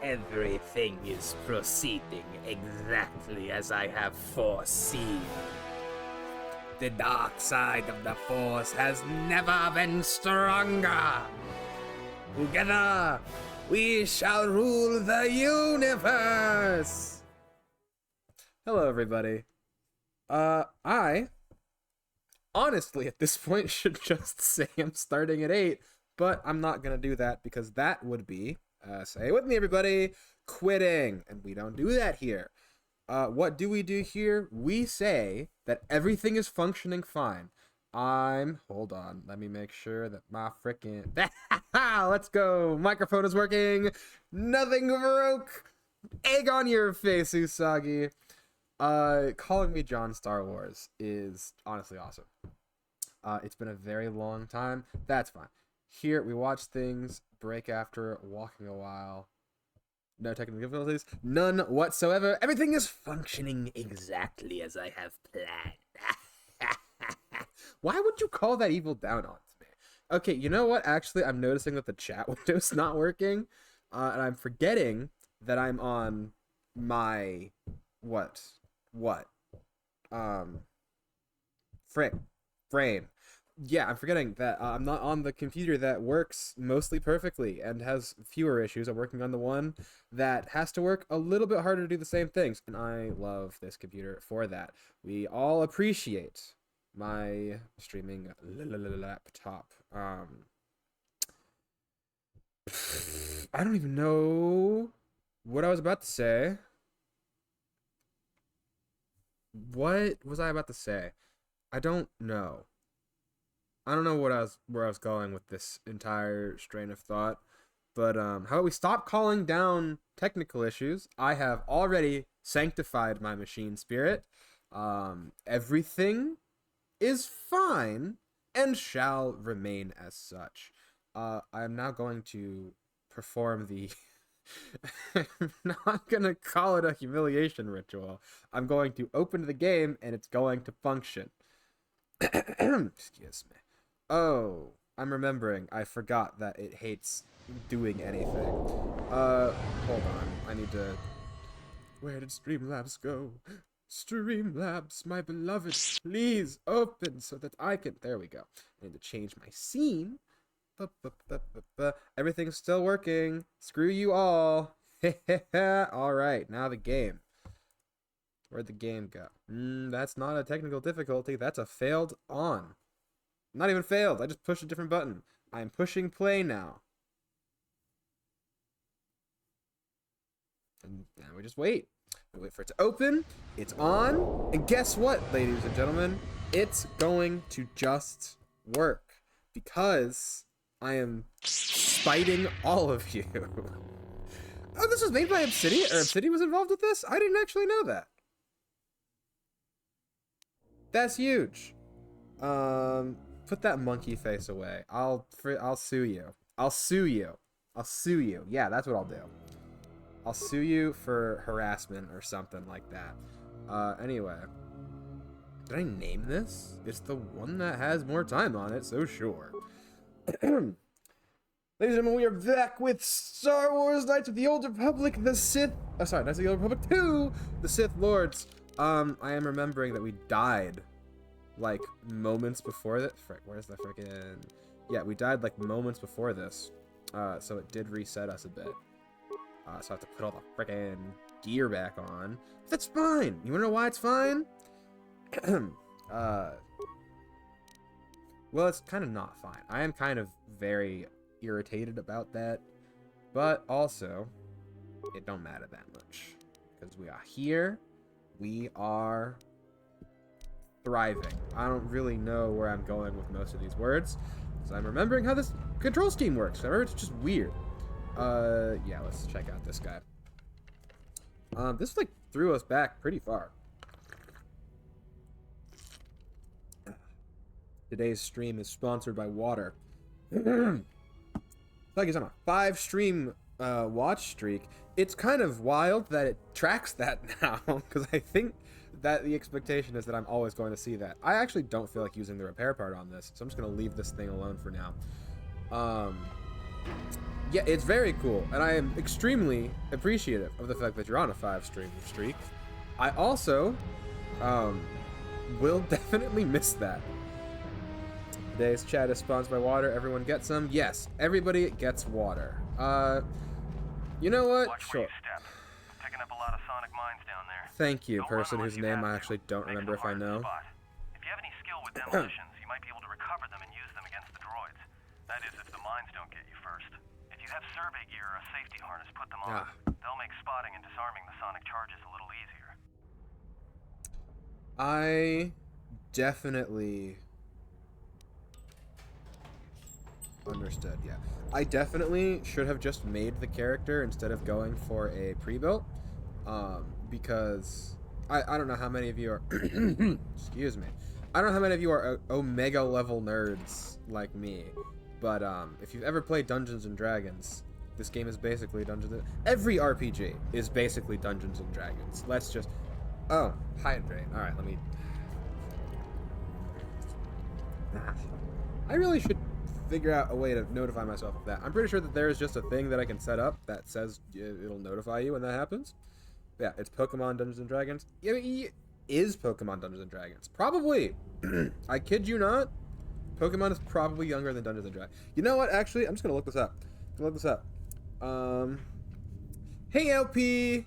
Everything is proceeding exactly as I have foreseen. The dark side of the Force has never been stronger. Together, we shall rule the universe. Hello, everybody. I honestly at this point should just say I'm starting at 8, but I'm not gonna do that because that would be, say it with me, everybody, quitting, and we don't do that here. What do we do here? We say that everything is functioning fine. Hold on, let me make sure that my frickin' let's go, microphone is working, nothing broke, egg on your face, Usagi. Calling me John Star Wars is honestly awesome. It's been a very long time. That's fine. Here, we watch things, break after walking a while. No technical difficulties. None whatsoever. Everything is functioning exactly as I have planned. Why would you call that evil down on me? Okay, you know what? Actually, I'm noticing that the chat window's not working. And I'm forgetting that I'm on my... What? Frame. Yeah, I'm forgetting that I'm not on the computer that works mostly perfectly and has fewer issues. I'm working on the one that has to work a little bit harder to do the same things, and I love this computer for that. We all appreciate my streaming laptop. I don't even know what I was about to say. What was I about to say? I don't know. I don't know where I was going with this entire strain of thought, but how about we stop calling down technical issues? I have already sanctified my machine spirit. Everything is fine and shall remain as such. I am now going to perform the... I'm not gonna call it a humiliation ritual. I'm going to open the game and it's going to function. Excuse me. Oh, I'm remembering. I forgot that it hates doing anything. Hold on. I need to... Where did Streamlabs go? Streamlabs, my beloved, please open so that I can... There we go. I need to change my scene. Everything's still working. Screw you all. Alright, now the game. Where'd the game go? That's not a technical difficulty. That's a failed on. Not even failed. I just pushed a different button. I'm pushing play now. And now we just wait. We wait for it to open. It's on. And guess what, ladies and gentlemen? It's going to just work. Because I am spiting all of you. Oh, this was made by Obsidian? Or Obsidian was involved with this? I didn't actually know that. That's huge. Put that monkey face away. I'll sue you. I'll sue you. I'll sue you. Yeah, that's what I'll do. I'll sue you for harassment or something like that. Anyway. Did I name this? It's the one that has more time on it, so sure. Ladies and gentlemen, we are back with Star Wars Knights of the Old Republic, the Sith... Oh, sorry, Knights of the Old Republic 2! The Sith Lords. I am remembering that we died, like, moments before that. Frick, where's the frickin'... Yeah, we died, like, moments before this. So it did reset us a bit. So I have to put all the frickin' gear back on. That's fine! You wanna know why it's fine? Well, it's kind of not fine. I am kind of very irritated about that. But also, it don't matter that much. Because we are here. We are thriving. I don't really know where I'm going with most of these words. So I'm remembering how this control scheme works. I remember it's just weird. Yeah, let's check out this guy. This, like, threw us back pretty far. Today's stream is sponsored by water. Like he's on a 5-stream watch streak. It's kind of wild that it tracks that now, because I think that the expectation is that I'm always going to see that. I actually don't feel like using the repair part on this, so I'm just going to leave this thing alone for now. Yeah, it's very cool, and I am extremely appreciative of the fact that you're on a 5-stream streak. I also will definitely miss that. Today's chat is sponsored by water. Everyone gets some? Yes, everybody gets water. You know what? Watch where you step. Picking up a lot of sonic mines down there. Thank you, Don't person run whose unless you name have I to. actually don't Makes remember them if I hard to know. spot. If you have any skill with demolitions, you might be able to recover them and use them against the droids. That is, if the mines don't get you first. If you have survey gear or a safety harness, put them on. They'll make spotting and disarming the sonic charges a little easier. I definitely understood, yeah. I definitely should have just made the character instead of going for a pre-built, because I don't know how many of you are excuse me. I don't know how many of you are Omega level nerds like me, but if you've ever played Dungeons and Dragons, this game is basically every RPG is basically Dungeons and Dragons. Let's just hydrate. All right, let me. I really should figure out a way to notify myself of that. I'm pretty sure that there is just a thing that I can set up that says it'll notify you when that happens. Yeah, it's Pokemon Dungeons and Dragons. Yeah, is Pokemon Dungeons and Dragons? Probably. I kid you not. Pokemon is probably younger than Dungeons and Dragons. You know what? Actually, I'm just gonna look this up. Hey LP.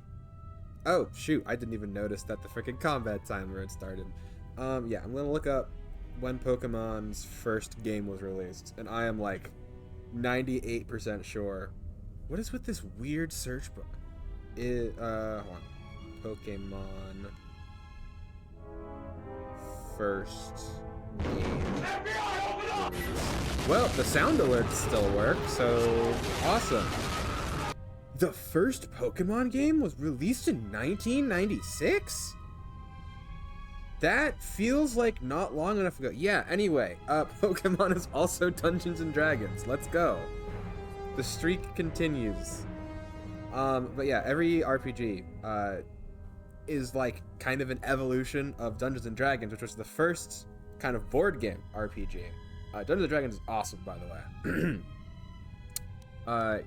Oh shoot, I didn't even notice that the freaking combat timer had started. Yeah, I'm gonna look up when Pokemon's first game was released, and I am like 98% sure. What is with this weird search bar? Hold on. Pokemon first game release. Well, the sound alerts still work, so awesome. The first Pokemon game was released in 1996? That feels like not long enough ago. Yeah, anyway, Pokemon is also Dungeons and Dragons. Let's go. The streak continues. But yeah, every RPG is like kind of an evolution of Dungeons and Dragons, which was the first kind of board game RPG. Dungeons and Dragons is awesome, by the way.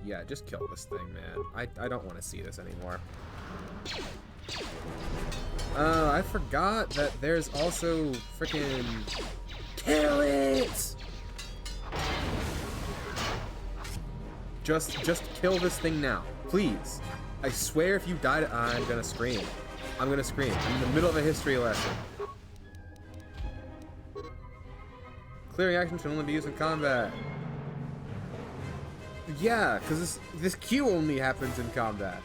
Yeah, just kill this thing, man. I don't want to see this anymore. I forgot that there's also freaking kill it. Just kill this thing now, please. I swear, if you die, I'm gonna scream. I'm gonna scream. I'm in the middle of a history lesson. Clearing action should only be used in combat. Yeah, because this queue only happens in combat.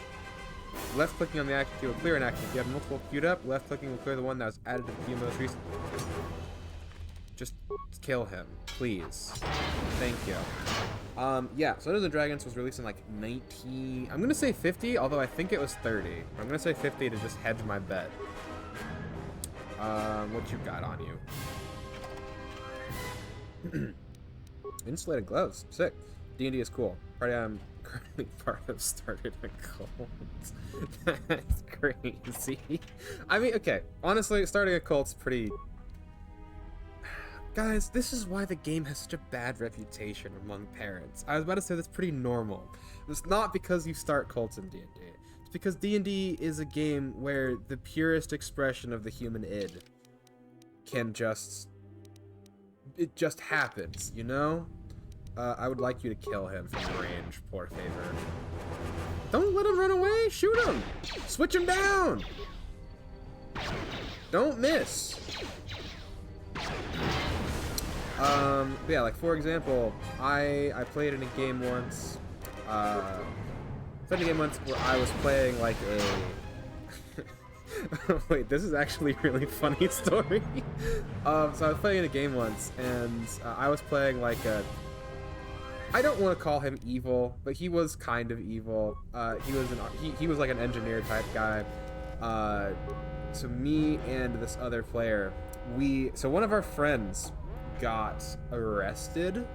Left clicking on the action queue will clear an action. If you have multiple queued up, left clicking will clear the one that was added to the queue most recently. Just kill him, please. Thank you. Yeah, so Dungeons & Dragons was released in like I'm gonna say 50, although I think it was 30. I'm gonna say 50 to just hedge my bet. What you got on you? Insulated gloves, sick. D&D is cool. Party I'm currently part of started a cult. That's crazy. I mean, okay, honestly, starting a cult's pretty... Guys, this is why the game has such a bad reputation among parents. I was about to say that's pretty normal. It's not because you start cults in D&D. It's because D&D is a game where the purest expression of the human id can just... It just happens, you know? I would like you to kill him from range, poor favor. Don't let him run away! Shoot him! Switch him down! Don't miss! Yeah, like for example, I played in a game once, where I was playing like a... Wait, this is actually a really funny story. So I was playing in a game once, and I was playing like a... I don't want to call him evil, but he was kind of evil. He was like an engineer type guy. So me and this other player, so one of our friends got arrested.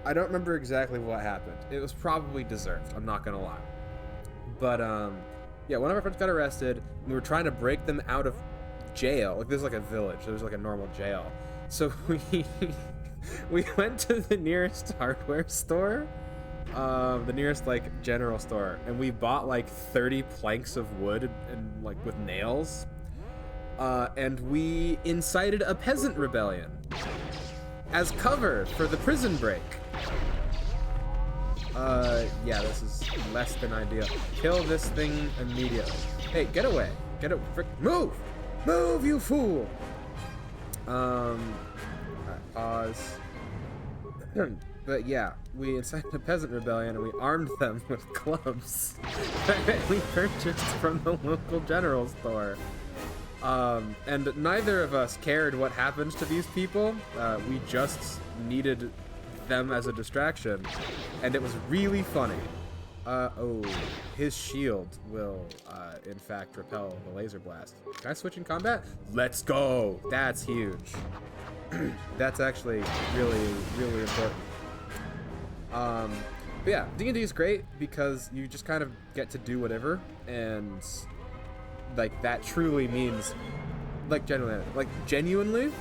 I don't remember exactly what happened. It was probably deserved, I'm not gonna lie. But yeah, one of our friends got arrested, and we were trying to break them out of jail. Like, there's like a village, there's like a normal jail. So we went to the nearest hardware store, the nearest like general store, and we bought like 30 planks of wood and like with nails, and we incited a peasant rebellion as cover for the prison break. Yeah, this is less than ideal. Kill this thing immediately. Hey, get away. Move! Move, you fool! Alright, pause. But yeah, we incited a peasant rebellion and we armed them with clubs that we purchased from the local general store. And neither of us cared what happened to these people. We just needed them as a distraction, and it was really funny. Oh, his shield will, in fact, repel the laser blast. Can I switch in combat? Let's go! That's huge. That's actually really, really important. But yeah, D&D is great because you just kind of get to do whatever, and like that truly means, like genuinely,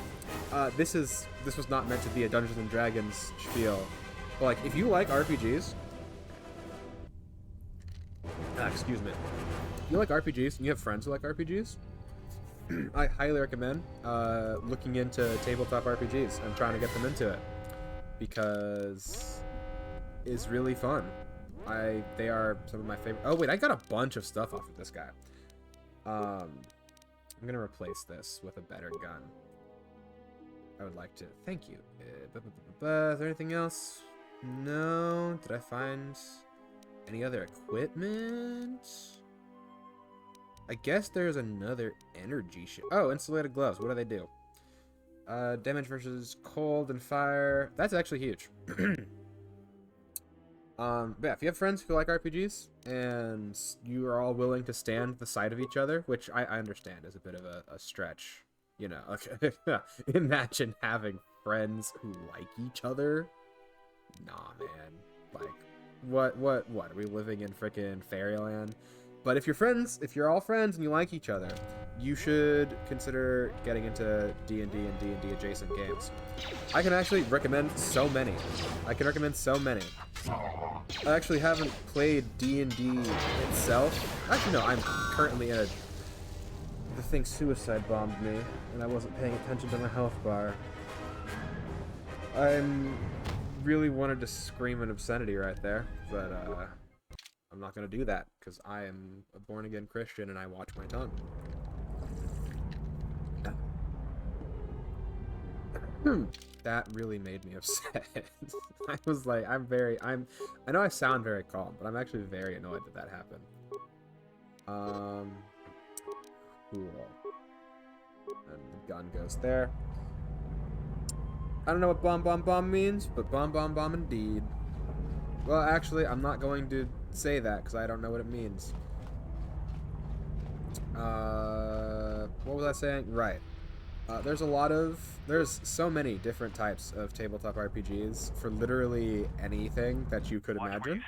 this was not meant to be a Dungeons and Dragons spiel, but like if you like RPGs, excuse me, if you like RPGs and you have friends who like RPGs, I highly recommend looking into tabletop RPGs and trying to get them into it, because it's really fun. They are some of my favorite. Oh wait, I got a bunch of stuff off of this guy. I'm gonna replace this with a better gun. I would like to. Thank you. Is there anything else? No. Did I find any other equipment? I guess there's another energy ship. Oh, insulated gloves. What do they do? Damage versus cold and fire. That's actually huge. But yeah, if you have friends who like RPGs and you are all willing to stand the side of each other, which I understand is a bit of a stretch, you know. Okay. Imagine having friends who like each other. Nah, man. Like, what? Are we living in frickin' fairyland? But if you're all friends and you like each other, you should consider getting into D&D and D&D adjacent games. I can actually recommend so many. I actually haven't played D&D itself. Actually, no, I'm currently in a... The thing suicide bombed me, and I wasn't paying attention to my health bar. I'm really wanted to scream an obscenity right there, but I'm not gonna do that, because I am a born-again Christian and I watch my tongue. That really made me upset. I was like, I know I sound very calm, but I'm actually very annoyed that happened. Cool. And the gun goes there. I don't know what bomb bomb bomb means, but bomb bomb bomb indeed. Well, actually, I'm not going to say that because I don't know what it means. What was I saying? Right. There's so many different types of tabletop RPGs for literally anything that you could imagine.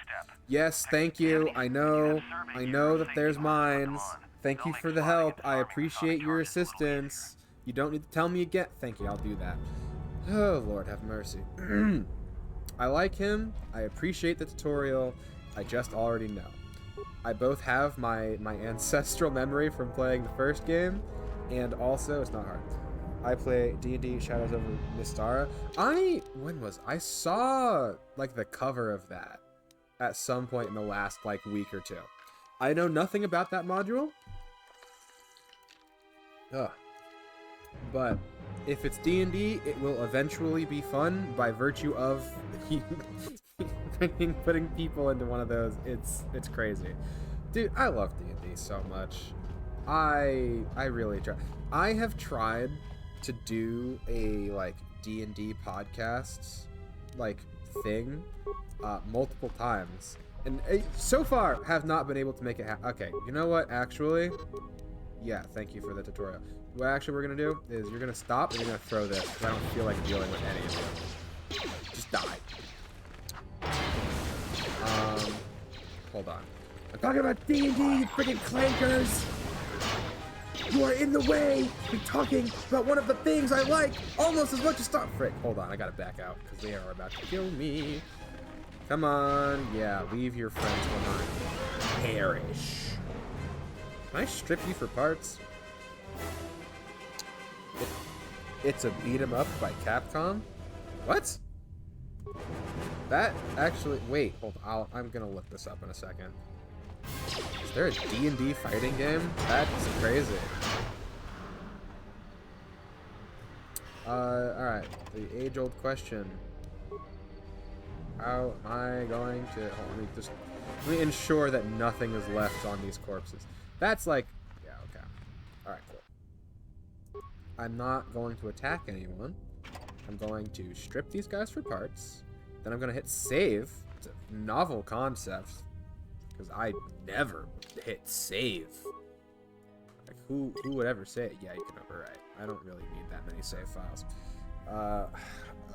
Yes, thank you. I know that there's mines. Thank you for the help. I appreciate your assistance. You don't need to tell me again. Thank you, I'll do that. Oh, Lord, have mercy. I like him. I appreciate the tutorial. I just already know. I both have my ancestral memory from playing the first game, and also, it's not hard. I play D&D Shadows over Mystara. I saw, like, the cover of that at some point in the last, like, week or two. I know nothing about that module. Ugh. But if it's D&D, it will eventually be fun by virtue of putting people into one of those. It's crazy. Dude, I love D&D so much. I really try. I have tried to do a, like, D&D podcast, like, thing multiple times, and so far have not been able to make it happen. Okay, you know what, actually? Yeah, thank you for the tutorial. What actually we're gonna do is you're gonna stop and you're gonna throw this, because I don't feel like dealing with any of you. Just die. Hold on. I'm talking about D&D, you freaking clankers! You are in the way! You're talking about one of the things I like almost as much as Star... Frick, hold on, I gotta back out, because they are about to kill me. Come on. Yeah, leave your friends behind. Perish. Can I strip you for parts? It's a beat 'em up by Capcom? What? That actually... Wait, hold on. I'm gonna look this up in a second. Is there a D&D fighting game? That's crazy. Alright. The age-old question. How am I going to... Hold on, let me ensure that nothing is left on these corpses. That's like... Yeah, okay. Alright, cool. I'm not going to attack anyone. I'm going to strip these guys for parts. Then I'm going to hit save. It's a novel concept. Because I never hit save. Like, who would ever say it? Yeah, you can overwrite. I don't really need that many save files.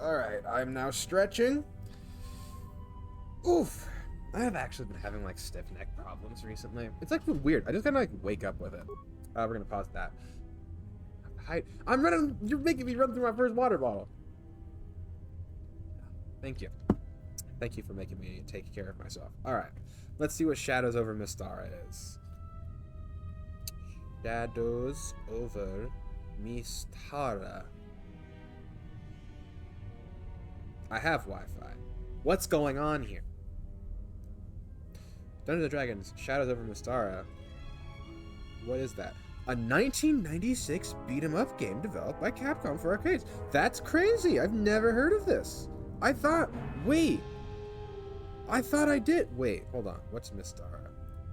Alright, I'm now stretching. Oof. I have actually been having, like, stiff neck problems recently. It's, like, weird. I just kind of, like, wake up with it. We're going to pause that. I'm running... You're making me run through my first water bottle. Thank you. Thank you for making me take care of myself. Alright. Let's see what Shadows over Mystara is. Shadows over Mystara. I have Wi-Fi. What's going on here? Dungeons & Dragons, Shadows over Mystara. What is that? A 1996 beat-em-up game developed by Capcom for arcades. That's crazy! I've never heard of this. I thought... Wait. I thought I did. Wait, hold on. What's Mystara?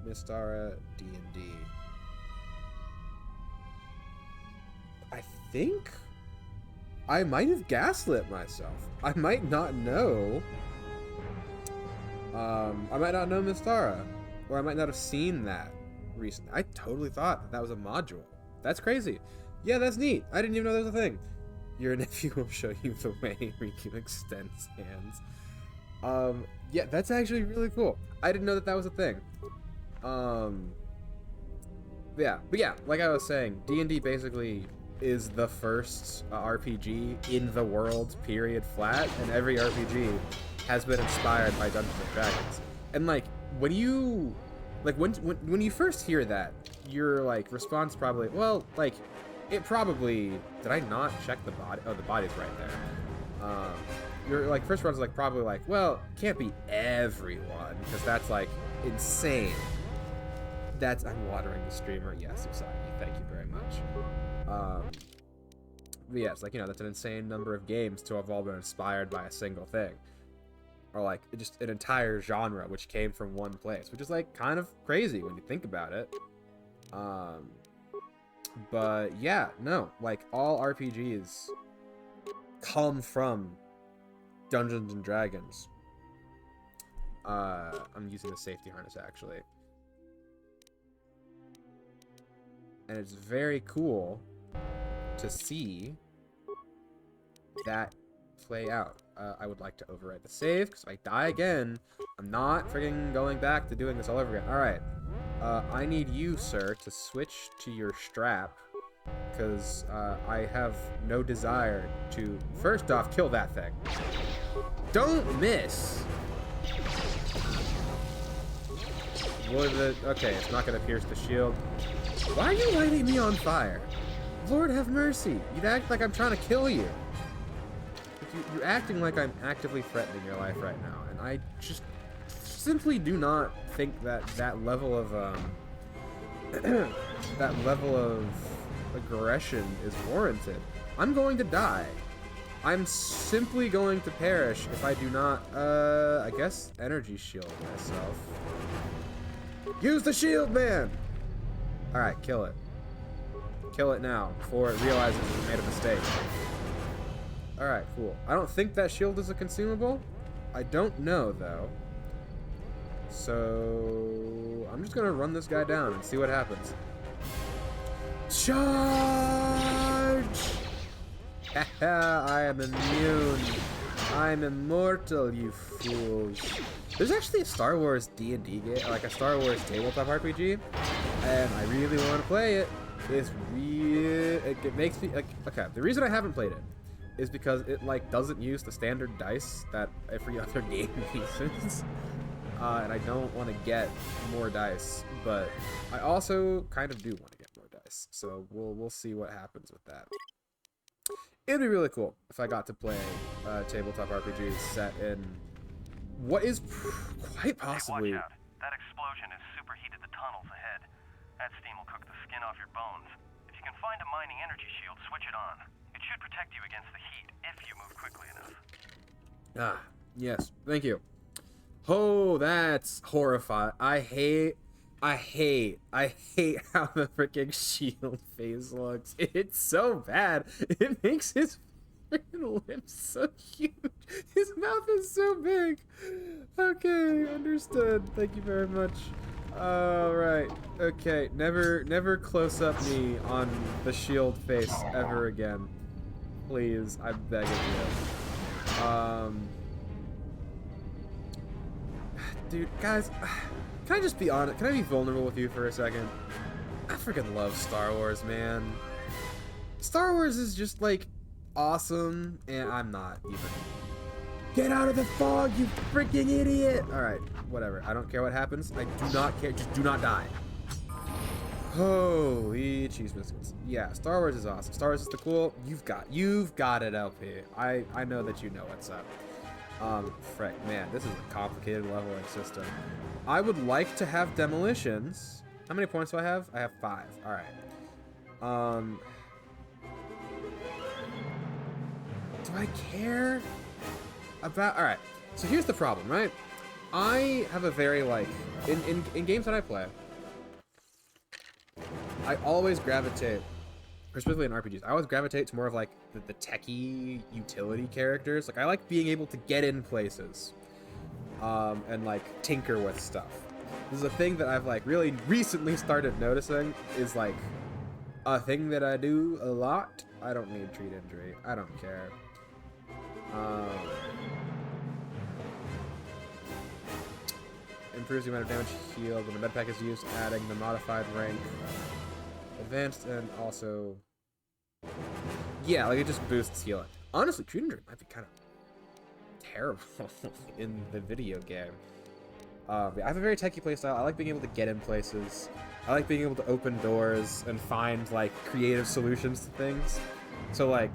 Mystara D&D. I think... I might have gaslit myself. I might not know... I might not know Mystara. Or I might not have seen that recently. I totally thought that was a module. That's crazy. Yeah, that's neat. I didn't even know there was a thing. Your nephew will show you the way Riku extends hands. Yeah, that's actually really cool. I didn't know that that was a thing. Yeah, but yeah, like I was saying, D&D basically is the first RPG in the world, period, flat, and every RPG has been inspired by Dungeons & Dragons. And, like, when you first hear that, your, like, response probably, well, like, it probably... Did I not check the body? Oh, the body's right there. Your, like, first response is, like, probably like, well, can't be everyone, because that's, like, insane. That's... I'm watering the streamer. Yes, Usagi, thank you very much. But yeah, it's like, you know, that's an insane number of games to have all been inspired by a single thing. Or, like, just an entire genre which came from one place, which is, like, kind of crazy when you think about it. But, yeah, no, like, all RPGs come from Dungeons & Dragons. I'm using the safety harness, actually. And it's very cool to see that play out. I would like to overwrite the save, because if I die again, I'm not friggin' going back to doing this all over again. Alright. I need you, sir, to switch to your strap, because I have no desire to, first off, kill that thing. Don't miss! Okay, it's not going to pierce the shield. Why are you lighting me on fire? Lord have mercy. You'd act like I'm trying to kill you. You're acting like I'm actively threatening your life right now, and I just simply do not think that that level of aggression is warranted. I'm going to die. I'm simply going to perish if I do not, I guess, energy shield myself. Use the shield, man! Alright, kill it. Kill it now, before it realizes it made a mistake. Alright, cool. I don't think that shield is a consumable. I don't know, though. So... I'm just gonna run this guy down and see what happens. Charge! I am immune. I'm immortal, you fools. There's actually a Star Wars D&D game, like a Star Wars tabletop RPG, and I really want to play it. It's real. It makes me like. Okay, the reason I haven't played it is because it like doesn't use the standard dice that every other game uses, and I don't want to get more dice. But I also kind of do want to get more dice, so we'll see what happens with that. It'd be really cool if I got to play a tabletop RPG set in what is quite possibly. Hey, watch out. That explosion has superheated the tunnels ahead. That steam will cook the skin off your bones. If you can find a mining energy shield, switch it on. It should protect you against the heat if you move quickly enough. Ah, yes, thank you. Oh, that's horrifying. I hate how the freaking shield face looks. It's so bad. It makes his freaking lips so huge. His mouth is so big. Okay, understood. Thank you very much. Alright. Okay, never close up me on the shield face ever again. Please, I beg of you. Dude, guys, can I just be honest? Can I be vulnerable with you for a second? I freaking love Star Wars, man. Star Wars is just, like, awesome, and I'm not even. Get out of the fog, you freaking idiot! Alright, whatever. I don't care what happens. I do not care. Just do not die. Holy cheese biscuits. Yeah, Star Wars is awesome. Star Wars is the cool. You've got it, LP. I know that you know what's up. Frick, man, this is a complicated leveling system. I would like to have demolitions. How many points do I have? I have 5. Alright. Do I care about... Alright, so here's the problem, right? I have a very, like... In games that I play, I always gravitate... Specifically in RPGs, I always gravitate to more of, like, the techie utility characters. Like, I like being able to get in places. And, like, tinker with stuff. This is a thing that I've, like, really recently started noticing is, like, a thing that I do a lot. I don't need treat injury. I don't care. Improves the amount of damage healed when the medpack is used, adding the modified rank. Advanced and also... Yeah, like, it just boosts healing. Honestly, treat injury might be kind of terrible in the video game. I have a very techie playstyle. I like being able to get in places. I like being able to open doors and find, like, creative solutions to things. So, like,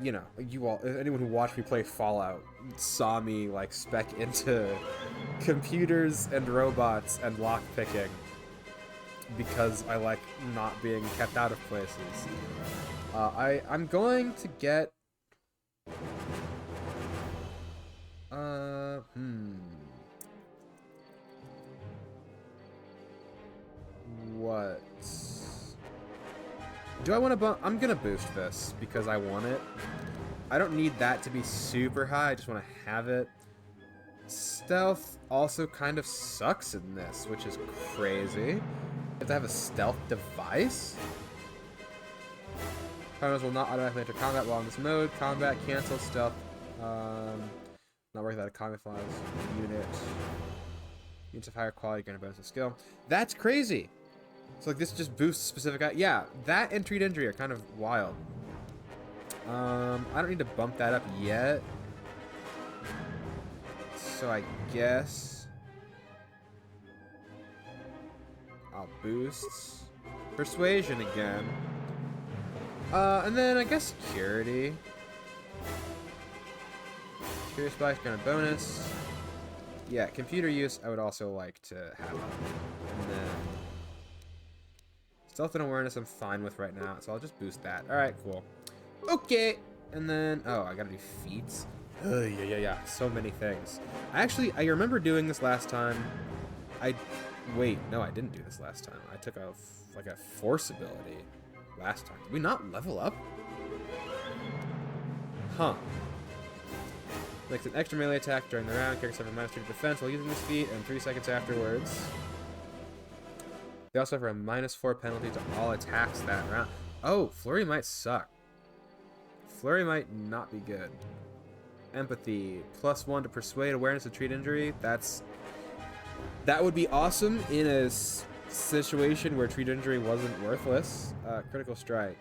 you know, you all, anyone who watched me play Fallout saw me, like, spec into computers and robots and lockpicking because I like not being kept out of places. I'm going to get... What? Do I want to bump? I'm gonna boost this because I want it. I don't need that to be super high, I just want to have it. Stealth also kind of sucks in this, which is crazy. You have to have a stealth device? Partners will not automatically enter combat while in this mode. Combat, cancel, stealth. Not working without a camouflage unit. Units of higher quality, gain a bonus of skill. That's crazy! So, like, this just boosts specific... Yeah, that and treat injury are kind of wild. I don't need to bump that up yet. So, I guess... I'll boost... Persuasion again. And then I guess security. Security spikes, kind of bonus. Yeah, computer use I would also like to have. And then stealth and awareness I'm fine with right now, so I'll just boost that. Alright, cool. Okay! And then, oh, I gotta do feats. Yeah. So many things. I remember doing this last time. Wait, no, I didn't do this last time. I took a force ability last time. Did we not level up? Huh. Makes an extra melee attack during the round. Character suffers -3 defense while using this feat, and 3 seconds afterwards. They also have a -4 penalty to all attacks that round. Oh, Flurry might suck. Flurry might not be good. Empathy, +1 to persuade, awareness to treat injury. That would be awesome in a situation where treat injury wasn't worthless. Critical strike.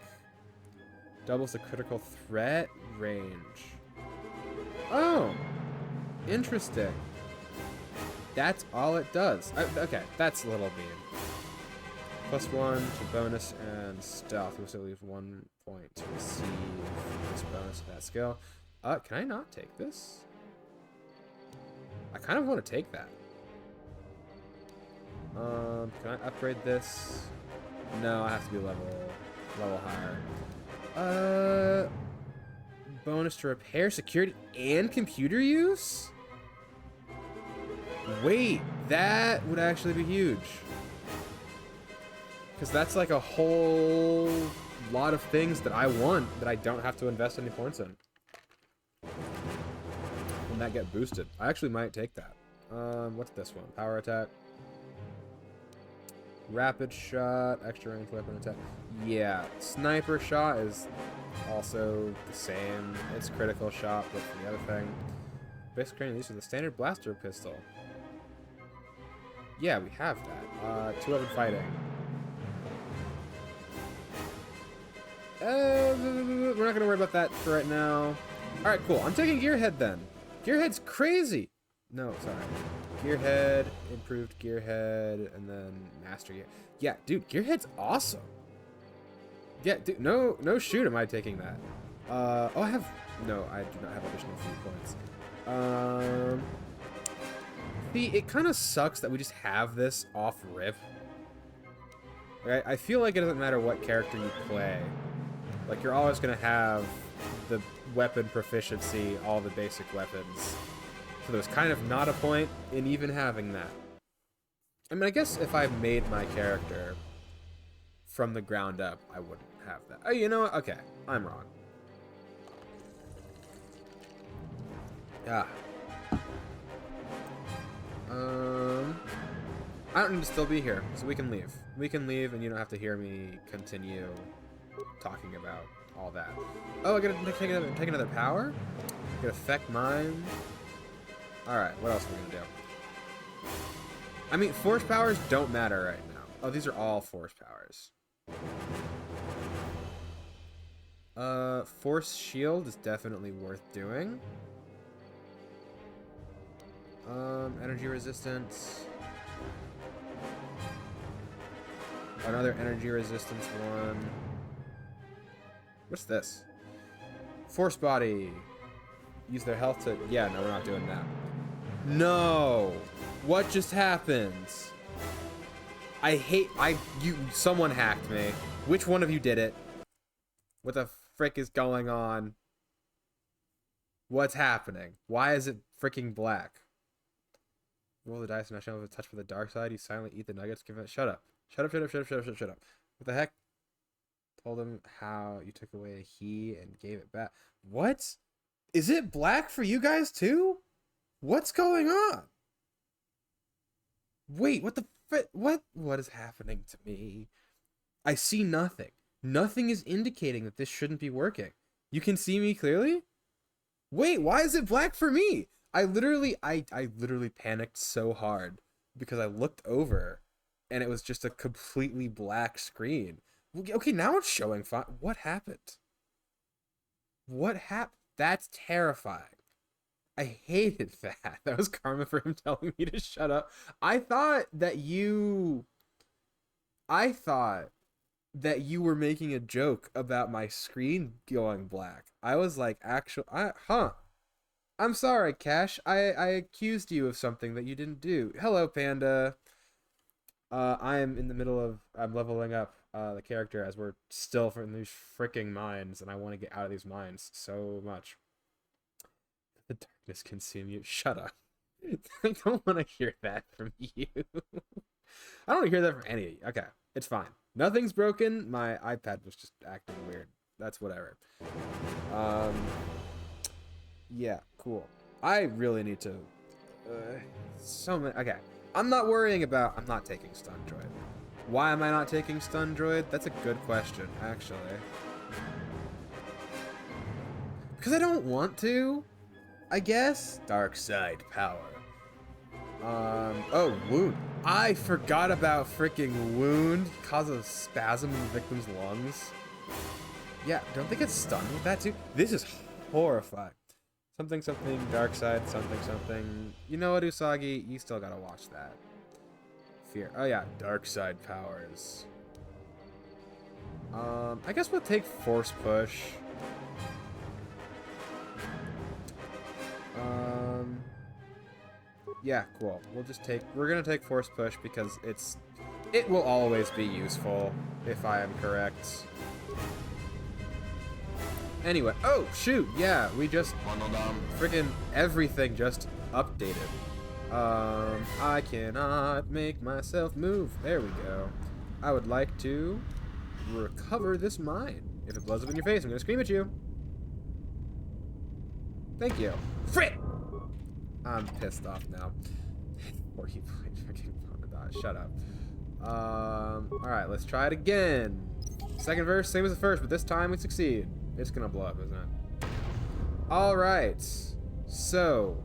Doubles the critical threat range. Oh, interesting. That's all it does. Okay, that's a little mean. +1 to bonus and stealth. We still leave 1 point to receive this bonus to that skill. Can I not take this? I kind of want to take that. Can I upgrade this? No, I have to be level higher. Bonus to repair, security, and computer use? Wait, that would actually be huge. Because that's like a whole lot of things that I want that I don't have to invest any points in. When that get boosted. I actually might take that. What's this one? Power attack. Rapid shot, extra range weapon attack. Yeah, sniper shot is also the same. It's critical shot, but for the other thing. Basic training, these are the standard blaster pistol. Yeah, we have that. 2-weapon fighting. We're not gonna worry about that for right now. Alright, cool. I'm taking Gearhead then. Gearhead's crazy! No, sorry. Gearhead, improved Gearhead, and then Master Gear. Yeah, dude, Gearhead's awesome. Yeah, dude, no shoot am I taking that. Oh, I have... No, I do not have additional food points. See, it kind of sucks that we just have this off rip. Like, I feel like it doesn't matter what character you play. Like, you're always going to have the weapon proficiency, all the basic weapons. So there's kind of not a point in even having that. I mean, I guess if I made my character from the ground up, I wouldn't have that. Oh, you know what? Okay, I'm wrong. Yeah. I don't need to still be here, so we can leave. We can leave, and you don't have to hear me continue talking about all that. Oh, I gotta take another power? I gotta affect mine. Alright, what else are we gonna do? I mean, force powers don't matter right now. Oh, these are all force powers. Force shield is definitely worth doing. Energy resistance. Another energy resistance one. What's this? Force body. Use their health to... Yeah, no, we're not doing that. No! What just happened? Someone hacked me. Which one of you did it? What the frick is going on? What's happening? Why is it freaking black? Roll the dice and not show a touch for the dark side. You silently eat the nuggets. Give it... Shut up. Shut up. What the heck? Told him how you took away a he and gave it back. What? Is it black for you guys too? What's going on? Wait, what the frick? What is happening to me? I see nothing. Nothing is indicating that this shouldn't be working. You can see me clearly? Wait, why is it black for me? I literally panicked so hard because I looked over and it was just a completely black screen. Okay, now it's showing fine. What happened? What happened? That's terrifying. I hated that. That was karma for him telling me to shut up. I thought that you were making a joke about my screen going black. I was like, I'm sorry, Cash. I accused you of something that you didn't do. Hello, Panda. I'm in the middle of... I'm leveling up the character as we're still from these freaking mines, and I want to get out of these mines so much. The darkness consume you. Shut up. I don't want to hear that from you. I don't want to hear that from any of you. Okay, it's fine. Nothing's broken. My iPad was just acting weird. That's whatever. Yeah, cool. I really need to... so many... Okay. I'm not taking Stun Droid. Why am I not taking stun droid? That's a good question, actually. Because I don't want to, I guess. Dark side power. Oh, wound. I forgot about freaking wound. Causes spasm in the victim's lungs. Yeah, don't they get stunned with that too? This is horrifying. Something, dark side, something. You know what, Usagi? You still gotta watch that. Fear. Oh yeah, dark side powers. I guess we'll take force push. Yeah, cool. We're gonna take force push because it will always be useful, if I am correct. Anyway, oh shoot, yeah, we just freaking everything just updated. I cannot make myself move. There we go. I would like to recover this mine. If it blows up in your face, I'm gonna scream at you. Thank you. Frick! I'm pissed off now. Or he freaking shut up. Alright, let's try it again. Second verse, same as the first, but this time we succeed. It's gonna blow up, isn't it? Alright. So,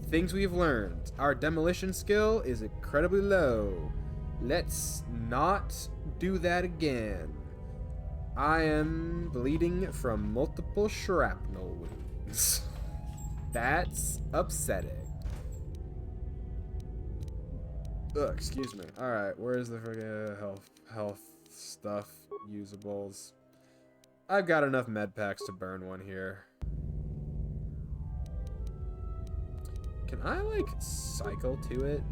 things we've learned. Our demolition skill is incredibly low. Let's not do that again. I am bleeding from multiple shrapnel wounds. That's upsetting. Ugh, excuse me. Alright, where's the friggin' health stuff? Usables. I've got enough med packs to burn one here. Can I, like, cycle to it?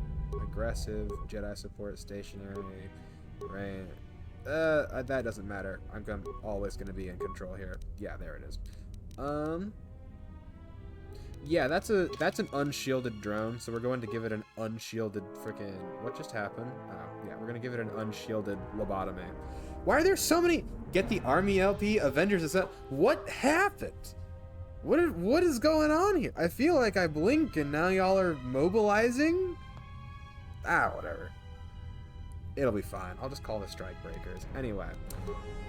Aggressive, Jedi support, stationary, rain. That doesn't matter. I'm always gonna be in control here. Yeah, there it is. Yeah, that's an unshielded drone, so we're going to give it an unshielded frickin'... What just happened? Oh, yeah, we're gonna give it an unshielded lobotomy. Why are there so many... Get the Army LP, Avengers, etc. What happened? What is going on here? I feel like I blink and now y'all are mobilizing? Ah, whatever. It'll be fine. I'll just call this Strike Breakers. Anyway.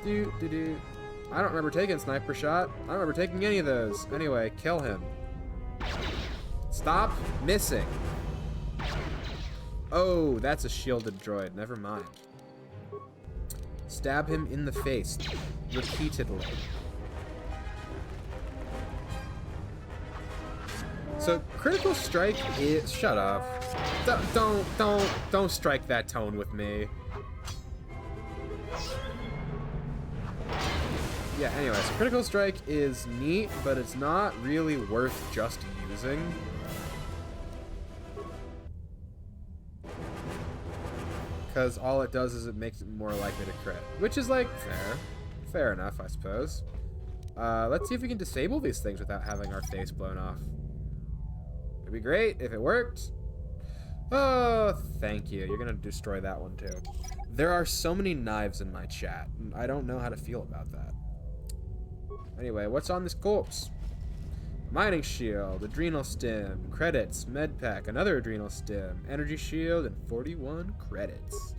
I don't remember taking Sniper Shot. I don't remember taking any of those. Anyway, kill him. Stop missing. Oh, that's a shielded droid. Never mind. Stab him in the face. Repeatedly. So, critical strike is... Shut up. Don't strike that tone with me. Yeah, anyway, so critical strike is neat, but it's not really worth just using. Because all it does is it makes it more likely to crit. Which is, like, fair. Fair enough, I suppose. Let's see if we can disable these things without having our face blown off. It'd be great if it worked. Oh, thank you. You're gonna destroy that one too. There are so many knives in my chat, and I don't know how to feel about that. Anyway, what's on this corpse? Mining shield, adrenal stem, credits, med pack, another adrenal stem, energy shield, and 41 credits.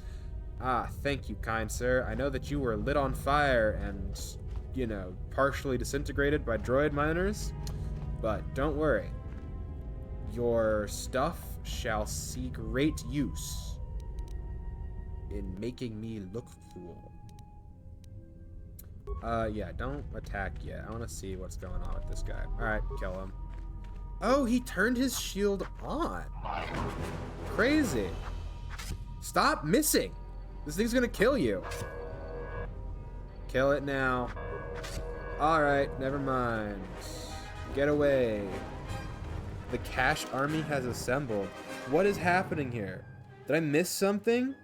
Ah, thank you, kind sir. I know that you were lit on fire and, you know, partially disintegrated by droid miners, but don't worry. Your stuff shall see great use in making me look cool. Yeah, don't attack yet. I want to see what's going on with this guy. Alright, kill him. Oh, he turned his shield on. Crazy. Stop missing. This thing's gonna kill you. Kill it now. Alright, never mind. Get away. The Cash Army has assembled. What is happening here? Did I miss something?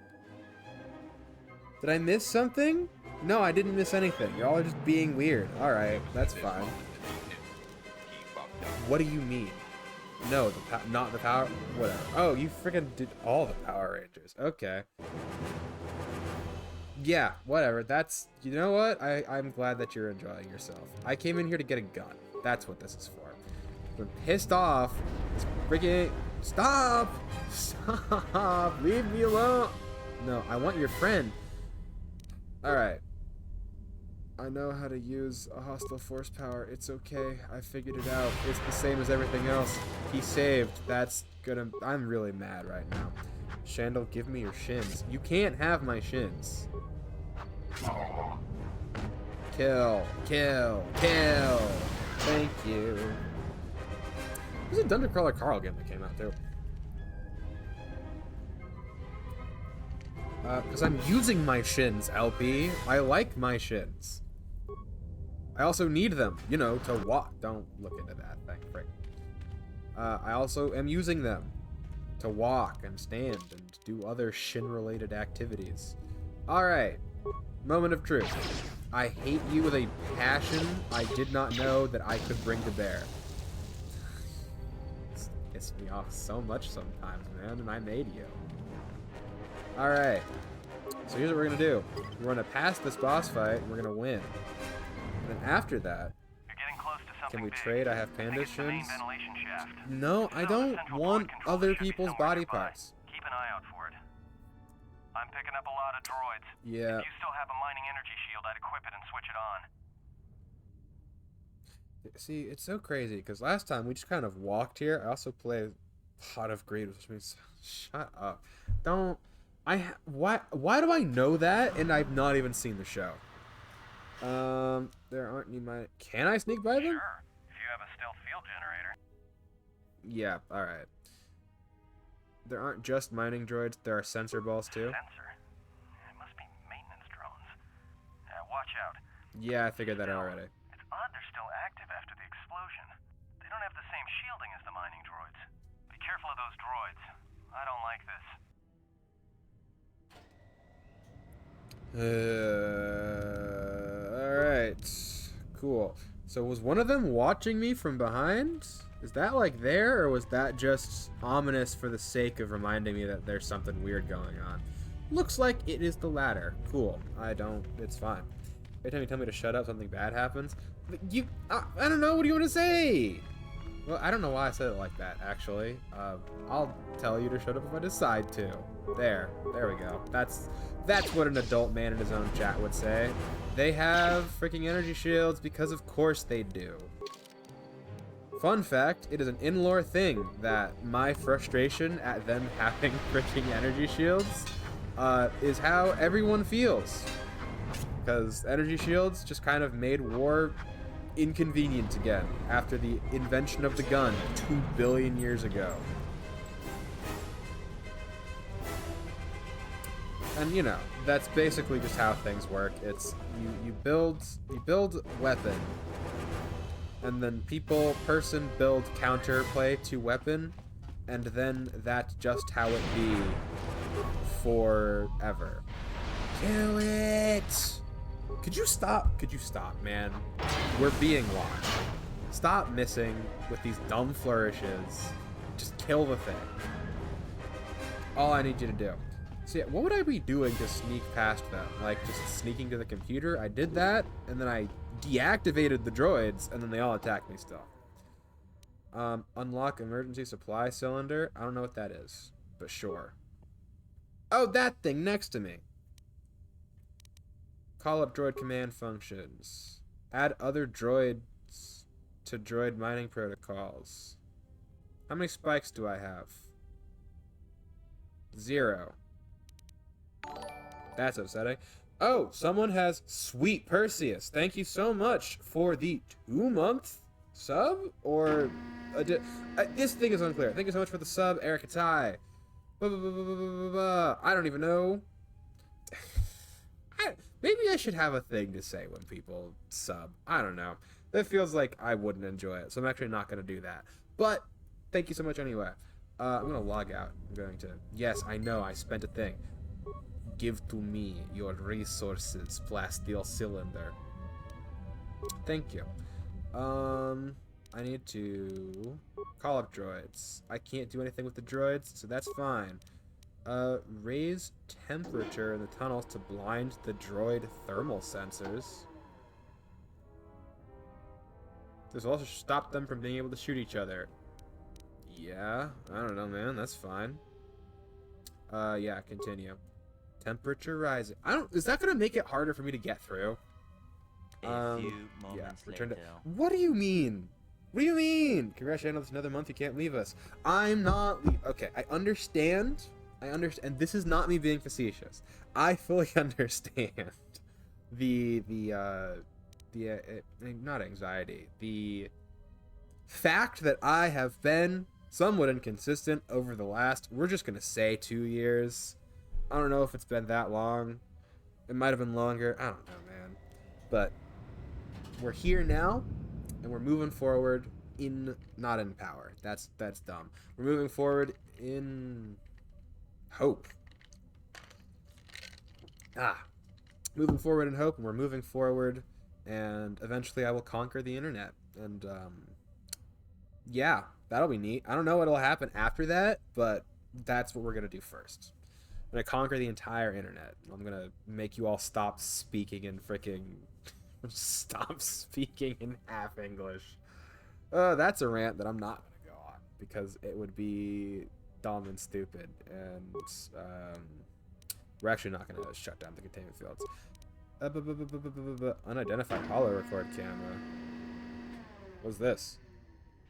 Did I miss something? No, I didn't miss anything. Y'all are just being weird. Alright, that's fine. What do you mean? No, not the power... Whatever. Oh, you freaking did all the Power Rangers. Okay. Yeah, whatever. That's... You know what? I'm glad that you're enjoying yourself. I came in here to get a gun. That's what this is for. I'm pissed off. It's freaking... Stop! Stop! Leave me alone! No, I want your friend. Alright. I know how to use a hostile force power. It's okay. I figured it out. It's the same as everything else. He saved. That's gonna... I'm really mad right now. Shandel, give me your shins. You can't have my shins. Kill. Kill. Kill. Thank you. There's a Dundercrawler Carl game that came out, too. Because I'm using my shins, LP. I like my shins. I also need them, you know, to walk. Don't look into that thing, frick. I also am using them to walk and stand and do other shin-related activities. Alright. Moment of truth. I hate you with a passion I did not know that I could bring to bear. It's pissed me off so much sometimes, man, and I made you. Alright, so here's what we're gonna do. We're gonna pass this boss fight, and we're gonna win. And then after that, You're getting close to something can we big. trade? I have I think panda it's the main shins. ventilation shaft. No, I So the don't central want point control other should be people's somewhere body nearby. parts. Keep an eye out for it. I'm picking up a lot of droids. Yeah. If you still have a mining energy shield, I'd equip it and switch it on. See, it's so crazy, because last time we just kind of walked here. I also play a lot of Greed, which means... Shut up. Don't... Why do I know that and I've not even seen the show? There aren't any mine. Can I sneak by them? Sure, if you have a stealth field generator. Yeah, alright. There aren't just mining droids, there are sensor balls too. Sensor? It must be maintenance drones. Watch out. Yeah, I figured that out already. It's odd they're still active after the explosion. They don't have the same shielding as the mining droids. Be careful of those droids. I don't like this. Alright. Cool. So was one of them watching me from behind? Is that like there, or was that just ominous for the sake of reminding me that there's something weird going on? Looks like it is the latter. Cool. It's fine. Every time you tell me to shut up, something bad happens. I don't know, what do you want to say? Well, I don't know why I said it like that, actually. I'll tell you to shut up if I decide to. There we go. That's what an adult man in his own chat would say. They have freaking energy shields because of course they do. Fun fact, it is an in-lore thing that my frustration at them having freaking energy shields is how everyone feels. Because energy shields just kind of made war inconvenient again after the invention of the gun 2 billion years ago. And you know, that's basically just how things work. It's you build weapon, and then person build counterplay to weapon, and then that's just how it be forever. Kill it! Could you stop, man? We're being watched. Stop missing with these dumb flourishes. Just kill the thing. All I need you to do. So yeah, what would I be doing to sneak past them? Like, just sneaking to the computer? I did that, and then I deactivated the droids, and then they all attacked me still. Unlock emergency supply cylinder? I don't know what that is, but sure. Oh, that thing next to me. Call up droid command functions. Add other droids to droid mining protocols. How many spikes do I have? 0. That's upsetting. Oh, someone has Sweet Perseus. Thank you so much for the 2-month sub? Or... this thing is unclear. Thank you so much for the sub, Erica Tai. I don't even know. Maybe I should have a thing to say when people sub. I don't know. That feels like I wouldn't enjoy it, so I'm actually not going to do that. But, thank you so much anyway. I'm going to log out. I'm going to... Yes, I know, I spent a thing. Give to me your resources, plasteel cylinder. Thank you. I need to call up droids. I can't do anything with the droids, so that's fine. Raise temperature in the tunnels to blind the droid thermal sensors. This will also stop them from being able to shoot each other. Yeah, I don't know, man. That's fine. Yeah, continue. Temperature rising. Is that gonna make it harder for me to get through? A few moments return later. What do you mean? What do you mean? Congratulations, another month. You can't leave us. I'm not. Okay, I understand. And this is not me being facetious. I fully understand not anxiety. The fact that I have been somewhat inconsistent over the last. We're just gonna say 2 years. I don't know if it's been that long. It might have been longer. I don't know, man. But we're here now. And we're moving forward not in power. That's dumb. We're moving forward in hope. Moving forward in hope, and we're moving forward, and eventually I will conquer the internet. And yeah, that'll be neat. I don't know what'll happen after that, but that's what we're gonna do first. I'm gonna conquer the entire internet. I'm gonna make you all stop speaking in half English. That's a rant that I'm not gonna go on because it would be dumb and stupid, and we're actually not gonna shut down the containment fields. Unidentified hollow record camera. What's this?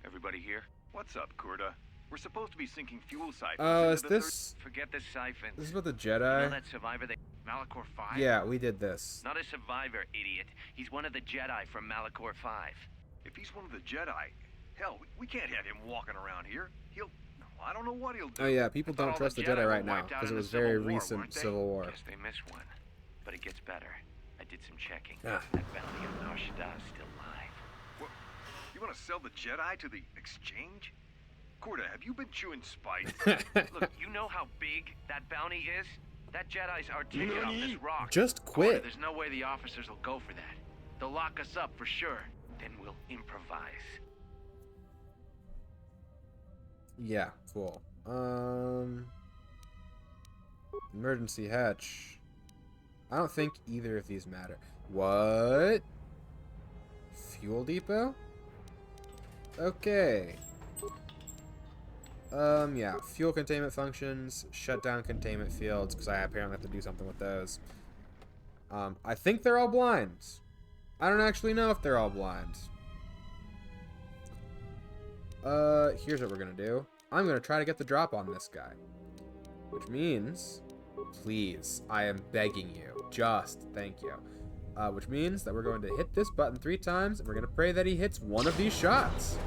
Everybody here? What's up, Kurta? We're supposed to be sinking fuel siphons. Oh, is this? Forget the siphons. This is what the You know Jedi. that survivor they Malachor 5? Yeah, we did this. Not a survivor, idiot. He's one of the Jedi from Malachor 5. If he's one of the Jedi, hell, we can't have him walking around here. I don't know what he'll do. Oh yeah, people I thought don't all trust the the Jedi Jedi were right now wiped out because it in the was very Civil War, recent weren't they? Civil War. Guess they missed one. But it gets better. I did some checking. Ah. That bounty on Nar Shaddaa is still alive. What? You want to sell the Jedi to the exchange? Kurta, have you been chewing spice? Look, you know how big that bounty is? That Jedi's our ticket off this rock. Just Carter, quit. there's no way the officers will go for that. They'll lock us up for sure. Then we'll improvise. Yeah, cool. Emergency hatch. I don't think either of these matter. What? Fuel depot? Okay. Yeah, fuel containment functions, shut down containment fields, because I apparently have to do something with those. I think they're all blind. I don't actually know if they're all blind. Here's what we're gonna do. I'm gonna try to get the drop on this guy. Which means, please, I am begging you, just thank you. Which means that we're going to hit this button 3 times, and we're gonna pray that he hits one of these shots.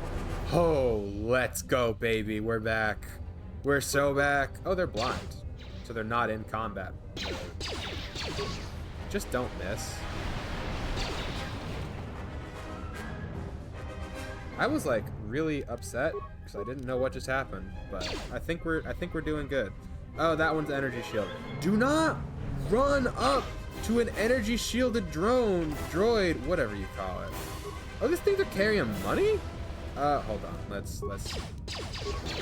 Oh, let's go, baby. We're back. We're so back. Oh, they're blind. So they're not in combat. Just don't miss. I was like really upset because I didn't know what just happened, but I think we're doing good. Oh, that one's energy shield. Do not run up to an energy shielded droid, whatever you call it. Oh, these things are carrying money? Hold on. Let's.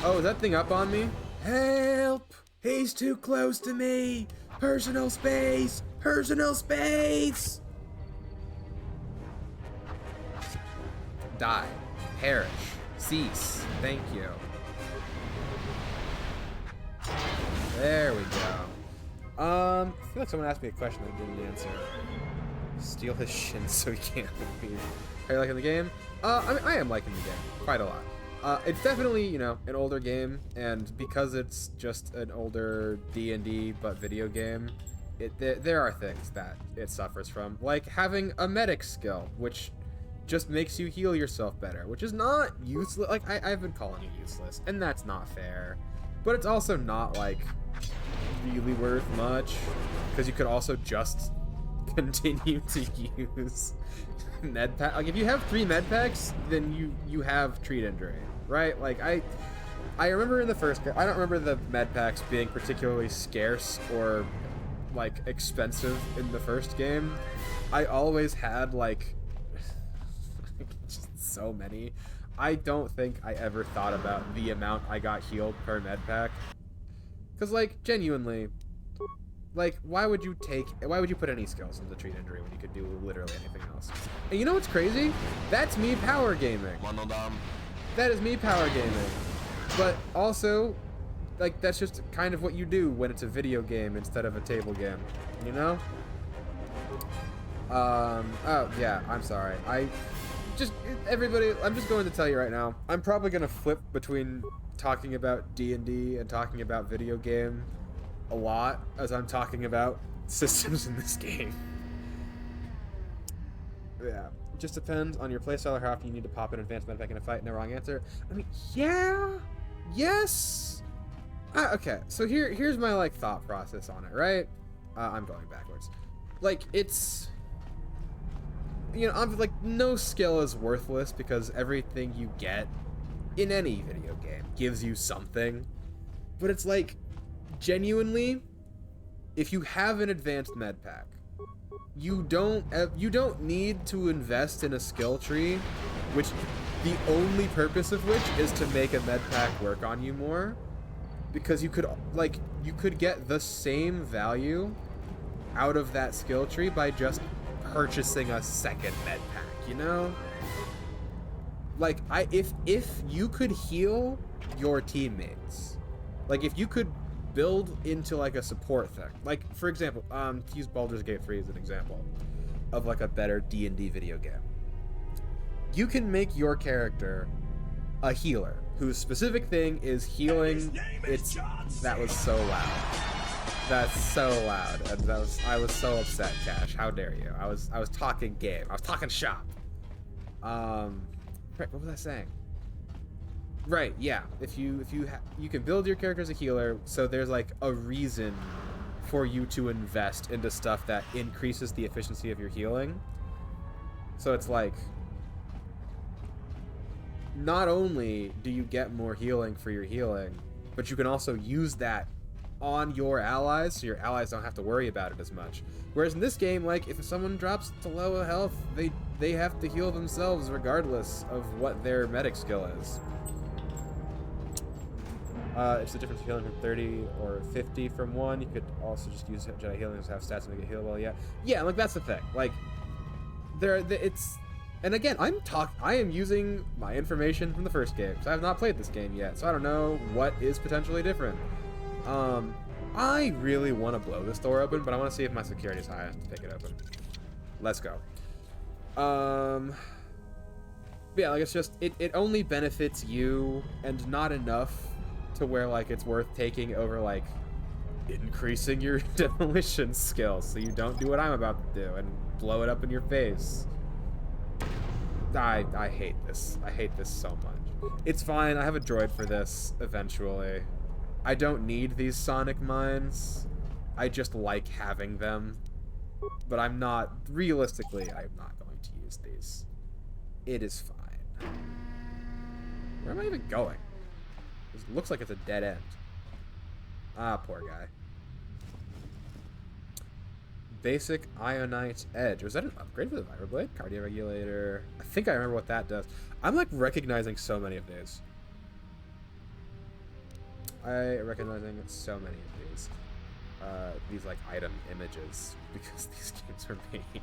Oh, is that thing up on me? Help! He's too close to me. Personal space. Personal space. Die. Perish. Cease. Thank you. There we go. I feel like someone asked me a question that I didn't answer. Steal his shins so he can't leave. Are you liking the game? I mean, I am liking the game quite a lot. It's definitely, you know, an older game, and because it's just an older D&D but video game, there are things that it suffers from, like having a medic skill, which just makes you heal yourself better, which is not useless. Like, I've been calling it useless, and that's not fair. But it's also not, like, really worth much, because you could also just continue to use med pack. Like, if you have 3 med packs, then you have treat injury, right? Like, I remember in the first game, I don't remember the med packs being particularly scarce or like expensive in the first game. I always had like just so many. I don't think I ever thought about the amount I got healed per med pack, because like genuinely, like, why would you put any skills into treat injury when you could do literally anything else? And you know what's crazy? That's me power gaming. That is me power gaming. But also, like, that's just kind of what you do when it's a video game instead of a table game, you know? Oh, yeah, I'm sorry. Everybody, I'm just going to tell you right now, I'm probably going to flip between talking about D&D and talking about video game a lot as I'm talking about systems in this game. Yeah, it just depends on your playstyle or how often you need to pop an advanced medpack in a fight. No wrong answer. I mean, yeah, yes. Okay, so here's my, like, thought process on it, right? I'm going backwards. Like, it's... You know, I'm like, no skill is worthless because everything you get in any video game gives you something. But it's like, genuinely, if you have an advanced med pack, you don't need to invest in a skill tree, which the only purpose of which is to make a med pack work on you more, because you could get the same value out of that skill tree by just purchasing a second med pack, you know? Like, if you could heal your teammates, like, if you could build into, like, a support thing, like, for example, to use Baldur's Gate 3 as an example of, like, a better D&D video game, you can make your character a healer whose specific thing is healing. That was so loud. That's so loud, and I was so upset, Cash. How dare you? I was talking game. I was talking shop. Right, what was I saying? Right, yeah. If you can build your character as a healer, so there's like a reason for you to invest into stuff that increases the efficiency of your healing. So it's like, not only do you get more healing for your healing, but you can also use that on your allies, so your allies don't have to worry about it as much. Whereas in this game, like, if someone drops to low health, they have to heal themselves regardless of what their medic skill is. It's the difference between healing from 30 or 50 from 1. You could also just use Jedi healing to have stats to make it heal well. Yeah, like, that's the thing. Like, it's... And again, I am using my information from the first game, so I have not played this game yet, so I don't know what is potentially different. I really want to blow this door open, but I want to see if my security is high enough to pick it open. Let's go. Yeah, like, it's just, it only benefits you, and not enough to where, like, it's worth taking over, like, increasing your demolition skills, so you don't do what I'm about to do, and blow it up in your face. I hate this. I hate this so much. It's fine, I have a droid for this, eventually. I don't need these sonic mines. I just like having them. But realistically, I'm not going to use these. It is fine. Where am I even going? It looks like it's a dead end. Ah, poor guy. Basic Ionite Edge. Was that an upgrade for the Vibroblade? Cardio Regulator. I think I remember what that does. I'm, like, recognizing so many of these. Recognizing so many of these like item images, because these games are made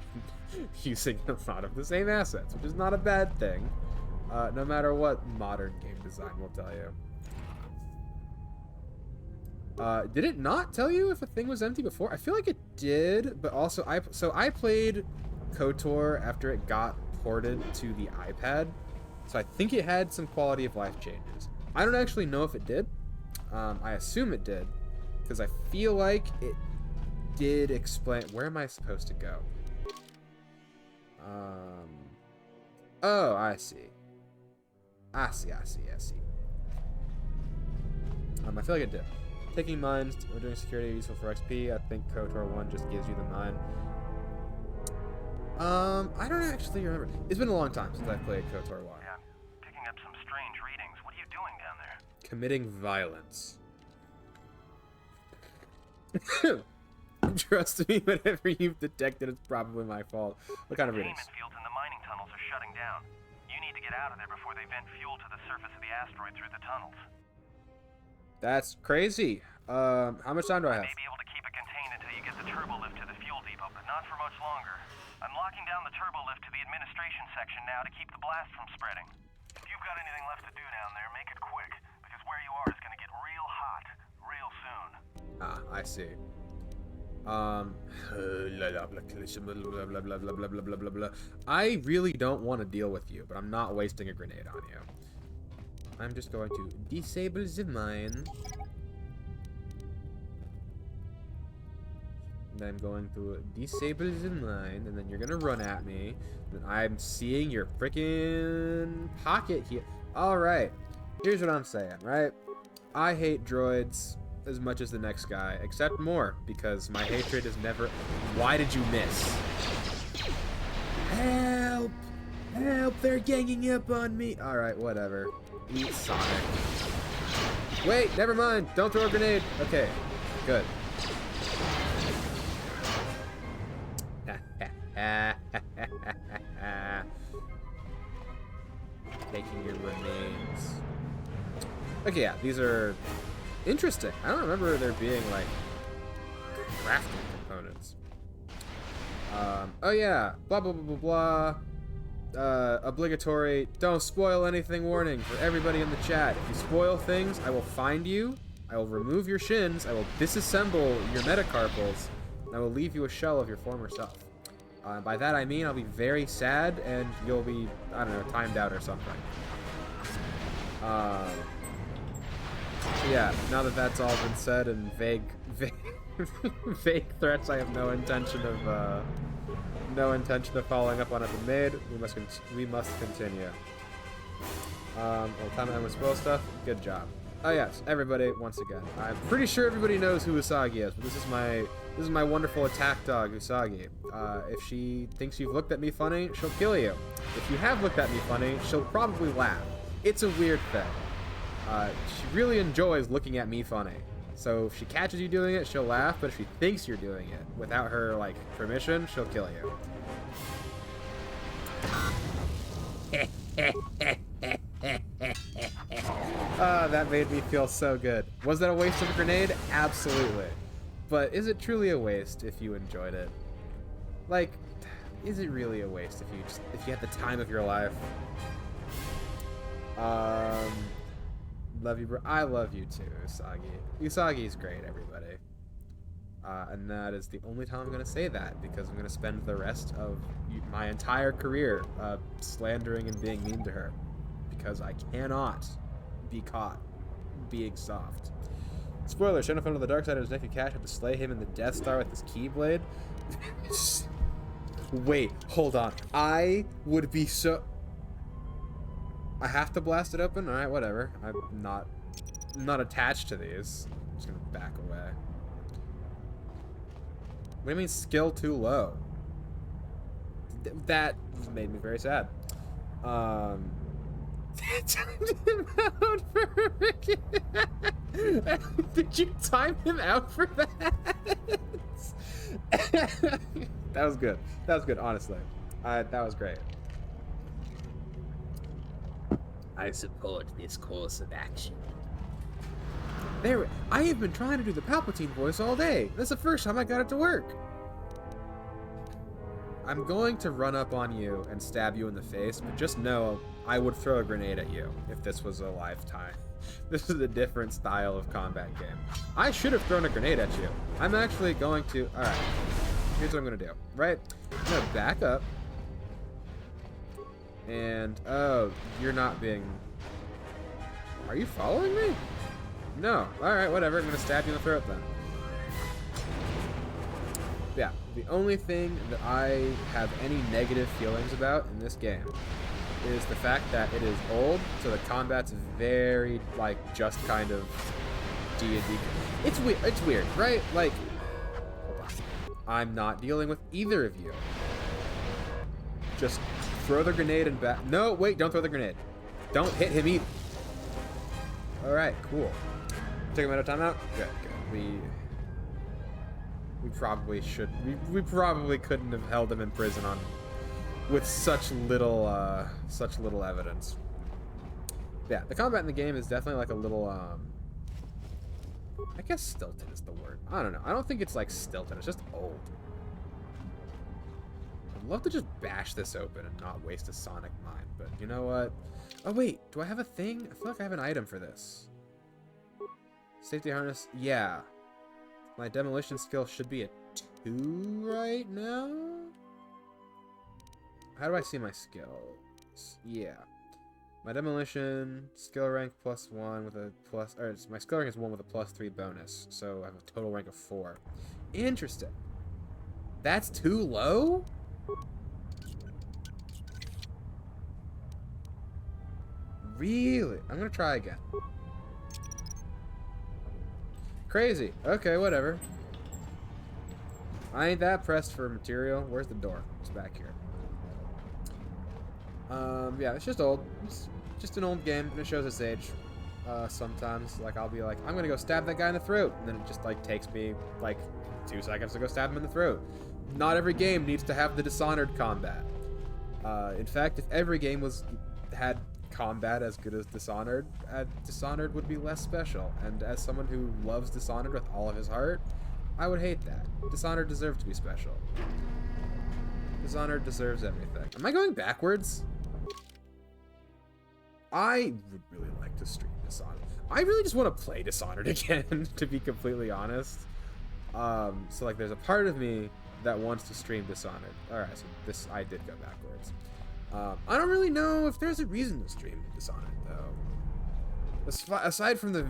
using a lot of the same assets, which is not a bad thing, no matter what modern game design will tell you. Did it not tell you if a thing was empty before? I feel like it did, but also I played KOTOR after it got ported to the iPad, so I think it had some quality of life changes. I don't actually know if it did. I assume it did, because I feel like it did explain... Where am I supposed to go? Oh, I see. I see. I feel like it did. Taking mines or doing security useful for XP. I think KOTOR 1 just gives you the mine. I don't actually remember. It's been a long time since I played KOTOR 1. Yeah, picking up some strange readings. What are you doing down there? Committing violence. Trust me, whatever you've detected is probably my fault. What kind of readings? Containment fields in the mining tunnels are shutting down. You need to get out of there before they vent fuel to the surface of the asteroid through the tunnels. That's crazy. How much time do I have? You may be able to keep it contained until you get the turbo lift to the fuel depot, but not for much longer. I'm locking down the turbo lift to the administration section now to keep the blast from spreading. If you've got anything left to do down there, make it quick, because where you are is going to get real hot. Ah, I see. Blah, blah, blah, blah, blah, blah, blah, blah, blah. I really don't want to deal with you, but I'm not wasting a grenade on you. I'm just going to disable the mine. And I'm going to disable the mine, and then you're gonna run at me. And I'm seeing your freaking pocket here. Alright, here's what I'm saying, right? I hate droids as much as the next guy, except more, because my hatred is never... Why did you miss? Help! Help! They're ganging up on me! Alright, whatever. Eat Sonic. Wait, never mind! Don't throw a grenade! Okay, good. Taking your remains. Okay, yeah, these are interesting. I don't remember there being, like, crafting components. Oh yeah, blah blah blah blah blah. Obligatory, don't spoil anything warning for everybody in the chat. If you spoil things, I will find you, I will remove your shins, I will disassemble your metacarpals, and I will leave you a shell of your former self. By that I mean I'll be very sad and you'll be, I don't know, timed out or something. Yeah, now that that's all been said and vague threats I have no intention of following up on have been made, we must continue. Well, time to with spoil stuff. Good job. Oh yes, everybody, once again. I'm pretty sure everybody knows who Usagi is, but this is my wonderful attack dog, Usagi. If she thinks you've looked at me funny, she'll kill you. If you have looked at me funny, she'll probably laugh. It's a weird thing. She really enjoys looking at me funny. So if she catches you doing it, she'll laugh, but if she thinks you're doing it without her, like, permission, she'll kill you. That made me feel so good. Was that a waste of a grenade? Absolutely. But is it truly a waste if you enjoyed it? Like, is it really a waste if you had the time of your life? Love you, bro. I love you too, Usagi. Usagi's great, everybody. And that is the only time I'm going to say that, because I'm going to spend the rest of my entire career slandering and being mean to her. Because I cannot be caught being soft. Spoiler, Shenna fell to the dark side of his nephew Cash had to slay him in the Death Star with his Keyblade. Wait, hold on. I would be so... I have to blast it open? Alright, whatever. I'm not attached to these. I'm just gonna back away. What do you mean skill too low? That made me very sad. Timed him out for Did you time him out for that? That was good. That was good, honestly. That was great. I support this course of action. There, I have been trying to do the Palpatine voice all day. That's the first time I got it to work. I'm going to run up on you and stab you in the face, but just know I would throw a grenade at you if this was a lifetime. This is a different style of combat game. I should have thrown a grenade at you. I'm actually going to... Alright, here's what I'm going to do, right? I'm going to back up. And, oh, you're not being... Are you following me? No. Alright, whatever. I'm going to stab you in the throat then. Yeah, the only thing that I have any negative feelings about in this game is the fact that it is old, so the combat's very, like, just kind of D&D. It's weird, right? Like, hold on. I'm not dealing with either of you. Just throw the grenade and back. No, wait, don't throw the grenade. Don't hit him either. Alright, cool. Take him out of timeout? Good, good. We probably should. We probably couldn't have held him in prison with such little evidence. Yeah, the combat in the game is definitely like a little I guess stilted is the word. I don't know. I don't think it's like stilted. It's just old. I'd love to just bash this open and not waste a sonic mine, but you know what? Oh wait, do I have a thing? I feel like I have an item for this. Safety harness. Yeah. My demolition skill should be a 2 right now? How do I see my skills? Yeah. My demolition skill rank +1 with a plus, or my skill rank is 1 with a +3 bonus, so I have a total rank of 4. Interesting. That's too low? Really? I'm gonna try again. Crazy. Okay, whatever. I ain't that pressed for material. Where's the door? It's back here. Yeah, it's just old. It's just an old game, and it shows its age. Sometimes, like, I'll be like, I'm gonna go stab that guy in the throat, and then it just, like, takes me, like, 2 seconds to go stab him in the throat. Not every game needs to have the Dishonored combat. In fact, if every game had combat as good as Dishonored, Dishonored would be less special, and as someone who loves Dishonored with all of his heart, I would hate that. Dishonored deserves to be special. Dishonored deserves everything. Am I going backwards? I would really like to stream Dishonored. I really just want to play Dishonored again, to be completely honest. So like there's a part of me that wants to stream Dishonored. Alright, so this, I did go backwards. I don't really know if there's a reason to stream Dishonored, though. Aside from the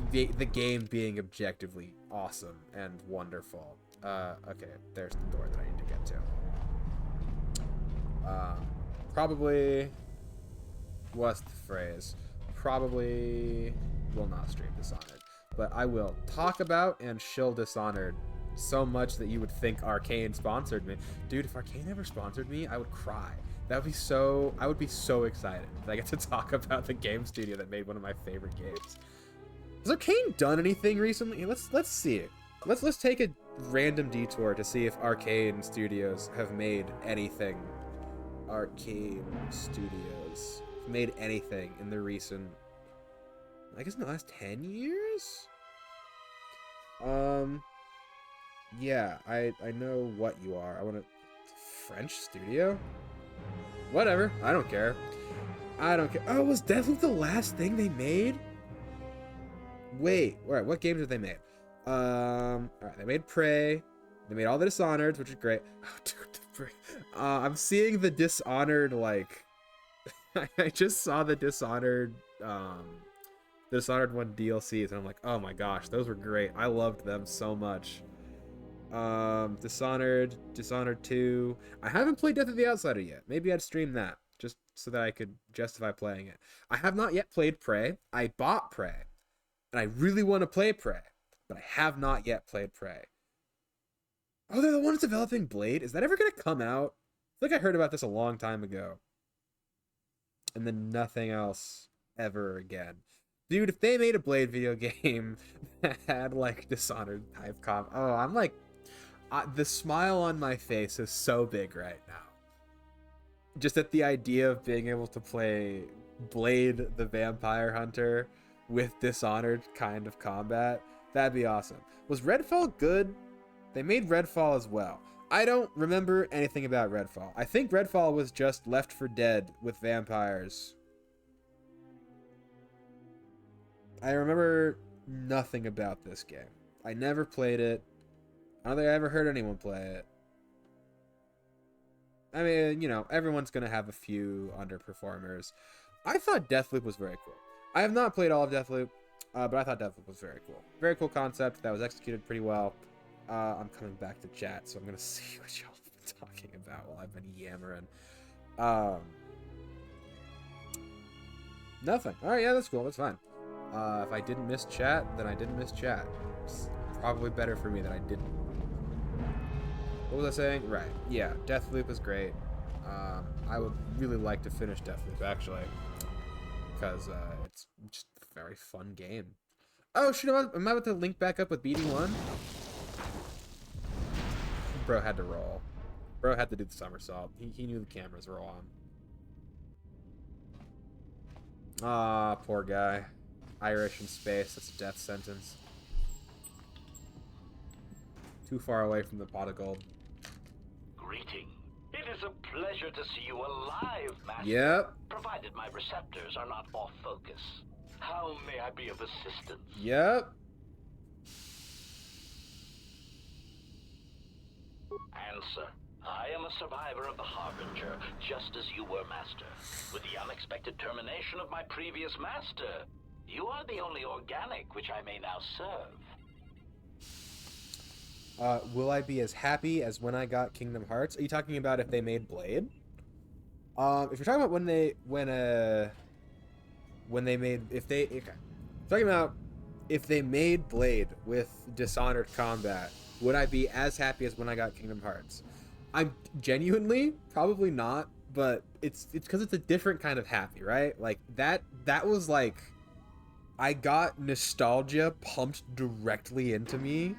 game being objectively awesome and wonderful. Okay, there's the door that I need to get to. Probably... What's the phrase? Probably will not stream Dishonored. But I will talk about and shill Dishonored so much that you would think Arcane sponsored me. Dude, if Arcane ever sponsored me, I would cry. That would be so... I would be so excited that I get to talk about the game studio that made one of my favorite games. Has Arcane done anything recently? Let's see it. Let's take a random detour to see if Arcane Studios have made anything. Arcane Studios have made anything in the recent... I guess in the last 10 years? Yeah, I know what you are. I want to... French studio? Whatever. I don't care. I don't care. Oh, was Deathloop the last thing they made? Wait. Alright, what games did they make? Alright, they made Prey. They made all the Dishonored, which is great. Oh, dude, I'm seeing the Dishonored, like... I just saw the Dishonored, the Dishonored 1 DLCs, and I'm like, oh my gosh, those were great. I loved them so much. Dishonored 2. I haven't played Death of the Outsider yet. Maybe I'd stream that, just so that I could justify playing it. I have not yet played Prey. I bought Prey, and I really want to play Prey, but I have not yet played Prey. Oh, they're the ones developing Blade? Is that ever going to come out? I feel like I heard about this a long time ago. And then nothing else ever again. Dude, if they made a Blade video game that had, like, Dishonored type comp... Oh, I'm like... the smile on my face is so big right now. Just at the idea of being able to play Blade the Vampire Hunter with Dishonored kind of combat, that'd be awesome. Was Redfall good? They made Redfall as well. I don't remember anything about Redfall. I think Redfall was just Left 4 Dead with vampires. I remember nothing about this game. I never played it. I don't think I ever heard anyone play it. I mean, you know, everyone's going to have a few underperformers. I thought Deathloop was very cool. I have not played all of Deathloop, but I thought Deathloop was very cool. Very cool concept that was executed pretty well. I'm coming back to chat, so I'm going to see what y'all have been talking about while I've been yammering. Nothing. Alright, yeah, that's cool. That's fine. If I didn't miss chat, then I didn't miss chat. It's probably better for me that I didn't. What was I saying? Right. Yeah, Deathloop is great. I would really like to finish Deathloop, actually. Because it's just a very fun game. Oh, shoot, am I about to link back up with BD1? Bro had to roll. Bro had to do the somersault. He knew the cameras were on. Ah, poor guy. Irish in space. That's a death sentence. Too far away from the pot of gold. Greeting. It is a pleasure to see you alive, Master. Yep. Provided my receptors are not off focus. How may I be of assistance? Yep. Answer. I am a survivor of the Harbinger, just as you were, Master. With the unexpected termination of my previous master, you are the only organic which I may now serve. Will I be as happy as when I got Kingdom Hearts? Are you talking about if they made Blade? If you're talking about if they made Blade with Dishonored combat, would I be as happy as when I got Kingdom Hearts? I'm genuinely probably not, but it's because it's a different kind of happy, right? Like that was like I got nostalgia pumped directly into me,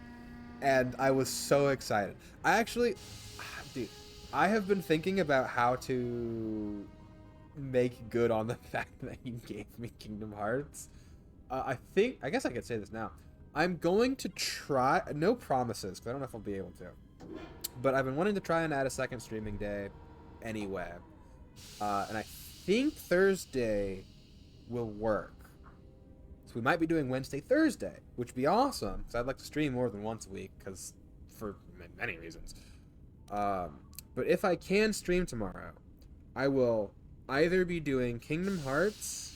and I was so excited. Dude, I have been thinking about how to make good on the fact that you gave me Kingdom Hearts. I guess I could say this now. I'm going to try, no promises, because I don't know if I'll be able to. But I've been wanting to try and add a second streaming day anyway. And I think Thursday will work. So we might be doing Wednesday, Thursday, which would be awesome, because I'd like to stream more than once a week, because for many reasons. But if I can stream tomorrow, I will either be doing Kingdom Hearts,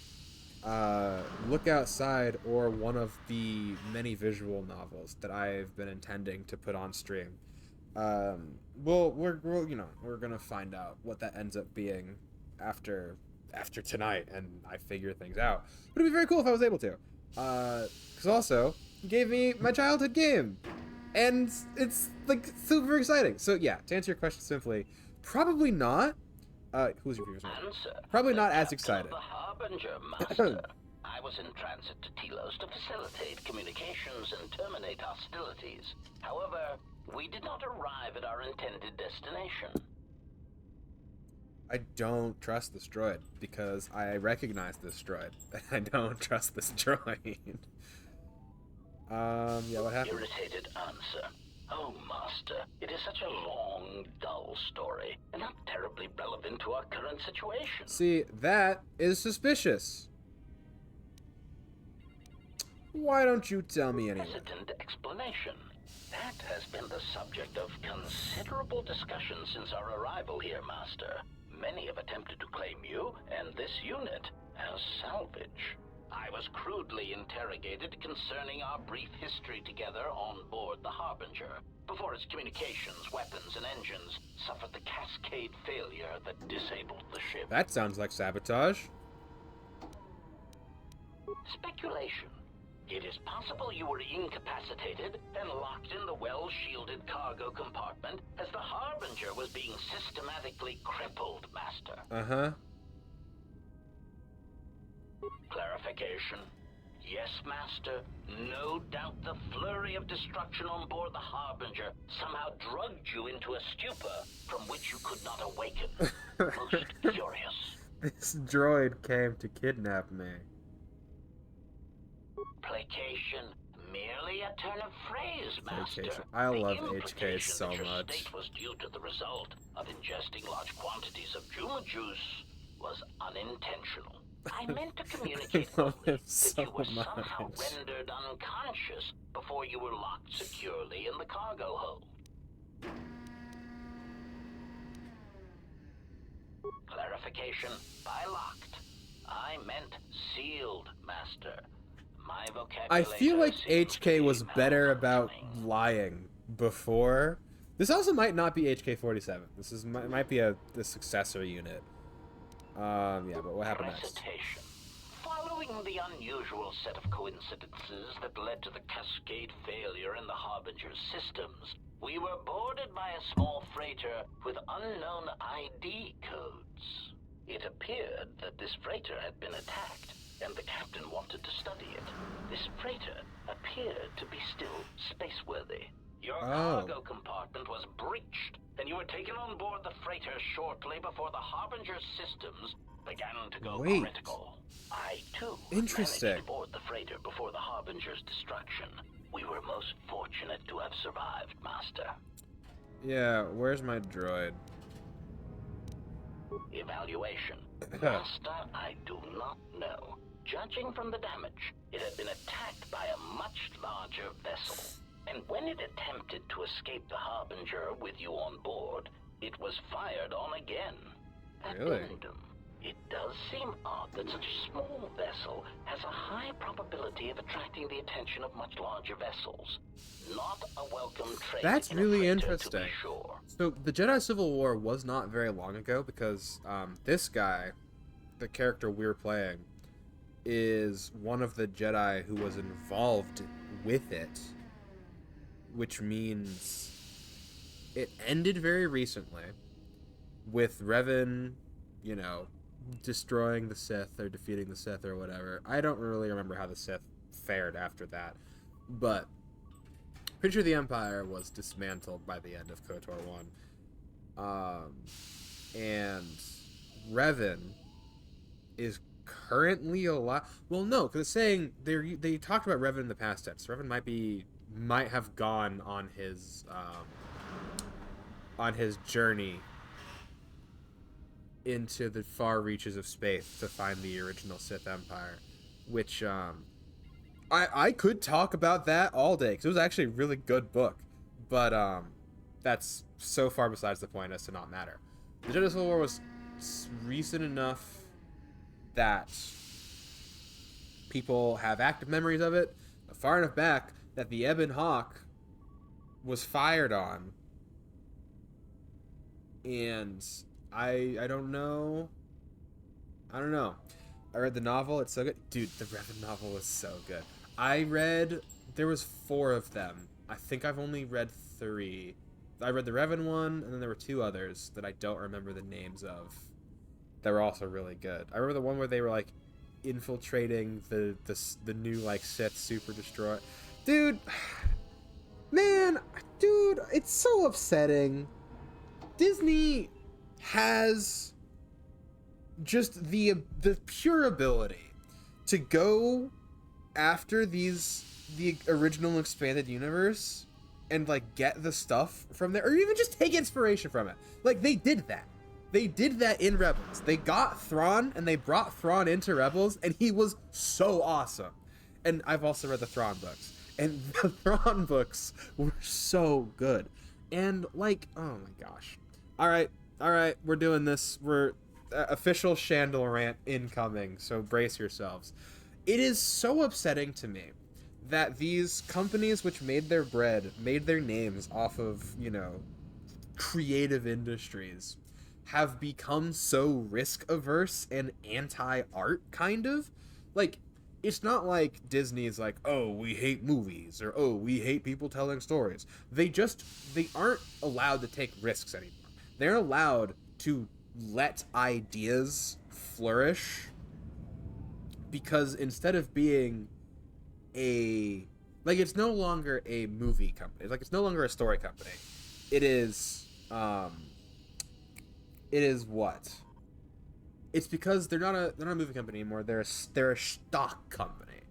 Look Outside, or one of the many visual novels that I've been intending to put on stream. We're gonna find out what that ends up being after tonight, and I figure things out. But it'd be very cool if I was able to. Because also, you gave me my childhood game, and it's like super exciting. So yeah, to answer your question simply, probably not. Who's your previous one? Probably not as excited. The Harbinger, Master. I was in transit to Telos to facilitate communications and terminate hostilities. However, we did not arrive at our intended destination. I don't trust this droid, because I recognize this droid. I don't trust this droid. Yeah, what happened? Irritated answer. Oh, Master, it is such a long, dull story, and not terribly relevant to our current situation. See, that is suspicious. Why don't you tell me anyway? Hesitant explanation. That has been the subject of considerable discussion since our arrival here, Master. Many have attempted to claim you and this unit as salvage. I was crudely interrogated concerning our brief history together on board the Harbinger, before its communications, weapons, and engines suffered the cascade failure that disabled the ship. That sounds like sabotage. Speculation. It is possible you were incapacitated and locked in the well-shielded cargo compartment as the Harbinger was being systematically crippled, Master. Uh-huh. Clarification. Yes, Master. No doubt the flurry of destruction on board the Harbinger somehow drugged you into a stupor from which you could not awaken. Most curious. This droid came to kidnap me. Placation. Merely a turn of phrase, Master. Placation. I love The HK implication so that your much. state was due to the result of ingesting large quantities of Juma juice was unintentional. I meant to communicate I love only him so that you were somehow much. rendered unconscious before you were locked securely in the cargo hold. Clarification. By locked, I meant sealed, Master. My vocabulary. I feel like seems to HK be was better about malfunctioning. lying before. This also might not be HK-47. This might be a successor unit. Yeah, but what happened next? Recitation. Following the unusual set of coincidences that led to the cascade failure in the Harbinger's systems, we were boarded by a small freighter with unknown ID codes. It appeared that this freighter had been attacked, and the captain wanted to study it. This freighter appeared to be still spaceworthy. Your cargo compartment was breached, and you were taken on board the freighter shortly before the Harbinger's systems began to go critical. I, too, managed to board the freighter before the Harbinger's destruction. We were most fortunate to have survived, Master. Yeah, where's my droid? Evaluation. Master, I do not know. Judging from the damage, it had been attacked by a much larger vessel. And when it attempted to escape the Harbinger with you on board, it was fired on again. Really? Addendum. It does seem odd that such a small vessel has a high probability of attracting the attention of much larger vessels. Not a welcome trait. That's in a really freighter, interesting. to be sure. So the Jedi Civil War was not very long ago because this guy, the character we're playing, is one of the Jedi who was involved with it, which means it ended very recently with Revan, destroying the Sith or defeating the Sith or whatever. I don't really remember how the Sith fared after that, but pretty sure the Empire was dismantled by the end of KOTOR 1. And Revan is currently alive. Well, no, because it's saying they talked about Revan in the past tense. Revan might have gone on his journey into the far reaches of space to find the original Sith Empire, which I could talk about that all day because it was actually a really good book, but that's so far besides the point as to not matter. The Jedi Civil War was recent enough that people have active memories of it, far enough back that the Ebon Hawk was fired on, and I don't know. I read the novel. It's so good. Dude, the Revan novel was so good. There was 4 of them. I think I've only read 3. I read the Revan one, and then there were 2 others that I don't remember the names of. That were also really good. I remember the one where they were like infiltrating the new like Sith Super Destroyer. Dude, it's so upsetting. Disney has just the pure ability to go after the original expanded universe and like get the stuff from there, or even just take inspiration from it. Like they did that in Rebels. They got Thrawn and they brought Thrawn into Rebels, and he was so awesome. And I've also read the Thrawn books, and the Thrawn books were so good. And like, oh my gosh. All right, we're doing this. We're official Shandel rant incoming, so brace yourselves. It is so upsetting to me that these companies which made their names off of, creative industries, have become so risk averse and anti-art, kind of. Like, it's not like Disney's like, oh, we hate movies, or oh, we hate people telling stories. They aren't allowed to take risks anymore. They're allowed to let ideas flourish, because instead of being it's no longer a movie company. It's no longer a story company. It is what? It's because they're not a movie company anymore. They're a stock company.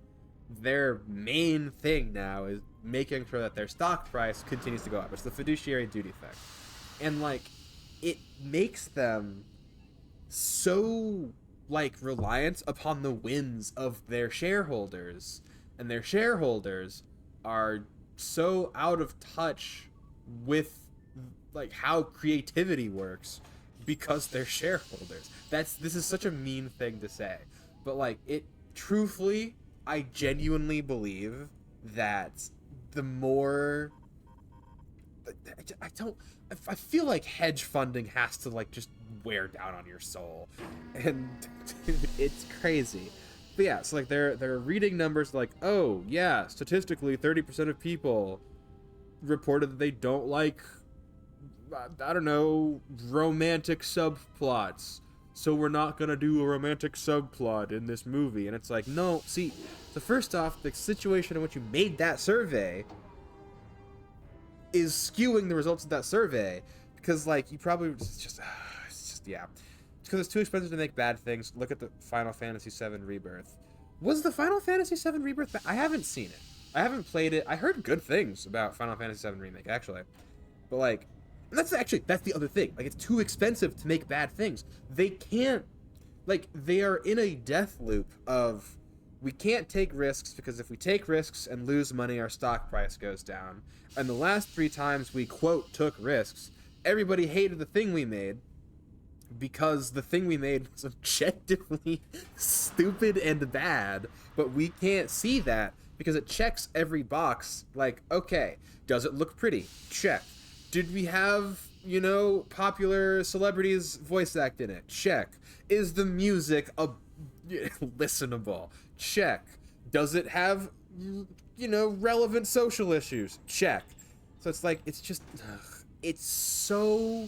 Their main thing now is making sure that their stock price continues to go up. It's the fiduciary duty thing. And it makes them so reliant upon the whims of their shareholders, and their shareholders are so out of touch with how creativity works because they're shareholders. This is such a mean thing to say, but truthfully, I genuinely believe that the more I feel like hedge funding has to just wear down on your soul, and it's crazy. But yeah, so they're reading numbers oh yeah, statistically 30% of people reported that they don't like, I don't know, romantic subplots, so we're not gonna do a romantic subplot in this movie. And it's no, see, so first off, the situation in which you made that survey is skewing the results of that survey, because you probably yeah, because it's too expensive to make bad things. Look at the Final Fantasy VII Rebirth. Was the Final Fantasy VII Rebirth I haven't seen it. I haven't played it. I heard good things about Final Fantasy VII Remake, actually. But that's the other thing. It's too expensive to make bad things. They can't, they are in a death loop of we can't take risks because if we take risks and lose money, our stock price goes down. And the last 3 times we, quote, took risks, everybody hated the thing we made because the thing we made was objectively stupid and bad, but we can't see that because it checks every box. Like, okay, does it look pretty? Check. Did we have, you know, popular celebrities voice act in it? Check. Is the music listenable? Check. Does it have, you know, relevant social issues? Check. So it's like, it's just, it's so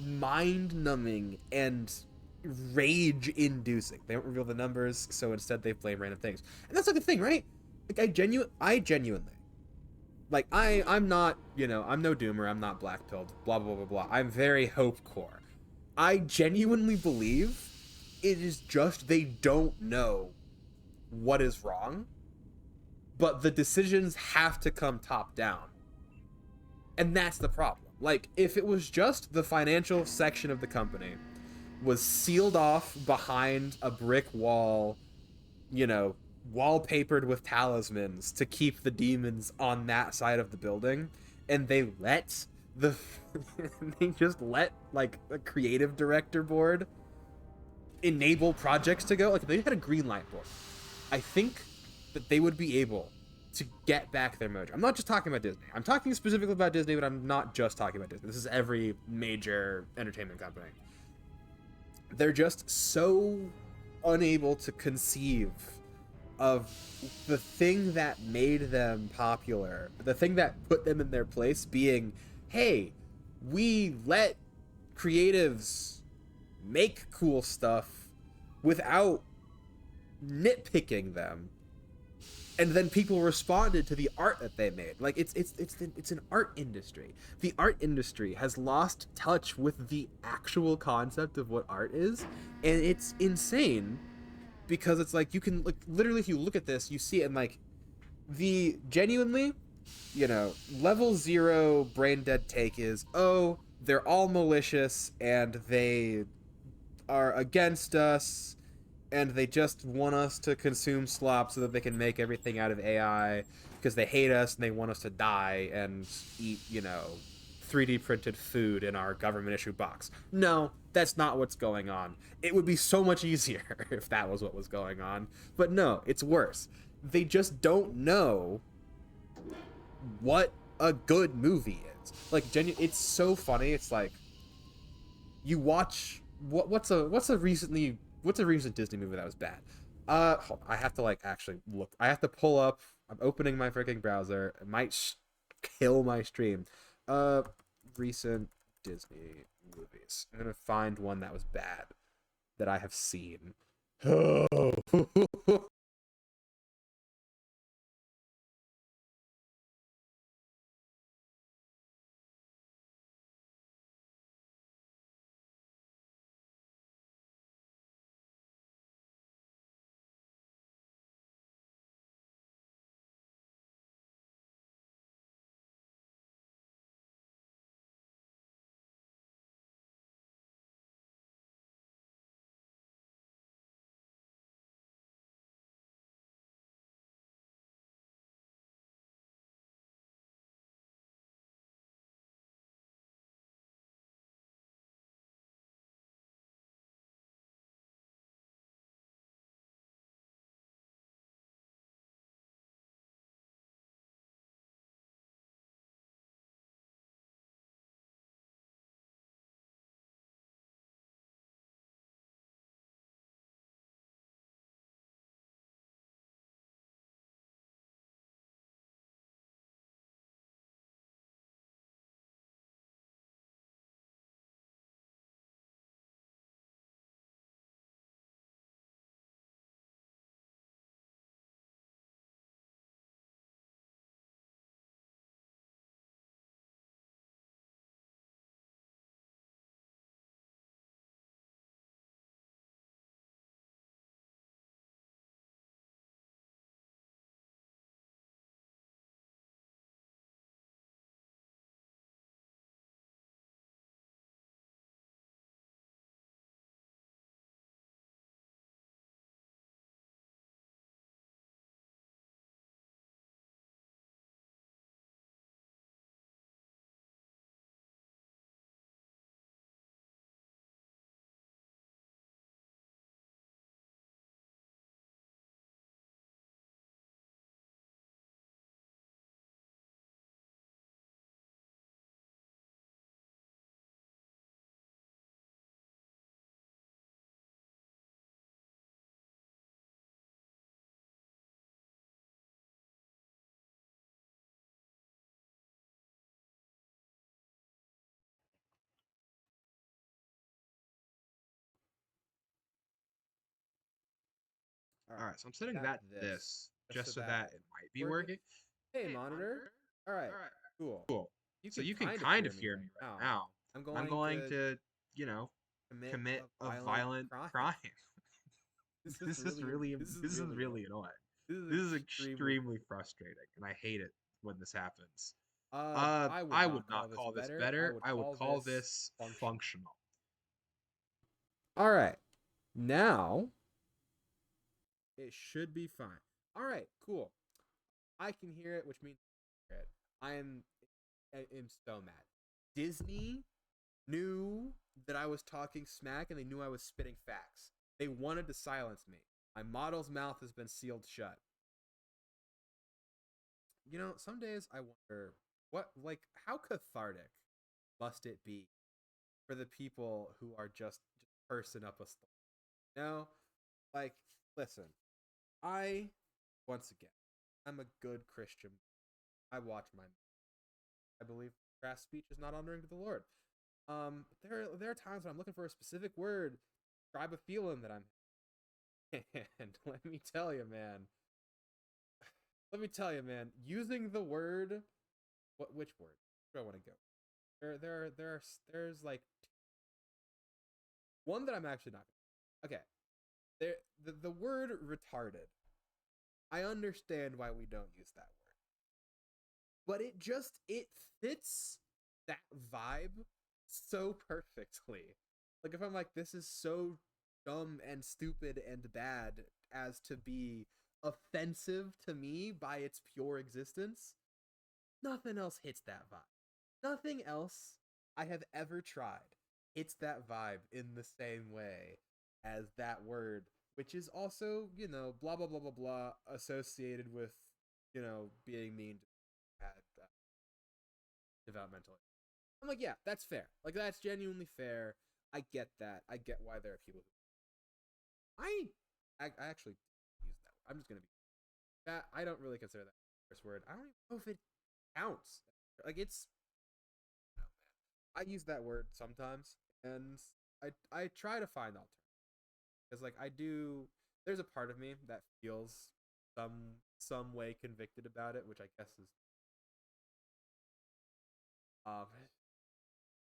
mind-numbing and rage-inducing. They don't reveal the numbers, so instead they blame random things. And that's like the thing, right? Like, I genuinely, like, I'm not, you know, I'm no doomer, I'm not black-pilled, blah, blah, blah, blah. I'm very hope-core. I genuinely believe it is just they don't know what is wrong, but the decisions have to come top down. And that's the problem. Like, if it was just the financial section of the company was sealed off behind a brick wall, you know, wallpapered with talismans to keep the demons on that side of the building, and they just let, like, a creative director board enable projects to go, like, if they had a green light board, I think that they would be able to get back their mojo. I'm not just talking about Disney. I'm talking specifically about Disney, but I'm not just talking about Disney. This is every major entertainment company. They're just so unable to conceive of the thing that made them popular, the thing that put them in their place being, hey, we let creatives make cool stuff without nitpicking them, and then people responded to the art that they made. Like, it's an art industry. The art industry has lost touch with the actual concept of what art is, and it's insane because it's like, you can, like, literally, if you look at this, you see it, and like, the genuinely, you know, level 0 brain dead take is, oh, they're all malicious and they are against us and they just want us to consume slop so that they can make everything out of AI because they hate us and they want us to die and eat, you know, 3D printed food in our government issue box. No, that's not what's going on. It would be so much easier if that was what was going on. But no, it's worse. They just don't know what a good movie is. Like, it's so funny. It's like, you watch what's a recent Disney movie that was bad? Hold on, I have to, like, actually look. I have to pull up. I'm opening my freaking browser. It might kill my stream. Recent Disney movies. I'm gonna find one that was bad that I have seen. All All right, so I'm setting that this just so that it might be working. Hey, monitor. All right, cool. Cool. You So can you can kind kind of of hear hear me me right right now. now. I'm going to you know, commit a a violent crime. This This is really annoying. This is extremely frustrating, and I hate it when this happens. I would not call this better. I would call this functional. All right. Now it should be fine. All right, cool. I can hear it, which means I hear it. I am so mad. Disney knew that I was talking smack and they knew I was spitting facts. They wanted to silence me. My model's mouth has been sealed shut. You know, some days I wonder how cathartic must it be for the people who are just pursing up a storm. You know, like, listen, once again, I'm a good Christian. I watch my. I believe crass speech is not honoring to the Lord. There are times when I'm looking for a specific word, to describe a feeling that I'm. And let me tell you, man. Using the word, which word? Where do I want to go? There's like one that I'm actually not. Okay, the word retarded. I understand why we don't use that word, but it fits that vibe so perfectly. Like, if I'm like, this is so dumb and stupid and bad as to be offensive to me by its pure existence, nothing else hits that vibe. Nothing else I have ever tried hits that vibe in the same way as that word, which is also, blah, blah, blah, blah, blah, associated with, being mean at developmental. I'm like, yeah, that's fair. Like, that's genuinely fair. I get that. I get why there are people who. I actually use that. I'm just going to be. That I don't really consider that a curse word. I don't even know if it counts. Like, it's. No, man. I use that word sometimes, and I try to find alternatives. Because, like, there's a part of me that feels some way convicted about it, which I guess is.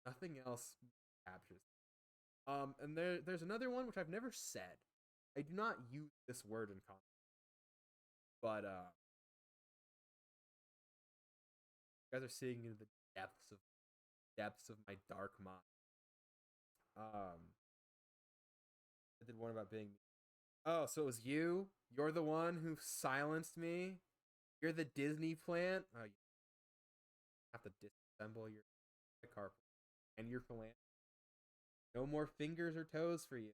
Nothing else captures. And there's another one which I've never said. I do not use this word in context, but you guys are seeing into the depths of my dark mind. I did one about being. Oh, so it was you? You're the one who silenced me? You're the Disney plant? Oh, you have to disassemble your car and your plant. No more fingers or toes for you.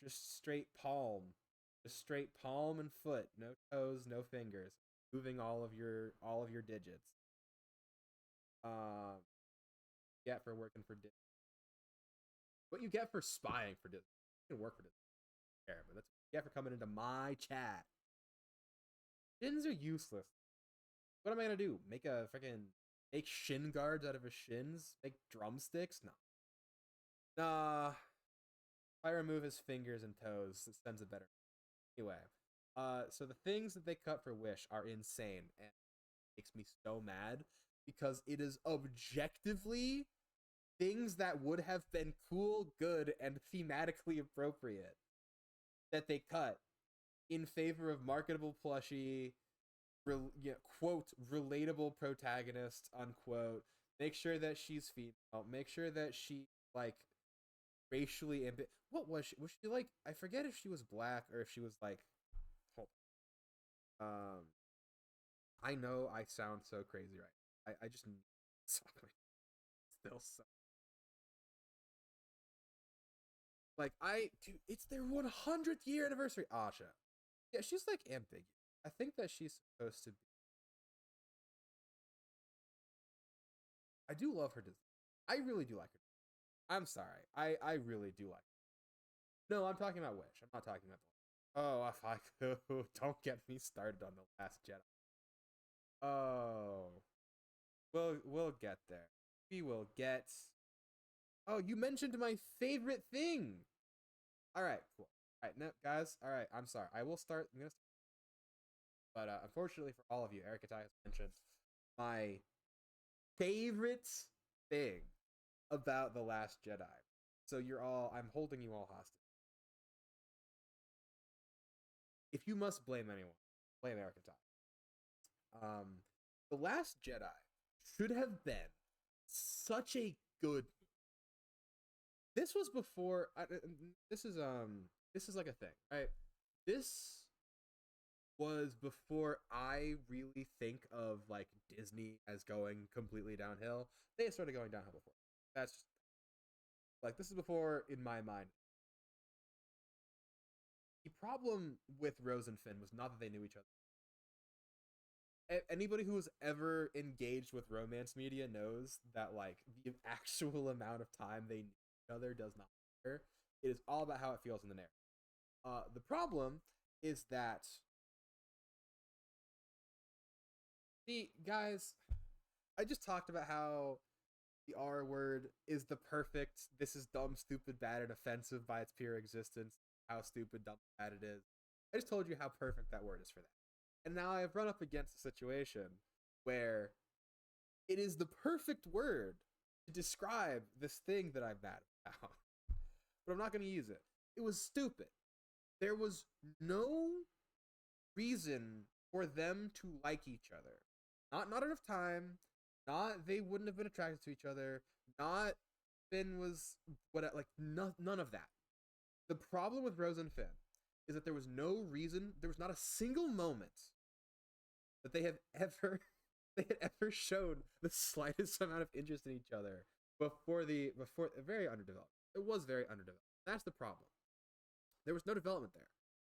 Just straight palm. Just straight palm and foot. No toes, no fingers. Moving all of your digits. Get for working for Disney. What you get for spying for Disney. You can work for Disney. But that's what you get for coming into my chat. Shins are useless. What am I gonna do? Make shin guards out of his shins? Make drumsticks? No. Nah. If I remove his fingers and toes, it sends a better. Anyway, so the things that they cut for Wish are insane, and it makes me so mad because it is objectively things that would have been cool, good, and thematically appropriate that they cut in favor of marketable plushie, quote, relatable protagonist, unquote. Make sure that she's female. Make sure that she, like, racially what was she? Was she like? I forget if she was black or if she was like. I know I sound so crazy right. I just still so. Like, dude, it's their 100th year anniversary. Asha, yeah, she's like ambiguous. I think that she's supposed to be. I do love her design. I really do like her. I'm sorry. I really do like her. No, I'm talking about Wish. I'm not talking about the. Oh, if I could. Don't get me started on The Last Jedi. Oh. We'll get there. We will get. Oh, you mentioned my favorite thing. All right, cool. All right, no, guys. All right, I'm sorry. I will start. But unfortunately for all of you, Eric Atai has mentioned my favorite thing about The Last Jedi. So I'm holding you all hostage. If you must blame anyone, blame Eric Atai. The Last Jedi should have been such a good. This was before. This is like a thing, right? This was before I really think of like Disney as going completely downhill. They started going downhill before. That's just, like, this is before in my mind. The problem with Rose and Finn was not that they knew each other. Anybody who has ever engaged with romance media knows that like the actual amount of time they knew each other does not matter. It is all about how it feels in the narrative. The problem is that guys, I just talked about how the R word is the perfect, this is dumb, stupid, bad, and offensive by its pure existence, how stupid, dumb, bad it is. I just told you how perfect that word is for that. And now I've run up against a situation where it is the perfect word to describe this thing that I'm mad about. But I'm not going to use it. It was stupid. There was no reason for them to like each other. Not enough time. Not they wouldn't have been attracted to each other. Not Finn was none of that. The problem with Rose and Finn is that there was no reason. There was not a single moment that they had ever shown the slightest amount of interest in each other before very underdeveloped. It was very underdeveloped. That's the problem. There was no development there.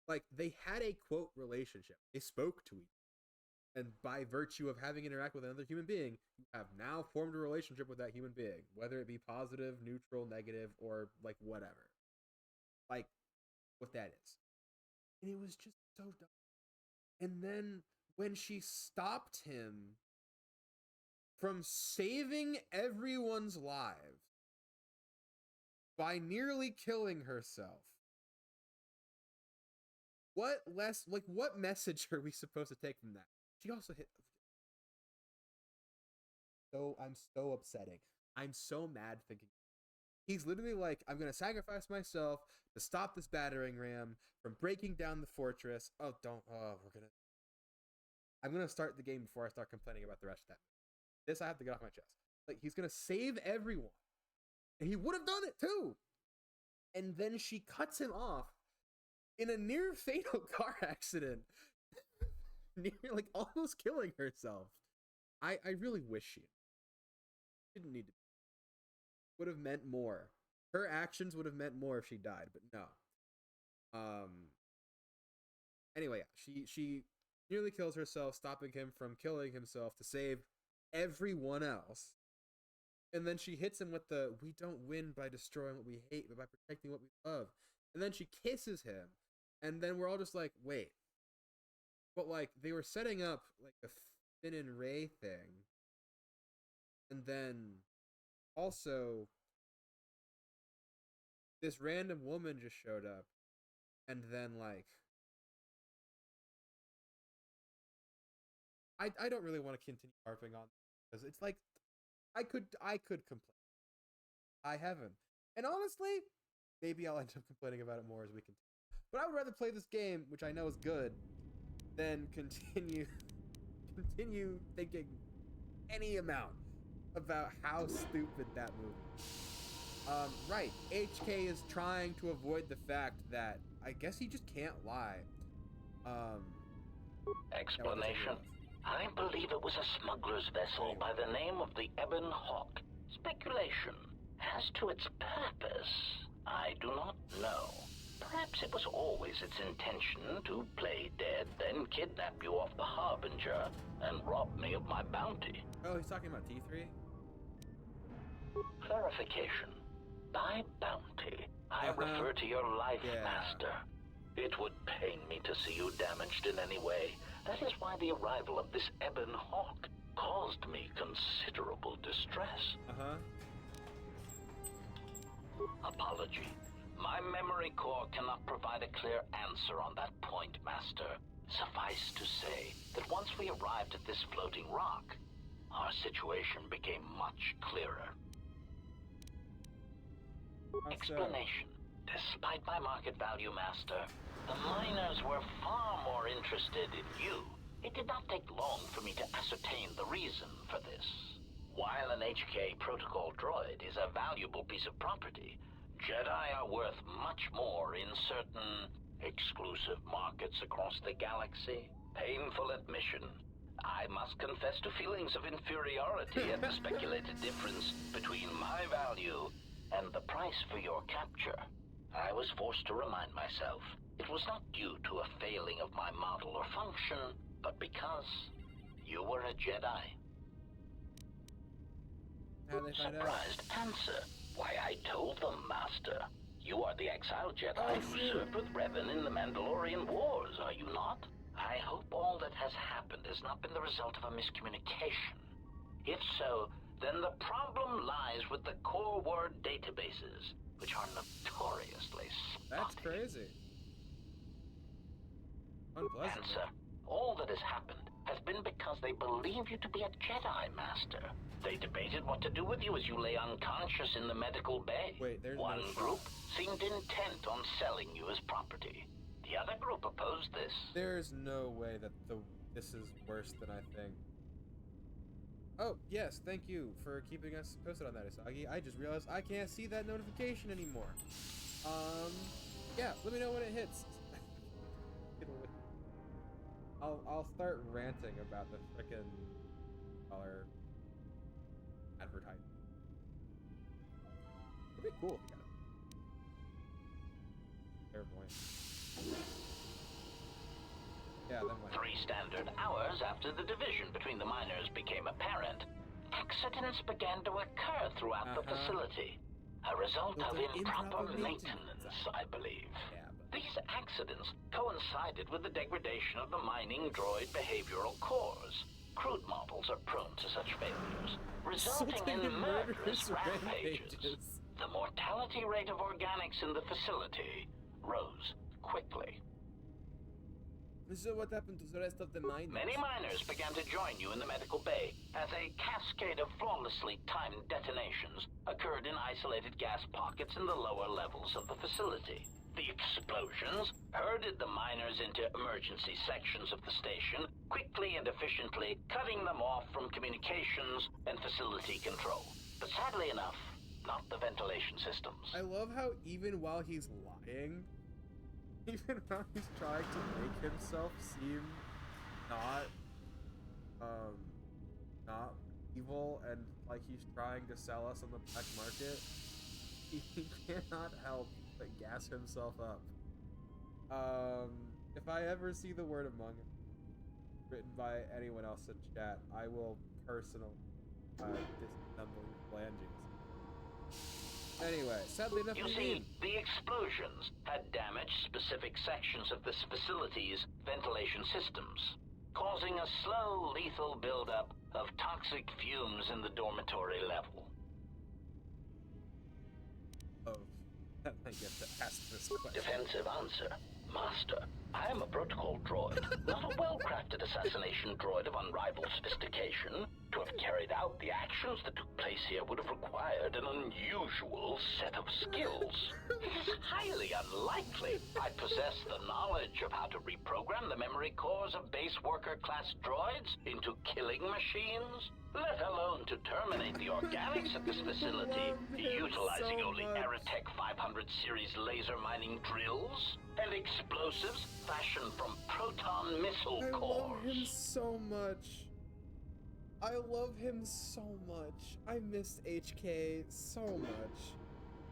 Like, they had a quote relationship. They spoke to each other. And by virtue of having interact with another human being, you have now formed a relationship with that human being, whether it be positive, neutral, negative, or like whatever. Like, what that is. And it was just so dumb. And then when she stopped him from saving everyone's lives by nearly killing herself, what message are we supposed to take from that? She also hit. I'm so upsetting. I'm so mad thinking. He's literally like, I'm going to sacrifice myself to stop this battering ram from breaking down the fortress. I'm going to start the game before I start complaining about the rest of that. This I have to get off my chest. Like, he's going to save everyone. And he would have done it too. And then she cuts him off in a near fatal car accident. Like almost killing herself. I really wish she didn't need to. Would have meant more. Her actions would have meant more if she died, but no. Anyway, she nearly kills herself, stopping him from killing himself to save everyone else. And then she hits him with the, we don't win by destroying what we hate, but by protecting what we love. And then she kisses him. And then we're all just like, wait. But like, they were setting up like a Finn and Rey thing. And then also this random woman just showed up. And then like, I don't really want to continue harping on because it's like I could complain. I haven't. And honestly, maybe I'll end up complaining about it more as we continue. But I would rather play this game, which I know is good, than continue thinking any amount about how stupid that movie. Right. HK is trying to avoid the fact that I guess he just can't lie. Explanation. I believe it was a smuggler's vessel by the name of the Ebon Hawk. Speculation. As to its purpose, I do not know. Perhaps it was always its intention to play dead, then kidnap you off the Harbinger and rob me of my bounty. Oh, he's talking about T3? Clarification. By bounty, I refer to your life, Master. It would pain me to see you damaged in any way. That is why the arrival of this Ebon Hawk caused me considerable distress. Apology. My memory core cannot provide a clear answer on that point, Master. Suffice to say that once we arrived at this floating rock, our situation became much clearer. Explanation. Despite my market value, Master, the miners were far more interested in you. It did not take long for me to ascertain the reason for this. While an HK protocol droid is a valuable piece of property, Jedi are worth much more in certain exclusive markets across the galaxy. Painful admission. I must confess to feelings of inferiority at the speculated difference between my value and the price for your capture. I was forced to remind myself it was not due to a failing of my model or function, but because you were a Jedi. Surprised answer. Why, I told them, Master. You are the exiled Jedi who served with Revan in the Mandalorian Wars, are you not? I hope all that has happened has not been the result of a miscommunication. If so, then the problem lies with the core word databases, which are notoriously spotty. That's crazy. Unpleasant. Answer. All that has happened has been because they believe you to be a Jedi, Master. They debated what to do with you as you lay unconscious in the medical bay. Wait, there's one no group seemed intent on selling you as property. The other group opposed this. There's no way that this is worse than I think. Oh, yes, thank you for keeping us posted on that, Isagi. I just realized I can't see that notification anymore. Yeah, let me know when it hits. I'll start ranting about the frickin' dollar advertising. It'd be cool if you got it. Clairvoyant. Yeah, then what? 3 standard hours after the division between the miners became apparent, accidents began to occur throughout the facility. A result of improper maintenance, I believe. Yeah, These accidents coincided with the degradation of the mining droid behavioral cores. Crude models are prone to such failures, resulting in murderous rampages. The mortality rate of organics in the facility rose quickly. So what happened to the rest of the miners? Many miners began to join you in the medical bay as a cascade of flawlessly timed detonations occurred in isolated gas pockets in the lower levels of the facility. The explosions herded the miners into emergency sections of the station, quickly and efficiently cutting them off from communications and facility control. But sadly enough, not the ventilation systems. I love how even while he's lying, even while he's trying to make himself seem not evil and like he's trying to sell us on the black market, he cannot help but gas himself up. If I ever see the word Among Us written by anyone else in chat, I will personally disassemble phalanges. Anyway, sadly enough, you see, the explosions had damaged specific sections of this facility's ventilation systems, causing a slow, lethal buildup of toxic fumes in the dormitory level. Oh, I get to ask this question. Defensive answer. Master, I am a protocol droid, not a well-crafted assassination droid of unrivaled sophistication. To have carried out the actions that took place here would have required an unusual set of skills. It is highly unlikely I possess the knowledge of how to reprogram the memory cores of base worker-class droids into killing machines, let alone to terminate the organics at this facility, utilizing only Aerotech 500 series laser mining drills and explosives fashioned from proton missile cores. I love him so much. I love him so much. I missed HK so much.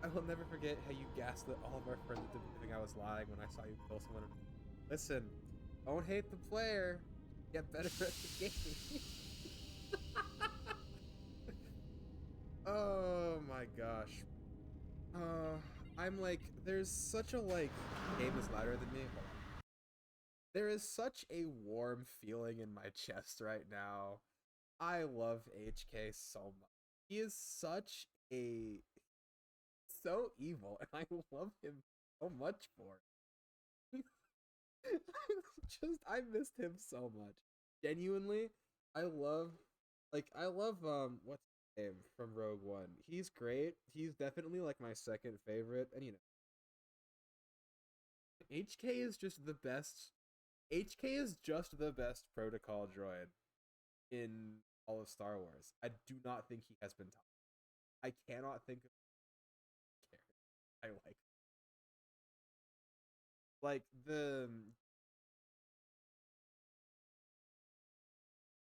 I will never forget how you gaslit all of our friends into believing I was lying when I saw you kill someone. Listen, don't hate the player. Get better at the game. Oh my gosh. I'm like, there's such a game is louder than me. There is such a warm feeling in my chest right now. I love HK so much. He is such so evil, and I love him so much for it. I missed him so much. Genuinely, I love what's his name from Rogue One. He's great. He's definitely like my second favorite, and HK is just the best. HK is just the best protocol droid in all of Star Wars. I do not think he has been taught. I cannot think of I like the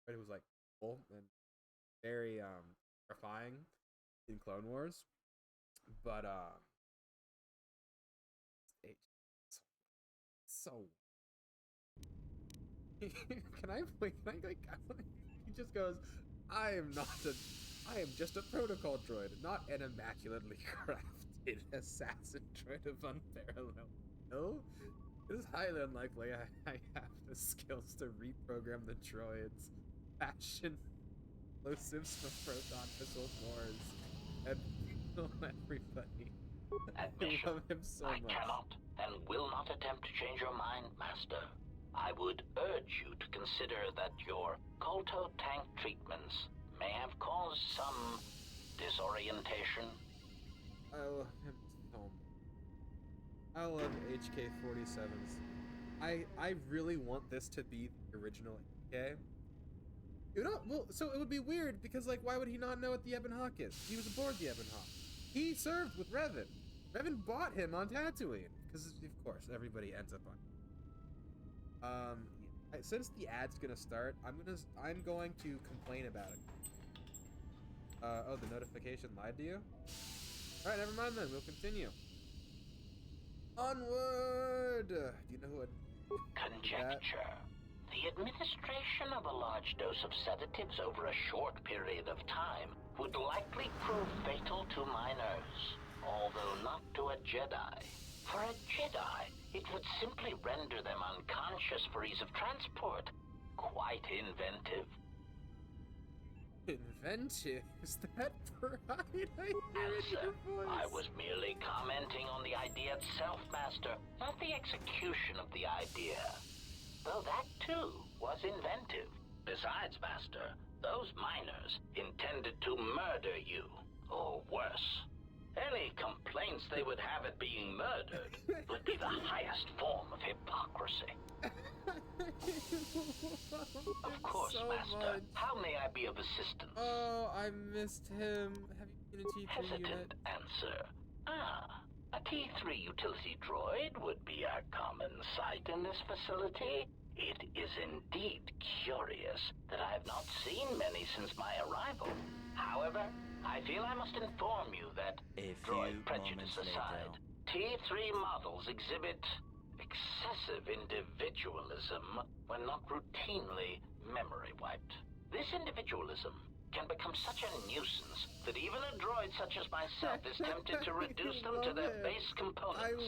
it was like cool and very terrifying in Clone Wars, but so can I he just goes, I am just a protocol droid, not an immaculately crafted assassin droid of unparalleled. No, it is highly unlikely I have the skills to reprogram the droids, fashion explosives from proton missile cores, and kill everybody. Admission, I love him so much. I cannot and will not attempt to change your mind, Master. I would urge you to consider that your Kolto tank treatments may have caused some disorientation. I love him so much. I love HK-47s. I really want this to be the original HK. So it would be weird because, like, why would he not know what the Ebon Hawk is? He was aboard the Ebon Hawk. He served with Revan. Revan bought him on Tatooine because, of course, everybody ends up on. Since the ad's gonna start, I'm going to complain about it. Oh, the notification lied to you? Alright, never mind then, we'll continue. Onward! Do you know who would... Conjecture. The administration of a large dose of sedatives over a short period of time would likely prove fatal to minors, although not to a Jedi. For a Jedi, it would simply render them unconscious for ease of transport. Quite inventive. Inventive? Is that pride? I hear it in your voice. I was merely commenting on the idea itself, Master, not the execution of the idea. Though that, too, was inventive. Besides, Master, those miners intended to murder you, or worse. Any complaints they would have at being murdered would be the highest form of hypocrisy. Of course, so Master. much. How may I be of assistance? Oh, I missed him. Have you seen a T3 Hesitant unit? answer. A T3 utility droid would be a common sight in this facility. It is indeed curious that I have not seen many since my arrival. However, I feel I must inform you that, droid prejudice aside, T3 models exhibit excessive individualism when not routinely memory wiped. This individualism can become such a nuisance that even a droid such as myself is tempted to reduce them to their base components,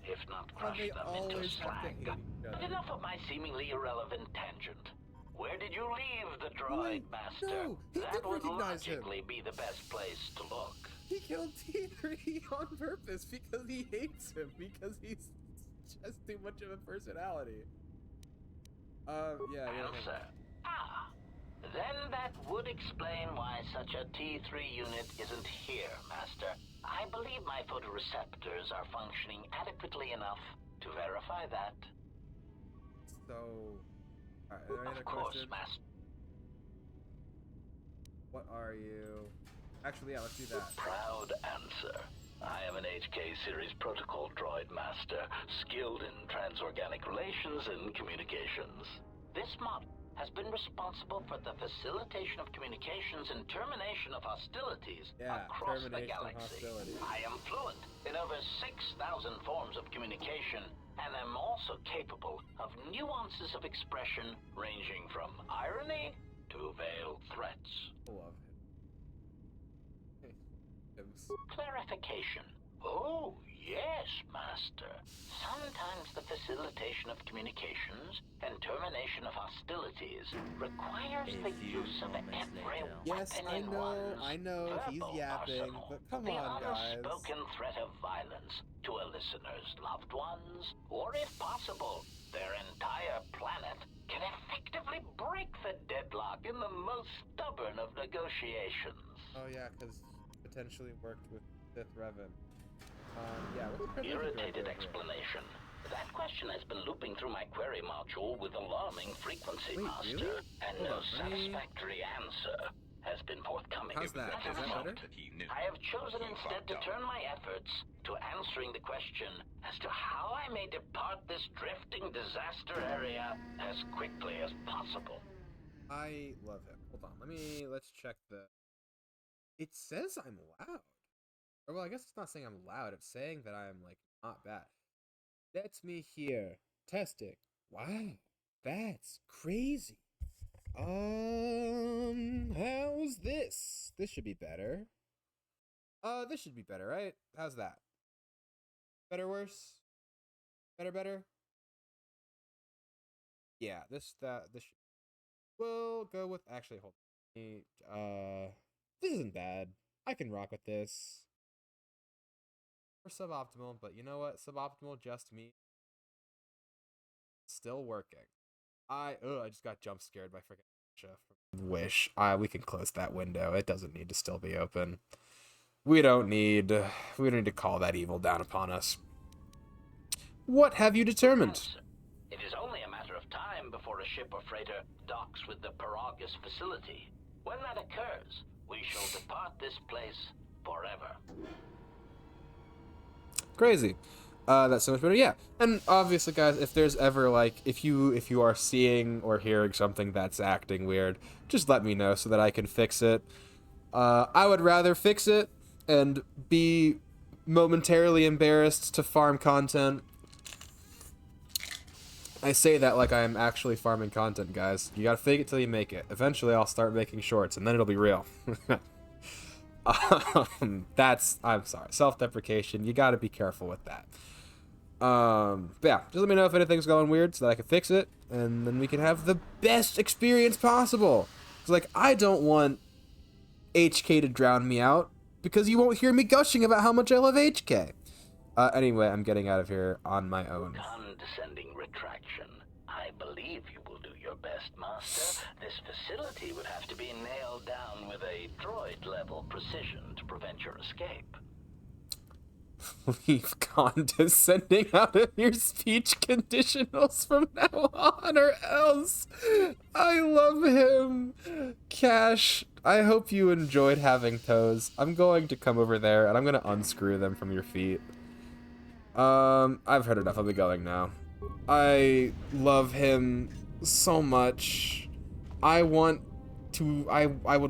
if not crush them into slag. But enough of my seemingly irrelevant tangent. Where did you leave the droid, Master? No, he that did would recognize him. logically be the best place to look. He killed T3 on purpose because he hates him, because he's just too much of a personality. Yeah. Answer. Then that would explain why such a T3 unit isn't here, Master. I believe my photoreceptors are functioning adequately enough to verify that. So, are there any other Of course, questions? Master. What are you? Actually, yeah, let's do that. Proud answer. I am an HK series protocol droid master, skilled in transorganic relations and communications. This model has been responsible for the facilitation of communications and termination of hostilities across the galaxy. I am fluent in over 6,000 forms of communication and am also capable of nuances of expression ranging from irony to veiled threats. Love him. Clarification. Oh, yes, Master. Sometimes the facilitation of communications and termination of hostilities requires the use of every Yes, weapon I in know, one's he's verbal yapping, arsenal. but come The on, guys. unspoken threat of violence to a listener's loved ones, or if possible, their entire planet, can effectively break the deadlock in the most stubborn of negotiations. Oh yeah, because potentially worked with Sith Revan. Yeah. Irritated explanation. That question has been looping through my query module with alarming frequency, Wait, Master, really? and no satisfactory answer has been forthcoming. How's that? Is that better? I have chosen instead to turn my efforts to answering the question as to how I may depart this drifting disaster area as quickly as possible. I love him. Hold on, let's check the... It says I'm loud. Or, well, I guess it's not saying I'm loud, it's saying that I'm, like, not bad. That's me here. Testing. Wow, that's crazy. How's this? This should be better. This should be better, right? How's that? Better, worse? Better? Yeah, this should... We'll go with... Actually, hold on. This isn't bad. I can rock with this. Or suboptimal, but you know what? Suboptimal just me. Still working. I just got jump scared by freaking Wish. We can close that window. It doesn't need to still be open. We don't need to call that evil down upon us. What have you determined? It is only a matter of time before a ship or freighter docks with the Paragus facility. When that occurs, we shall depart this place forever. Crazy. That's so much better. Yeah. And obviously, guys, if there's ever, like, if you are seeing or hearing something that's acting weird, just let me know so that I can fix it. I would rather fix it and be momentarily embarrassed to farm content. I say that like I'm actually farming content, guys. You gotta fake it till you make it. Eventually, I'll start making shorts, and then it'll be real. I'm sorry, self-deprecation. You gotta be careful with that. But yeah, just let me know if anything's going weird so that I can fix it, and then we can have the best experience possible. It's like, I don't want HK to drown me out, because you won't hear me gushing about how much I love HK. Anyway, I'm getting out of here on my own. Condescending retraction. I believe you will do your best, Master. This facility would have to be nailed down with a droid-level precision to prevent your escape. Leave condescending out of your speech conditionals from now on, or else. I love him. Cash, I hope you enjoyed having toes. I'm going to come over there, and I'm going to unscrew them from your feet. I've heard enough. I'll be going now. I love him so much. I would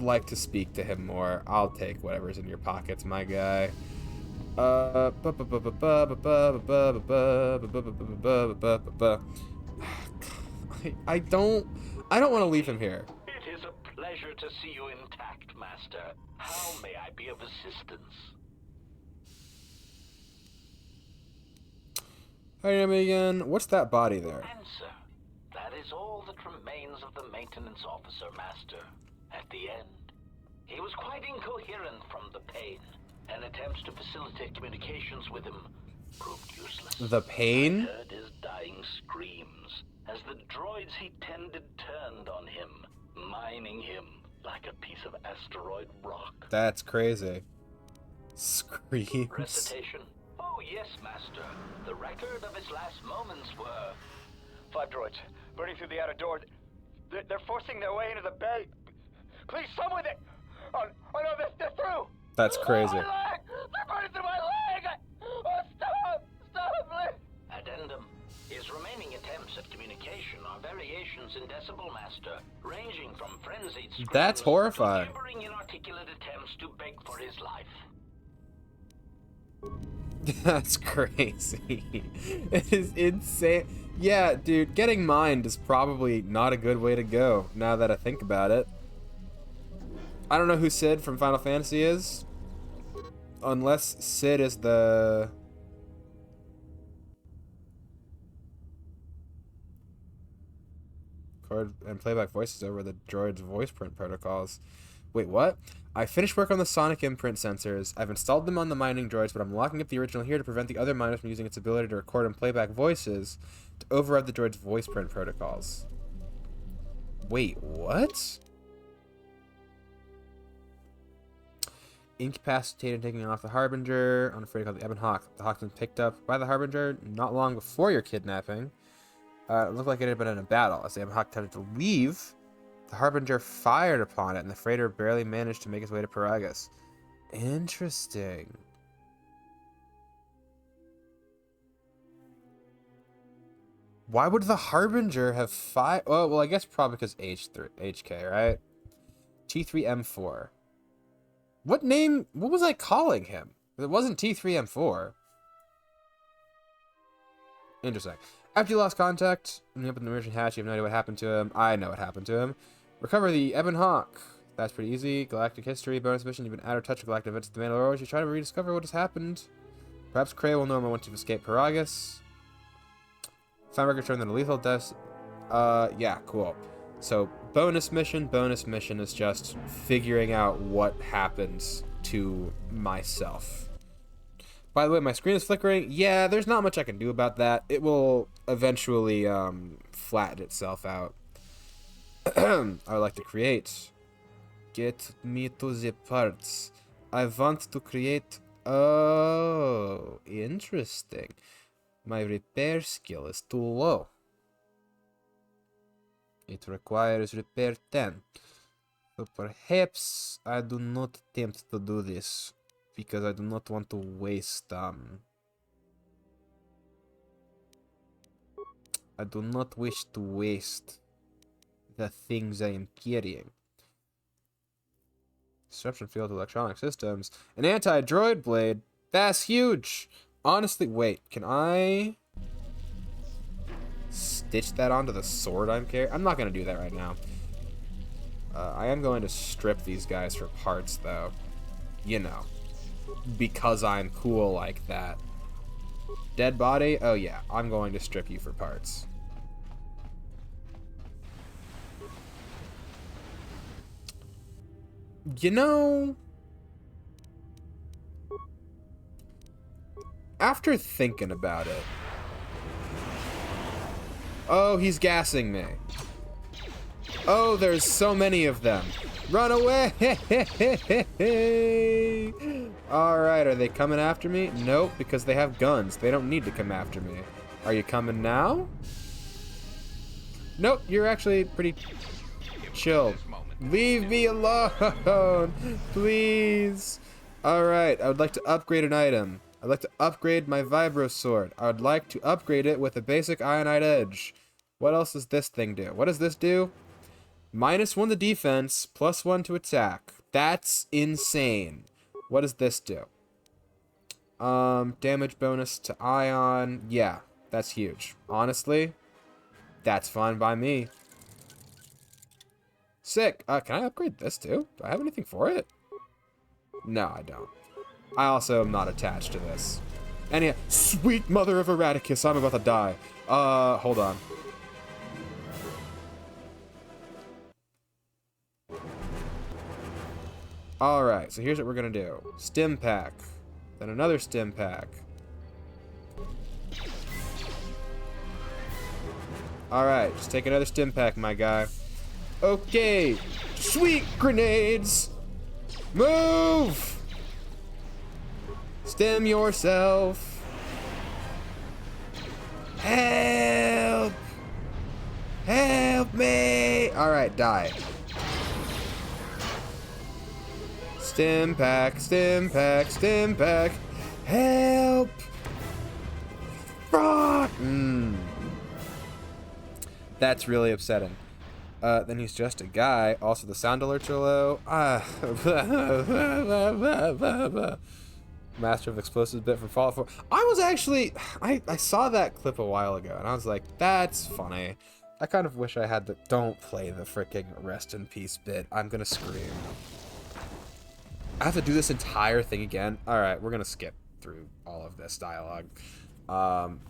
like to speak to him more. I'll take whatever's in your pockets, my guy. I don't want to leave him here. It is a pleasure to see you intact, Master. How may I be of assistance? Hi, again. What's that body there? Answer. That is all that remains of the maintenance officer, Master. At the end, he was quite incoherent from the pain, and attempts to facilitate communications with him proved useless. The pain? I heard his dying screams as the droids he tended turned on him, mining him like a piece of asteroid rock. That's crazy. Screams. Recitation? Oh, yes, Master. The record of his last moments were... 5 droids, burning through the outer door. They're forcing their way into the bay. Please, someone that... Oh no, they're through! That's crazy. My leg! They're burning through my leg! Oh, stop! Stop, please! Addendum. His remaining attempts at communication are variations in Decibel Master, ranging from frenzied screams That's horrifying. to gibbering inarticulate attempts to beg for his life. That's crazy. It is insane. Yeah, dude, getting mined is probably not a good way to go, now that I think about it. I don't know who Sid from Final Fantasy is. Unless Sid is the... Record and playback voices over the droid's voice print protocols. Wait, what? I finished work on the sonic imprint sensors. I've installed them on the mining droids, but I'm locking up the original here to prevent the other miners from using its ability to record and playback voices to override the droid's voice print protocols. Wait, what? Incapacitated taking off the Harbinger. I'm afraid to call the Ebon Hawk. The Hawk's been picked up by the Harbinger not long before your kidnapping. It looked like it had been in a battle. As the Ebon Hawk attempted to leave, the Harbinger fired upon it, and the freighter barely managed to make its way to Peragus. Interesting. Why would the Harbinger have fired? Oh, well, I guess probably because HK, right? T3M4. What was I calling him? It wasn't T3M4. Interesting. After you lost contact, when you open the emergency hatch, you have no idea what happened to him. I know what happened to him. Recover the Ebon Hawk. That's pretty easy. Galactic history, bonus mission. You've been out of touch with galactic events at the Mandalorian. You try to rediscover what has happened. Perhaps Krayt will know more once you've escaped Peragus. Found record showing that a lethal death. Yeah, cool. So, bonus mission is just figuring out what happens to myself. By the way, my screen is flickering. Yeah, there's not much I can do about that. It will eventually flatten itself out. I would like to create. Get me to the parts. I want to create... Oh, interesting. My repair skill is too low. It requires repair 10. So perhaps I do not attempt to do this, because I do not want to waste I do not wish to waste the things I am carrying. Disruption field electronic systems. An anti-droid blade? That's huge! Honestly, wait, can I stitch that onto the sword I'm carrying? I'm not going to do that right now. I am going to strip these guys for parts, though. You know. Because I'm cool like that. Dead body? Oh yeah, I'm going to strip you for parts. You know... After thinking about it... Oh, he's gassing me. Oh, there's so many of them. Run away! Alright, are they coming after me? Nope, because they have guns. They don't need to come after me. Are you coming now? Nope, you're actually pretty chill. Leave me alone! Please! Alright, I would like to upgrade an item. I'd like to upgrade my Vibro Sword. I would like to upgrade it with a basic Ionite Edge. What else does this thing do? What does this do? -1 to defense, +1 to attack. That's insane. What does this do? Damage bonus to Ion. Yeah, that's huge. Honestly, that's fine by me. Sick. Can I upgrade this too? Do I have anything for it? No, I don't. I also am not attached to this. And sweet mother of Erraticus, I'm about to die. Hold on. Alright, so here's what we're gonna do. Stim pack. Then another stim pack. Alright, just take another stim pack, my guy. Okay. Sweet grenades! Move! Stim yourself. Help! Help me! Alright, die. Stim pack, stim pack, stim pack. Help! Fuck! That's really upsetting. Then he's just a guy. Also, the sound alerts are low. Master of Explosives bit from Fallout 4. I was actually... I saw that clip a while ago, and I was like, that's funny. I kind of wish I had the... Don't play the freaking rest in peace bit. I'm gonna scream. I have to do this entire thing again. All right, we're gonna skip through all of this dialogue.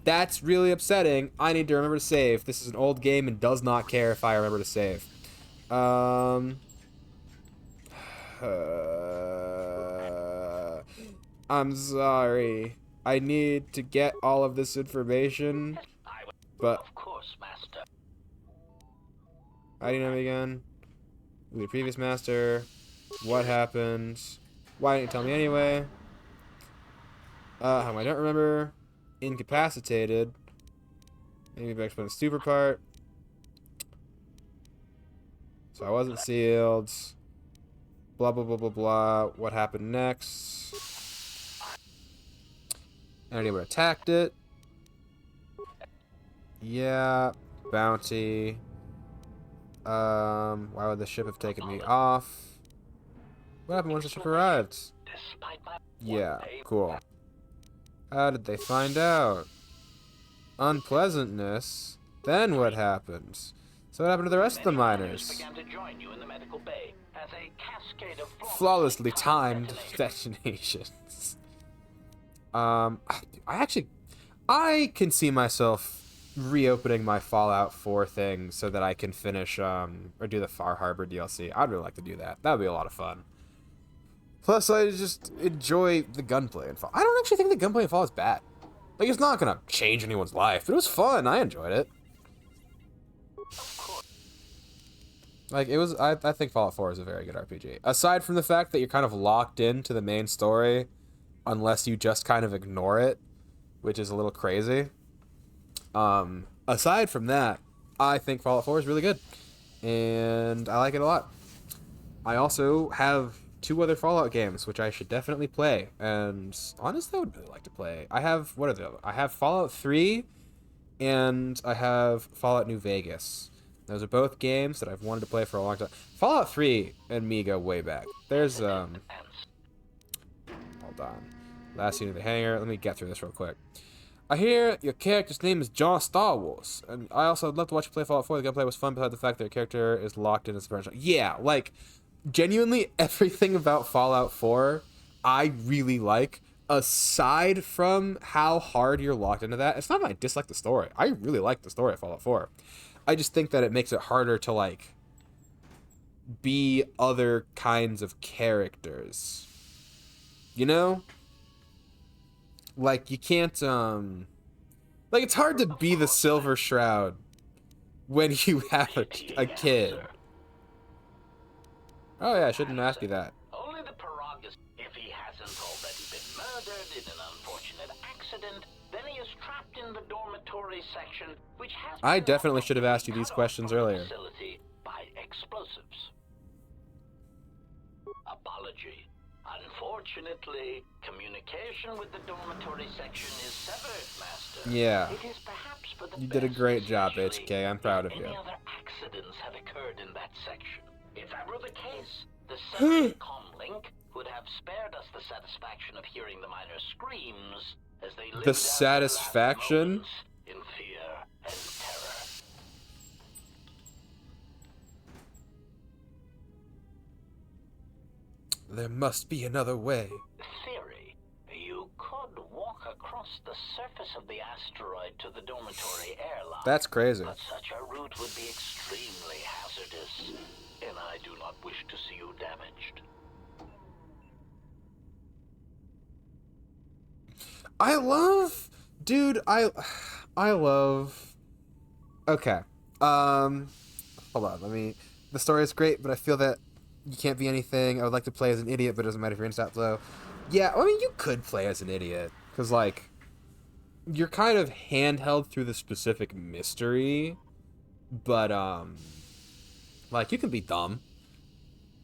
That's really upsetting. I need to remember to save. This is an old game and does not care if I remember to save. I'm sorry. I need to get all of this information. But of course, Master. I didn't know again. The previous master. What happened? Why didn't you tell me anyway? I don't remember. Incapacitated. Maybe back to the super part. So I wasn't sealed. Blah blah blah blah blah. What happened next? Anyone attacked it? Yeah. Bounty. Why would the ship have taken me off? What happened once the ship arrived? Yeah, cool. How did they find out? Unpleasantness? Then what happened? So what happened to the rest of the miners? Flawlessly timed detonations. I can see myself reopening my Fallout 4 thing so that I can finish, or do the Far Harbor DLC. I'd really like to do that. That would be a lot of fun. Plus, I just enjoy the gunplay in Fallout. I don't actually think the gunplay in Fallout is bad. Like, it's not gonna change anyone's life, but it was fun. I enjoyed it. Like, it was, I think Fallout 4 is a very good RPG. Aside from the fact that you're kind of locked into the main story, unless you just kind of ignore it, which is a little crazy. Aside from that, I think Fallout 4 is really good. And I like it a lot. I also have 2 other Fallout games, which I should definitely play. And honestly, I would really like to play. I have, what are they? I have Fallout 3, and I have Fallout New Vegas. Those are both games that I've wanted to play for a long time. Fallout 3 and me go way back. There's, hold on. Last scene of the hangar. Let me get through this real quick. I hear your character's name is John Star Wars, and I also would love to watch you play Fallout 4. The gameplay was fun, besides the fact that your character is locked in his franchise. Yeah, like, genuinely, everything about Fallout 4, I really like, aside from how hard you're locked into that. It's not that I dislike the story. I really like the story of Fallout 4. I just think that it makes it harder to, like, be other kinds of characters. You know? Like, you can't, like, it's hard to be the Silver Shroud when you have a kid. Oh, yeah, I shouldn't ask you that. Only the prerogative. If he hasn't already been murdered in an unfortunate accident, then he is trapped in the dormitory section, which has I definitely should have asked you these questions earlier. By explosives. Apology. Unfortunately, communication with the dormitory section is severed, Master. Yeah. It is perhaps for the you did a great job, HK. I'm proud of you. Any other accidents have occurred in that section. If that were the case, the separate comlink would have spared us the satisfaction of hearing the miners' screams as they lived the satisfaction? In fear and terror. There must be another way. Theory. You could walk across the surface of the asteroid to the dormitory airlock. That's crazy. But such a route would be extremely hazardous, and I do not wish to see you damaged. I love... Dude, I love... Okay. Hold on, the story is great, but I feel that you can't be anything. I would like to play as an idiot, but it doesn't matter if you're in stat flow. Yeah, I mean, you could play as an idiot. Because, like, you're kind of handheld through the specific mystery. But, like, you can be dumb.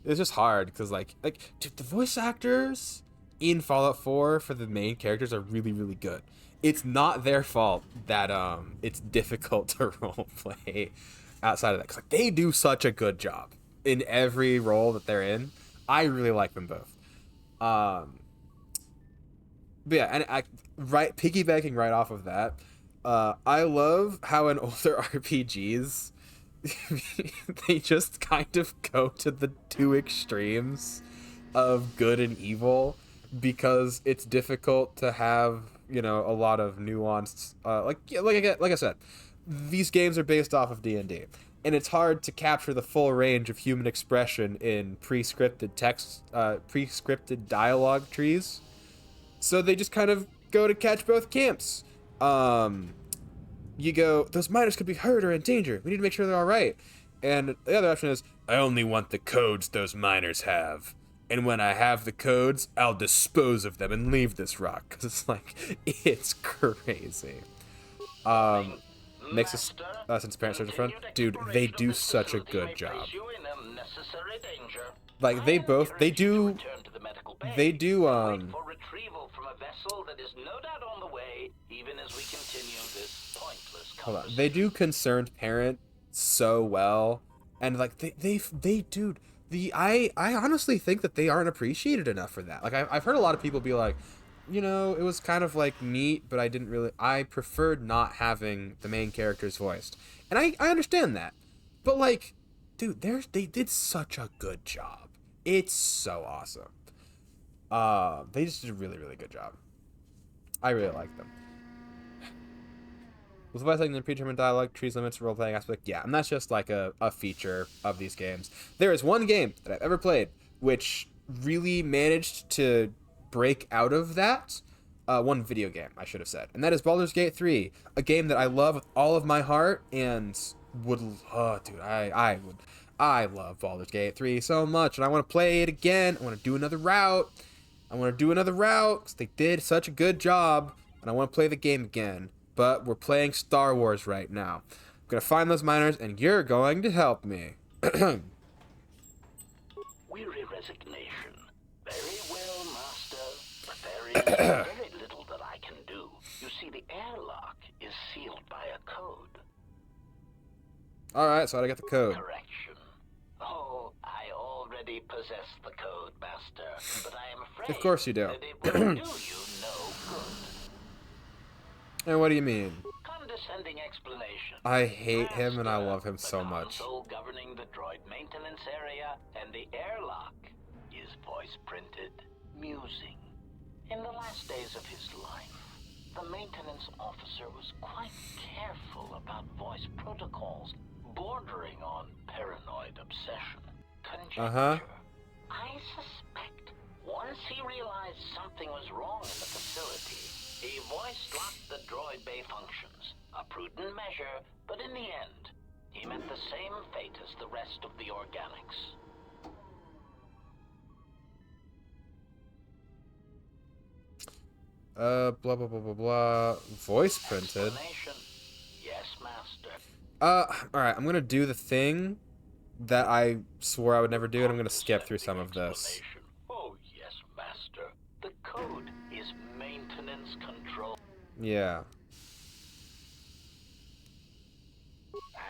It's just hard, because, like, dude, the voice actors in Fallout 4 for the main characters are really, really good. It's not their fault that, it's difficult to roleplay outside of that. Because, like, they do such a good job in every role that they're in. I really like them both. But yeah, and piggybacking right off of that, I love how in older RPGs, they just kind of go to the 2 extremes of good and evil because it's difficult to have, you know, a lot of nuanced like I said, these games are based off of D&D, and it's hard to capture the full range of human expression in pre-scripted text, pre-scripted dialogue trees. So they just kind of go to catch both camps. You go, those miners could be hurt or in danger. We need to make sure they're all right. And the other option is, I only want the codes those miners have. And when I have the codes, I'll dispose of them and leave this rock. Because it's like, it's crazy. Nexus, since parents search front, dude, they do such a good job. Like, they do, hold on, they do concerned parent so well, and like, they dude, I honestly think that they aren't appreciated enough for that. Like, I've heard a lot of people be like, you know, it was kind of like neat, but I preferred not having the main characters voiced. And I understand that. But like, dude, they did such a good job. It's so awesome. They just did a really, really good job. I really like them. With voice acting and predetermined dialogue, trees, limits, role-playing aspect, yeah, and that's just like a feature of these games. There is one game that I've ever played which really managed to break out of that. One video game, I should have said. And that is Baldur's Gate 3, a game that I love with all of my heart and would... Oh, dude, I love Baldur's Gate 3 so much, and I want to play it again. I want to do another route. Because they did such a good job, and I want to play the game again. But we're playing Star Wars right now. I'm going to find those miners, and you're going to help me. Weary resignation. Very well, Master. But there is very little that I can do. You see, the airlock is sealed by a code. Alright, so I get the code. Correction. Oh, I already possess the code, Master. But I am afraid of course you do. that it will do you no good. And what do you mean? Condescending explanation. I hate him and I love him so much. The console governing the droid maintenance area and the airlock is voice printed musing. In the last days of his life, the maintenance officer was quite careful about voice protocols, bordering on paranoid obsession. Conjecture. I suspect once he realized something was wrong in the facility, he voice-locked the droid bay functions. A prudent measure, but in the end, he met the same fate as the rest of the organics. Blah, blah, blah, blah, blah. Voice printed. Yes, Master. Alright, I'm gonna do the thing that I swore I would never do, and I'm gonna skip through some of this. Oh, yes, Master. The code is maintenance control. Yeah.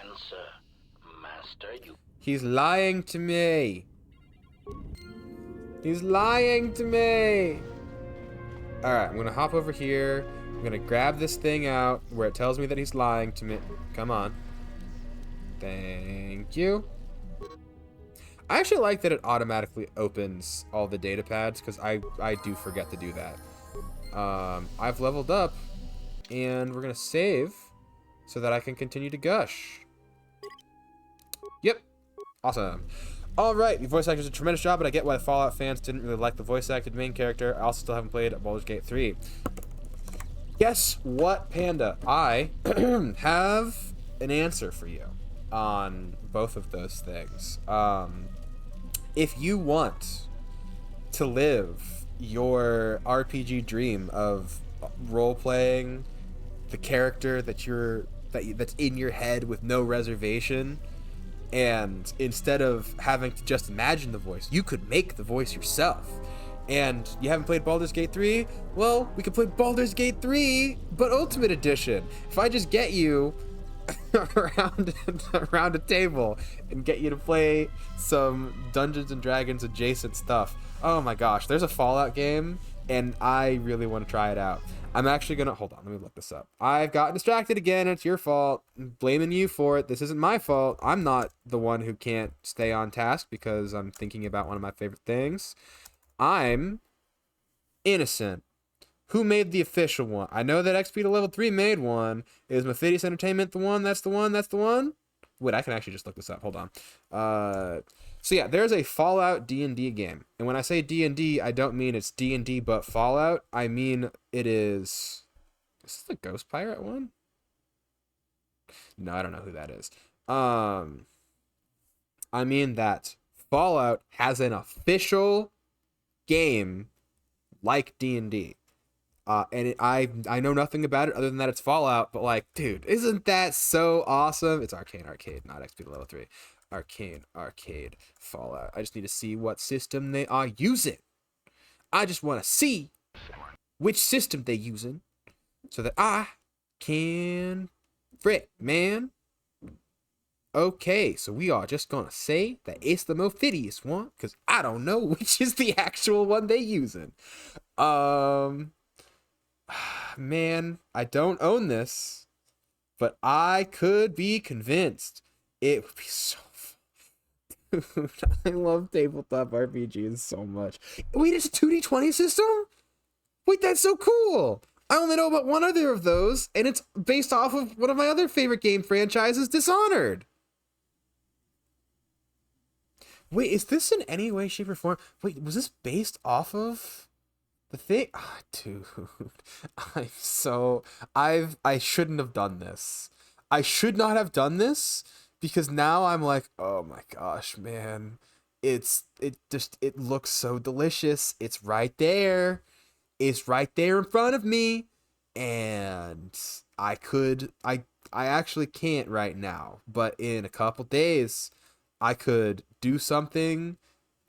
Answer, Master, you... He's lying to me. He's lying to me. Alright, I'm gonna hop over here. I'm gonna grab this thing out where it tells me that he's lying to me. Come on. Thank you. I actually like that it automatically opens all the data pads, because I do forget to do that. I've leveled up, and we're gonna save so that I can continue to gush. Yep. Awesome. Alright, the voice actors did a tremendous job, but I get why the Fallout fans didn't really like the voice acted main character. I also still haven't played Baldur's Gate 3. Guess what, Panda? I have an answer for you on both of those things. If you want to live your RPG dream of role-playing the character that's in your head with no reservation, and instead of having to just imagine the voice, you could make the voice yourself. And you haven't played Baldur's Gate 3? Well, we could play Baldur's Gate 3, but Ultimate Edition. If I just get you around a table and get you to play some Dungeons and Dragons adjacent stuff. Oh my gosh, there's a Fallout game, and I really want to try it out. I'm actually gonna, hold on, let me look this up. I've gotten distracted again, it's your fault. I'm blaming you for it. This isn't my fault. I'm not the one who can't stay on task because I'm thinking about one of my favorite things. I'm innocent. Who made the official one? I know that XP to level 3 made one. Is Mephidius Entertainment the one? That's the one? That's the one? Wait, I can actually just look this up. Hold on. So yeah, there's a Fallout D&D game. And when I say D&D, I don't mean it's D&D but Fallout. I mean it is... Is this the Ghost Pirate one? No, I don't know who that is. I mean that Fallout has an official game like D&D. And I know nothing about it other than that it's Fallout, but like, dude, isn't that so awesome? It's Arcane Arcade, not XP to level 3. Arcane Arcade Fallout. I just need to see what system they are using. I just want to see which system they're using so that I can frick, man. Okay, so we are just gonna say that it's the Mephidius one, because I don't know which is the actual one they're using. Man, I don't own this, but I could be convinced. It would be so fun. Dude, I love tabletop RPGs so much. Wait, it's a 2D20 system? Wait, that's so cool. I only know about one other of those, and it's based off of one of my other favorite game franchises, Dishonored. Wait, is this in any way, shape, or form? Wait, was this based off of the thing? Oh, dude, I shouldn't have done this. I should not have done this, because now I'm like, oh my gosh, man. It looks so delicious. It's right there. It's right there in front of me. And I actually can't right now, but in a couple days, I could do something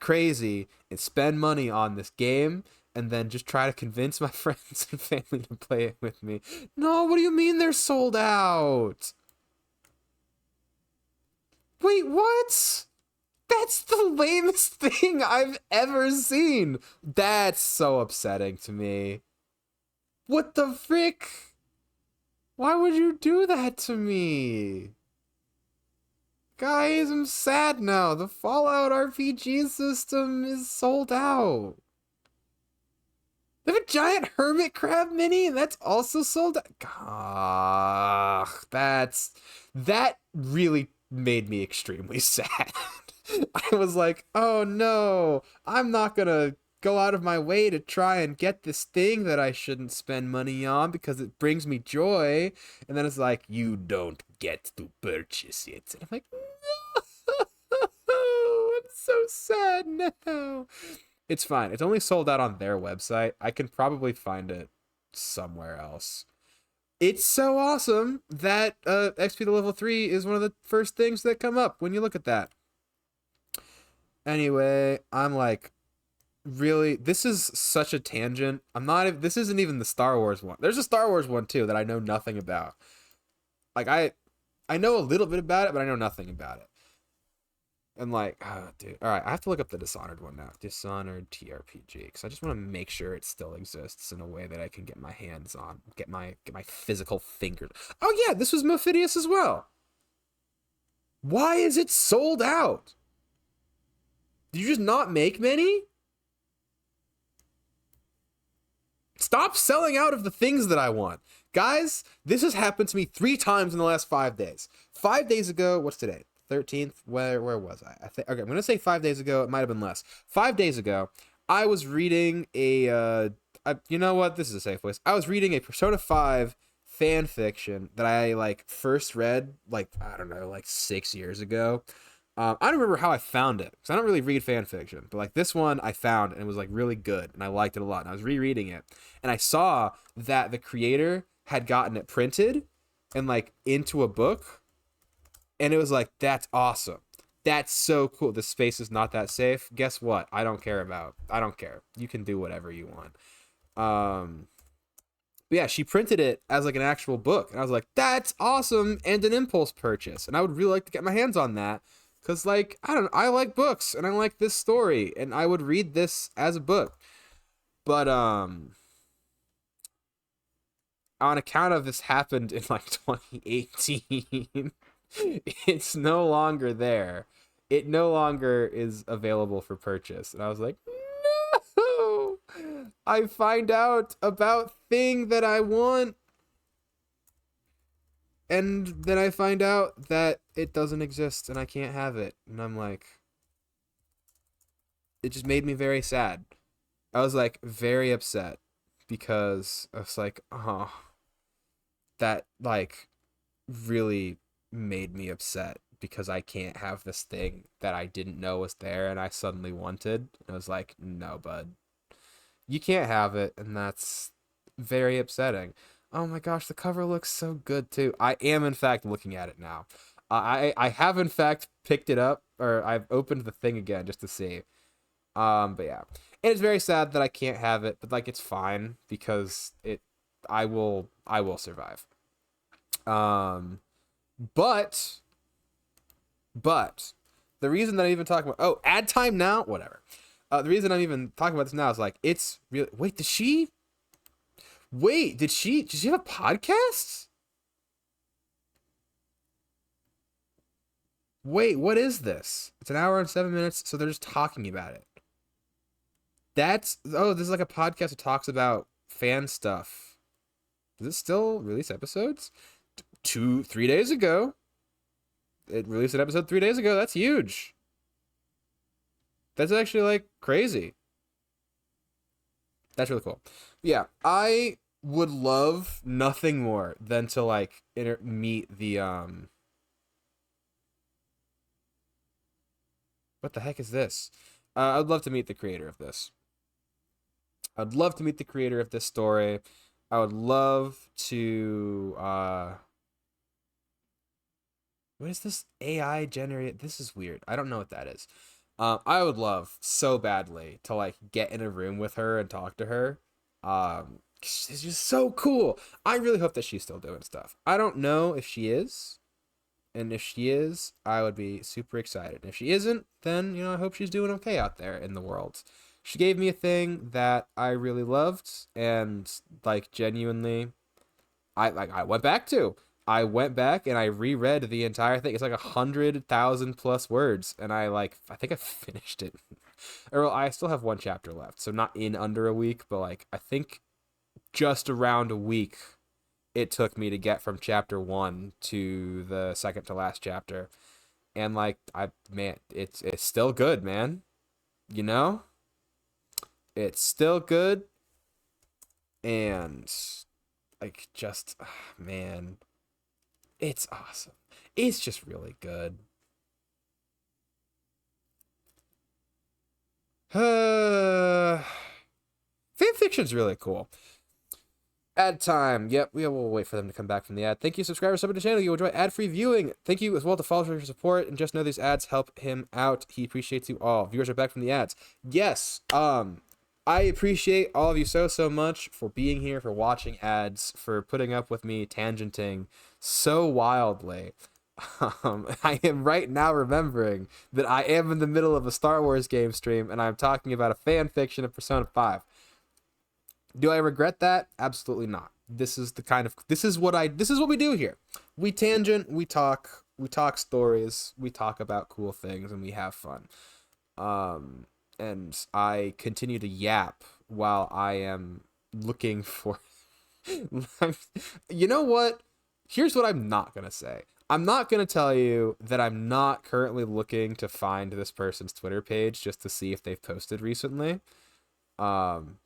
crazy and spend money on this game and then just try to convince my friends and family to play it with me. No, what do you mean they're sold out? Wait, what? That's the lamest thing I've ever seen. That's so upsetting to me. What the frick? Why would you do that to me? Guys, I'm sad now. The Fallout RPG system is sold out. They have a giant hermit crab mini, and that's also sold out. That really made me extremely sad. I was like, oh no, I'm not gonna go out of my way to try and get this thing that I shouldn't spend money on because it brings me joy. And then it's like, you don't get to purchase it. And I'm like, no, I'm so sad now. It's fine. It's only sold out on their website. I can probably find it somewhere else. It's so awesome that XP to level 3 is one of the first things that come up when you look at that. Anyway, I'm like, really, this is such a tangent. This isn't even the Star Wars one. There's a Star Wars one too that I know nothing about. Like, I know a little bit about it, but I know nothing about it. And like, oh, dude. All right, I have to look up the Dishonored one now. Dishonored TRPG, because I just want to make sure it still exists in a way that I can get my hands on, get my physical fingers. Oh yeah, this was Mephidius as well. Why is it sold out? Did you just not make many? Stop selling out of the things that I want. Guys, this has happened to me 3 times in the last 5 days. 5 days ago, what's today? 13th? Where was I? Okay, I'm going to say 5 days ago. It might have been less. 5 days ago, I was reading you know what? This is a safe place. I was reading a Persona 5 fan fiction that I first read I don't know, 6 years ago. I don't remember how I found it, because I don't really read fan fiction, but this one I found, and it was really good, and I liked it a lot, and I was rereading it, and I saw that the creator had gotten it printed and into a book, and it was that's awesome. That's so cool. The space is not that safe. Guess what? I don't care. You can do whatever you want. But yeah, she printed it as an actual book, and I was like, that's awesome, and an impulse purchase, and I would really like to get my hands on that. Because, I don't know, I like books, and I like this story, and I would read this as a book. But, on account of this happened in, 2018, it's no longer there. It no longer is available for purchase. And I was like, no! I find out about thing that I want, and then I find out that it doesn't exist and I can't have it. And I'm like, it just made me very sad. I was like very upset because I was like, oh, that like really made me upset because I can't have this thing that I didn't know was there and I suddenly wanted. I was like, no, bud, you can't have it. And that's very upsetting. Oh my gosh, the cover looks so good too. I am in fact looking at it now. I have in fact picked it up, or I've opened the thing again just to see. But yeah, and it's very sad that I can't have it, but like it's fine because I will survive. But the reason that I even talk about ad time now, whatever. The reason I'm even talking about this now is like it's really. Did she have a podcast? Wait, what is this? It's an hour and 7 minutes, so they're just talking about it. This is like a podcast that talks about fan stuff. Does it still release episodes? 3 days ago. It released an episode 3 days ago. That's huge. That's actually like crazy. That's really cool. Yeah, I would love nothing more than to like meet the what the heck is this? I'd love to meet the creator of this. I'd love to meet the creator of this story. I would love to what is this AI generated? This is weird. I don't know what that is. I would love so badly to like get in a room with her and talk to her. She's just so cool. I really hope that she's still doing stuff. I don't know if she is. And if she is, I would be super excited. And if she isn't, then, I hope she's doing okay out there in the world. She gave me a thing that I really loved, and like genuinely, I went back and I reread the entire thing. It's like 100,000 plus words, and I think I finished it. Or I still have one chapter left, so not in under a week, but like I think just around a week it took me to get from chapter 1 to the second to last chapter. And like it's still good, man. It's still good. And like just man, it's awesome. It's just really good. Fanfiction's really cool. Ad time. Yep, we will wait for them to come back from the ad. Thank you, subscribers, sub to the channel. You enjoy ad-free viewing. Thank you as well to Falls for your support, and just know these ads help him out. He appreciates you all. Viewers are back from the ads. Yes, I appreciate all of you so much for being here, for watching ads, for putting up with me tangenting so wildly. I am right now remembering that I am in the middle of a Star Wars game stream, and I'm talking about a fan fiction of Persona 5. Do I regret that? Absolutely not. This is what we do here. We tangent, we talk stories, we talk about cool things, and we have fun. And I continue to yap while I am looking for you know what? Here's what I'm not going to say. I'm not going to tell you that I'm not currently looking to find this person's Twitter page just to see if they've posted recently.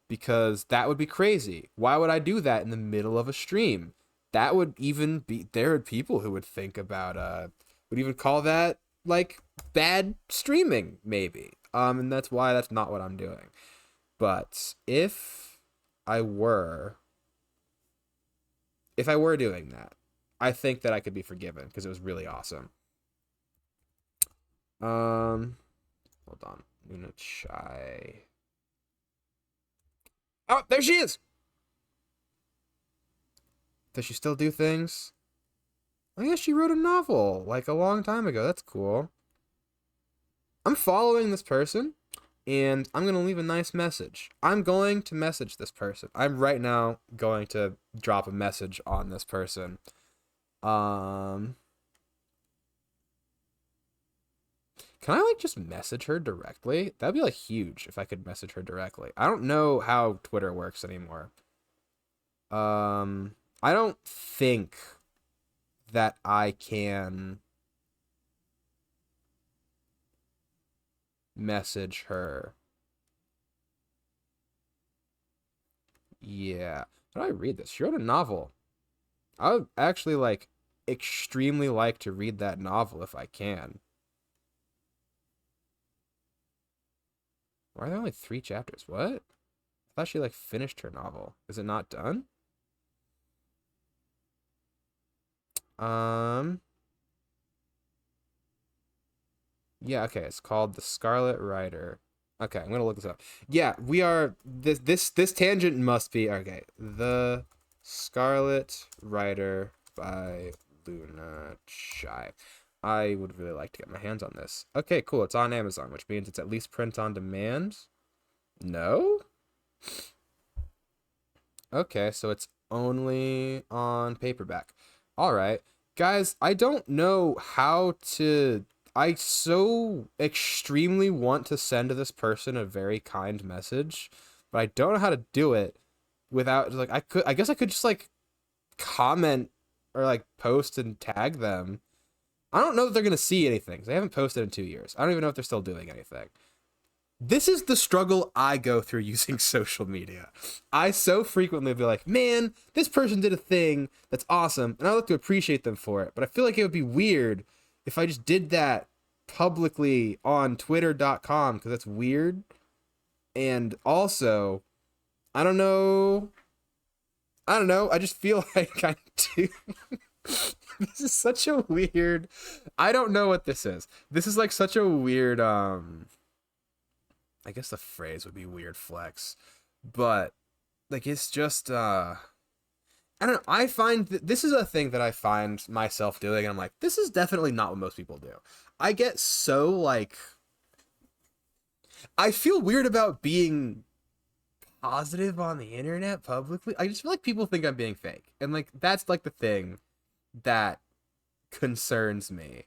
Because that would be crazy. Why would I do that in the middle of a stream? That would even be, there are people who would think about, would even call that like bad streaming, maybe. And that's why that's not what I'm doing. But if I were doing that, I think that I could be forgiven because it was really awesome. Hold on. Luna Chai. Oh, there she is! Does she still do things? Oh yeah, she wrote a novel, like, a long time ago. That's cool. I'm following this person, and I'm going to leave a nice message. I'm going to message this person. I'm right now going to drop a message on this person. Because Can I like just message her directly? That'd be like huge if I could message her directly. I don't know how Twitter works anymore. I don't think that I can message her. Yeah. How do I read this? She wrote a novel. I would actually like extremely like to read that novel if I can. Why are there only 3 chapters? What? I thought she like finished her novel. Is it not done? Yeah, okay, it's called The Scarlet Rider. Okay, I'm gonna look this up. Yeah, we are this tangent must be okay. The Scarlet Rider by Luna Chai. I would really like to get my hands on this. Okay, cool. It's on Amazon, which means it's at least print on demand. No? Okay, so it's only on paperback. All right. Guys, I don't know how to... I so extremely want to send this person a very kind message, but I don't know how to do it without... like, I guess I could just, like, comment or, like, post and tag them. I don't know if they're going to see anything. They haven't posted in 2 years. I don't even know if they're still doing anything. This is the struggle I go through using social media. I so frequently be like, man, this person did a thing that's awesome, and I like to appreciate them for it. But I feel like it would be weird if I just did that publicly on twitter.com, because that's weird. And also, I don't know. I just feel like I do. This is such a weird... I don't know what this is. This is like such a weird... I guess the phrase would be weird flex, but like it's just I don't know. I find this is a thing that I find myself doing, and I'm like, this is definitely not what most people do. I get so like I feel weird about being positive on the internet publicly. I just feel like people think I'm being fake, and like that's like the thing that concerns me,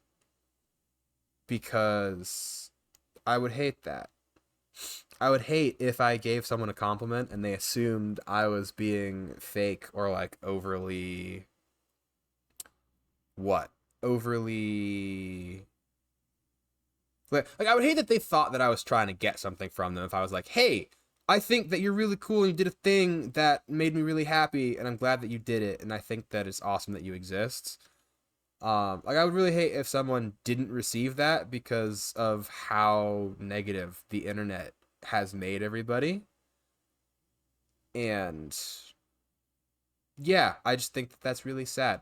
because I would hate that. I would hate if I gave someone a compliment and they assumed I was being fake or like overly... What? Overly... Like I would hate that they thought that I was trying to get something from them if I was like, hey, I think that you're really cool and you did a thing that made me really happy and I'm glad that you did it and I think that it's awesome that you exist. Like I would really hate if someone didn't receive that because of how negative the internet has made everybody. And yeah, I just think that that's really sad.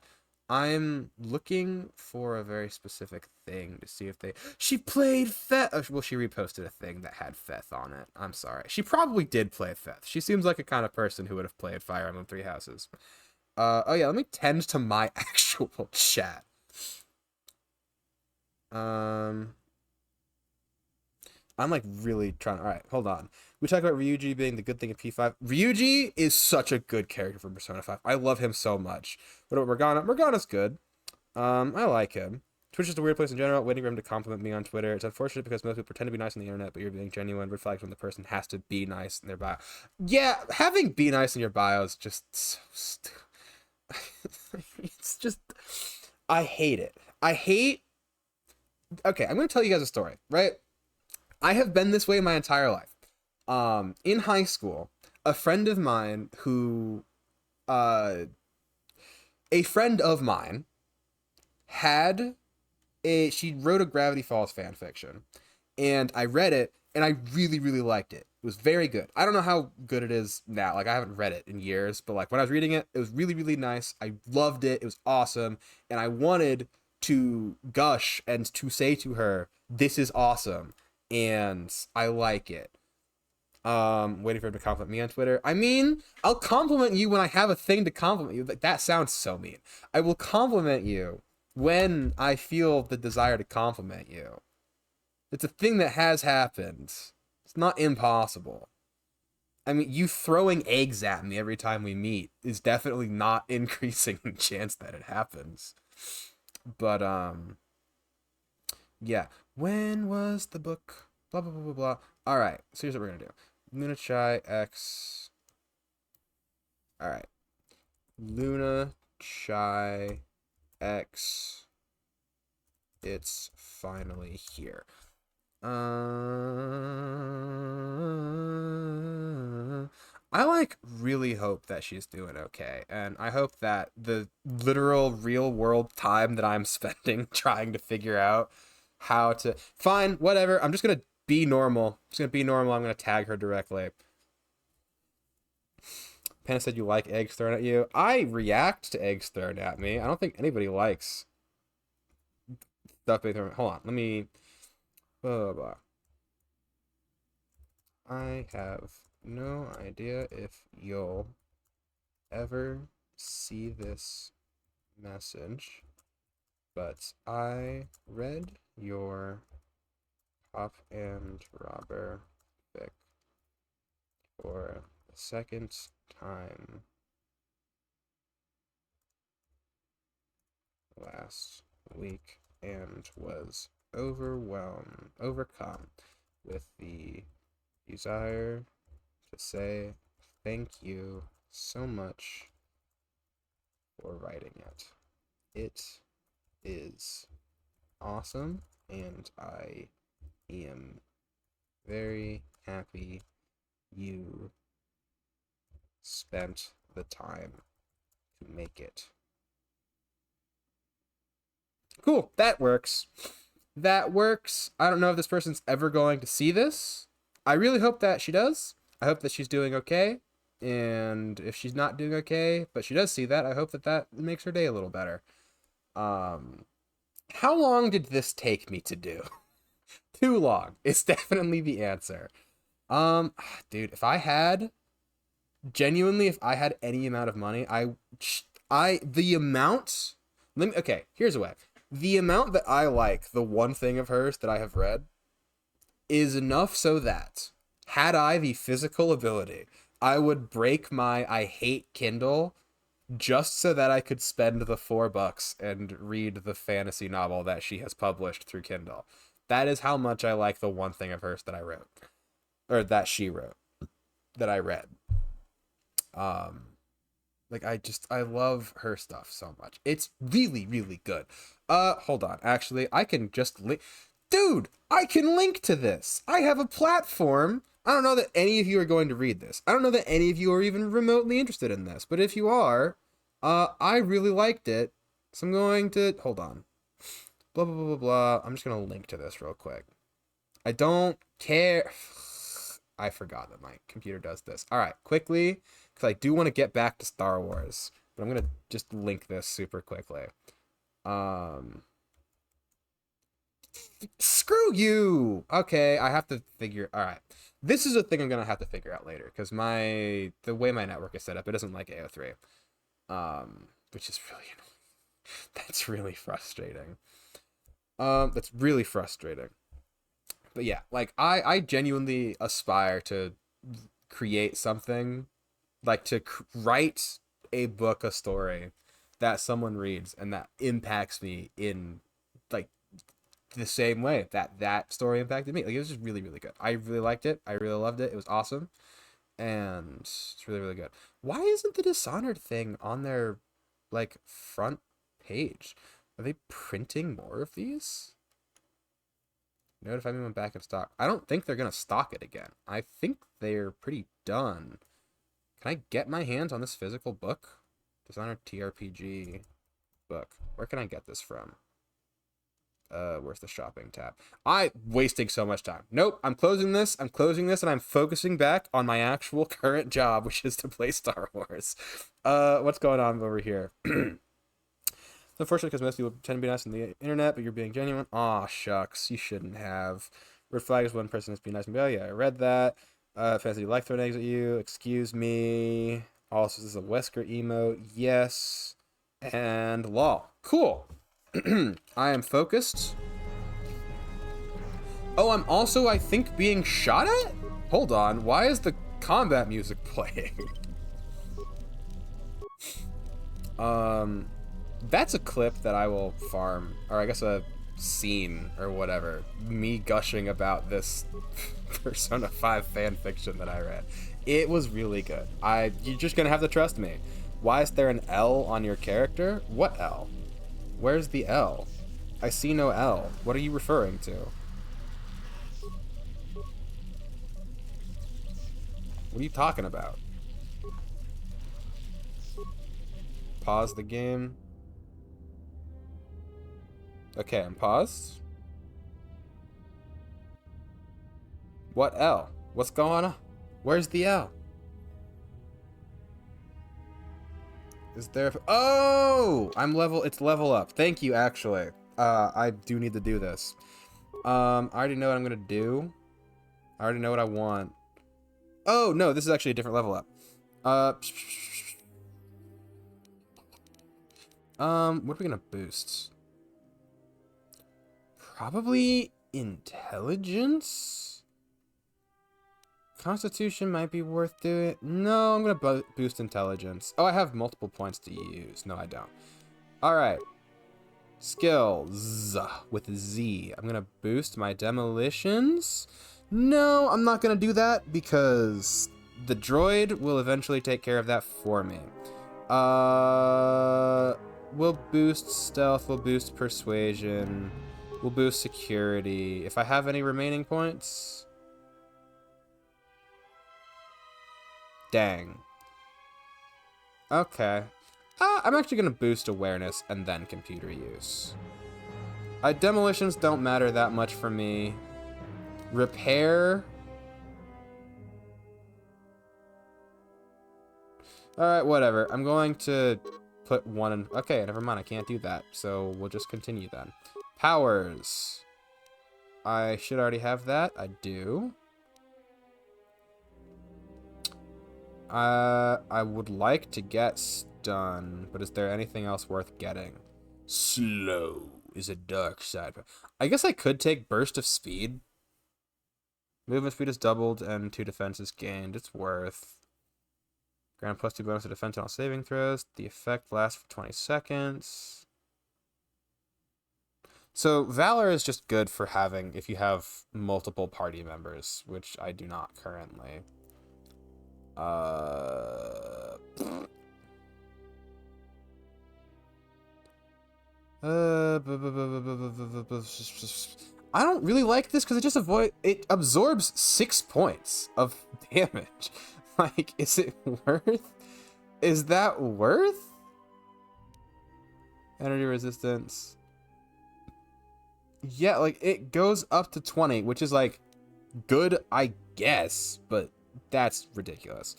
I'm looking for a very specific thing to see if they... She played Feth. Well, she reposted a thing that had Feth on it. I'm sorry. She probably did play Feth. She seems like a kind of person who would have played Fire Emblem Three Houses. Oh yeah, let me tend to my actual chat. I'm like really trying. All right, hold on. We talked about Ryuji being the good thing in P5. Ryuji is such a good character from Persona 5. I love him so much. What about Morgana? Morgana's good. I like him. Twitch is a weird place in general. Waiting for him to compliment me on Twitter. It's unfortunate because most people pretend to be nice on the internet, but you're being genuine. Red flags when the person has to be nice in their bio. Yeah, having be nice in your bio is just so stupid. It's just... I hate it. Okay, I'm going to tell you guys a story, right? I have been this way my entire life. In high school, a friend of mine who... a friend of mine had she wrote a Gravity Falls fanfiction, and I read it, and I really, really liked it. It was very good. I don't know how good it is now. Like, I haven't read it in years, but like when I was reading it, it was really, really nice. I loved it. It was awesome, and I wanted to gush and to say to her, this is awesome, and I like it. Waiting for him to compliment me on Twitter. I mean, I'll compliment you when I have a thing to compliment you. That sounds so mean. I will compliment you when I feel the desire to compliment you. It's a thing that has happened. It's not impossible. I mean, you throwing eggs at me every time we meet is definitely not increasing the chance that it happens. But, yeah. When was the book? Blah, blah, blah, blah, blah. All right, so here's what we're going to do. Luna Chai X. All right. Luna Chai X. It's finally here. I like really hope that she's doing okay, and I hope that the literal real world time that I'm spending trying to figure out how to fine, whatever. I'm just gonna be normal. I'm gonna tag her directly. Panda said you like eggs thrown at you. I react to eggs thrown at me. I don't think anybody likes stuff being thrown. Hold on, let me. Blah, blah, blah. I have no idea if you'll ever see this message, but I read your Pop and Robber fic for the second time last week and was overcome with the desire to say thank you so much for writing it. It is awesome, and I am very happy you spent the time to make it. Cool, that works. That works. I don't know if this person's ever going to see this. I really hope that she does. I hope that she's doing okay. And if she's not doing okay, but she does see that, I hope that that makes her day a little better. How long did this take me to do? Too long. It's definitely the answer. Dude, if I had any amount of money, okay, here's a way. The amount that I like the one thing of hers that I have read is enough so that, had I the physical ability, I would break my I hate Kindle just so that I could spend the $4 and read the fantasy novel that she has published through Kindle. That is how much I like the one thing of hers that I wrote. Or that she wrote. That I read. I love her stuff so much. It's really, really good. Hold on. Actually, I can just link. Dude, I can link to this. I have a platform. I don't know that any of you are going to read this. I don't know that any of you are even remotely interested in this. But if you are, I really liked it. So I'm going to, hold on. Blah, blah, blah, blah, blah. I'm just going to link to this real quick. I don't care. I forgot that my computer does this. All right, quickly, because I do want to get back to Star Wars. But I'm going to just link this super quickly. Screw you! Okay, I have to figure... Alright. This is a thing I'm going to have to figure out later, because the way my network is set up, it doesn't like AO3. Which is really annoying. That's really frustrating. That's really frustrating. But yeah, like, I genuinely aspire to create something, like, to write a book, a story, that someone reads, and that impacts me in, like, the same way that story impacted me. Like, it was just really, really good. I really liked it. I really loved it. It was awesome. And it's really, really good. Why isn't the Dishonored thing on their, like, front page? Are they printing more of these? Notify me when back in stock. I don't think they're going to stock it again. I think they're pretty done. Can I get my hands on this physical book? Dishonored TRPG book. Where can I get this from? Where's the shopping tab? I'm wasting so much time. Nope, I'm closing this, and I'm focusing back on my actual current job, which is to play Star Wars. What's going on over here? Unfortunately, because most people pretend to be nice on the internet, but you're being genuine. Aw, shucks, you shouldn't have. Red flag is one person that's being nice. Oh, yeah, I read that. Fancy like throwing eggs at you. Excuse me. Also, this is a Wesker emote. Yes. And lol. Cool. I am focused. Oh, I'm also, I think, being shot at? Hold on. Why is the combat music playing? That's a clip that I will farm. Or I guess scene or whatever. Me gushing about this Persona 5 fanfiction that I read. It was really good. You're just gonna have to trust me. Why is there an L on your character? What L? Where's the L? I see no L. What are you referring to? What are you talking about? Pause the game. Okay, I'm paused. What L? What's going on? Where's the L? Is there... Oh! It's level up. Thank you, actually. I do need to do this. I already know what I'm gonna do. I already know what I want. Oh, no, this is actually a different level up. What are we gonna boost? Probably intelligence? Constitution might be worth doing. No, I'm gonna boost intelligence. Oh, I have multiple points to use. No, I don't. Alright. Skills with Z. I'm gonna boost my demolitions. No, I'm not gonna do that because the droid will eventually take care of that for me. We'll boost stealth, we'll boost persuasion, we'll boost security. If I have any remaining points. Dang. Okay. I'm actually gonna boost awareness and then computer use. Demolitions don't matter that much for me. Repair. Alright, whatever. I'm going to put one in... Okay, never mind. I can't do that. So we'll just continue then. Powers. I should already have that. I do. I would like to get stun, but is there anything else worth getting? Slow is a dark side. I guess I could take burst of speed. Movement speed is doubled and 2 defenses gained. It's worth. Grant +2 bonus to defense on all saving throws. The effect lasts for 20 seconds. So Valor is just good for having if you have multiple party members, which I do not currently. I don't really like this because it absorbs 6 points of damage. Like, is it worth? Is that worth? Energy resistance. Yeah, like, it goes up to 20, which is, like, good, I guess, but that's ridiculous.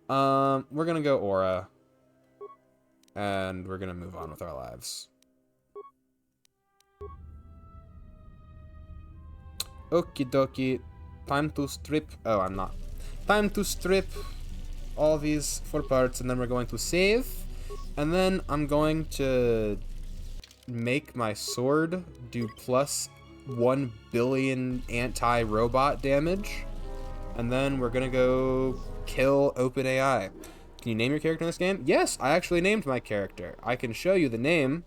We're gonna go Aura. And we're gonna move on with our lives. Okie dokie. Time to strip. Oh, I'm not. Time to strip all these 4 parts, and then we're going to save. And then I'm going to make my sword do +1 billion anti-robot damage. And then we're gonna go kill OpenAI. Can you name your character in this game? Yes, I actually named my character. I can show you the name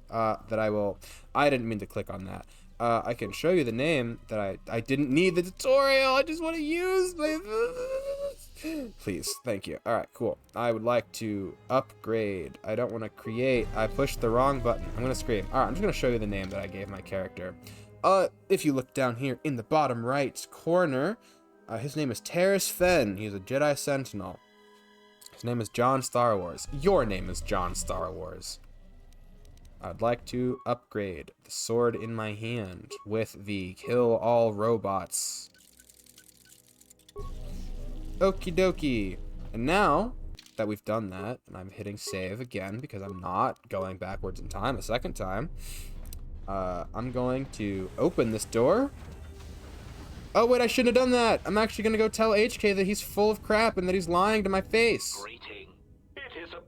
that I will... I didn't mean to click on that. I can show you the name that I didn't need the tutorial. I just want to use my... Please, thank you. All right, cool. I would like to upgrade. I don't want to create. I pushed the wrong button. I'm going to scream. All right, I'm just going to show you the name that I gave my character. If you look down here in the bottom right corner, his name is Terrace Fenn. He's a Jedi Sentinel. His name is John Star Wars. Your name is John Star Wars. I'd like to upgrade the sword in my hand with the kill all robots. Okie dokie. And now that we've done that, and I'm hitting save again because I'm not going backwards in time a second time, I'm going to open this door. Oh wait, I shouldn't have done that. I'm actually going to go tell HK that he's full of crap and that he's lying to my face. Greeting. It is a...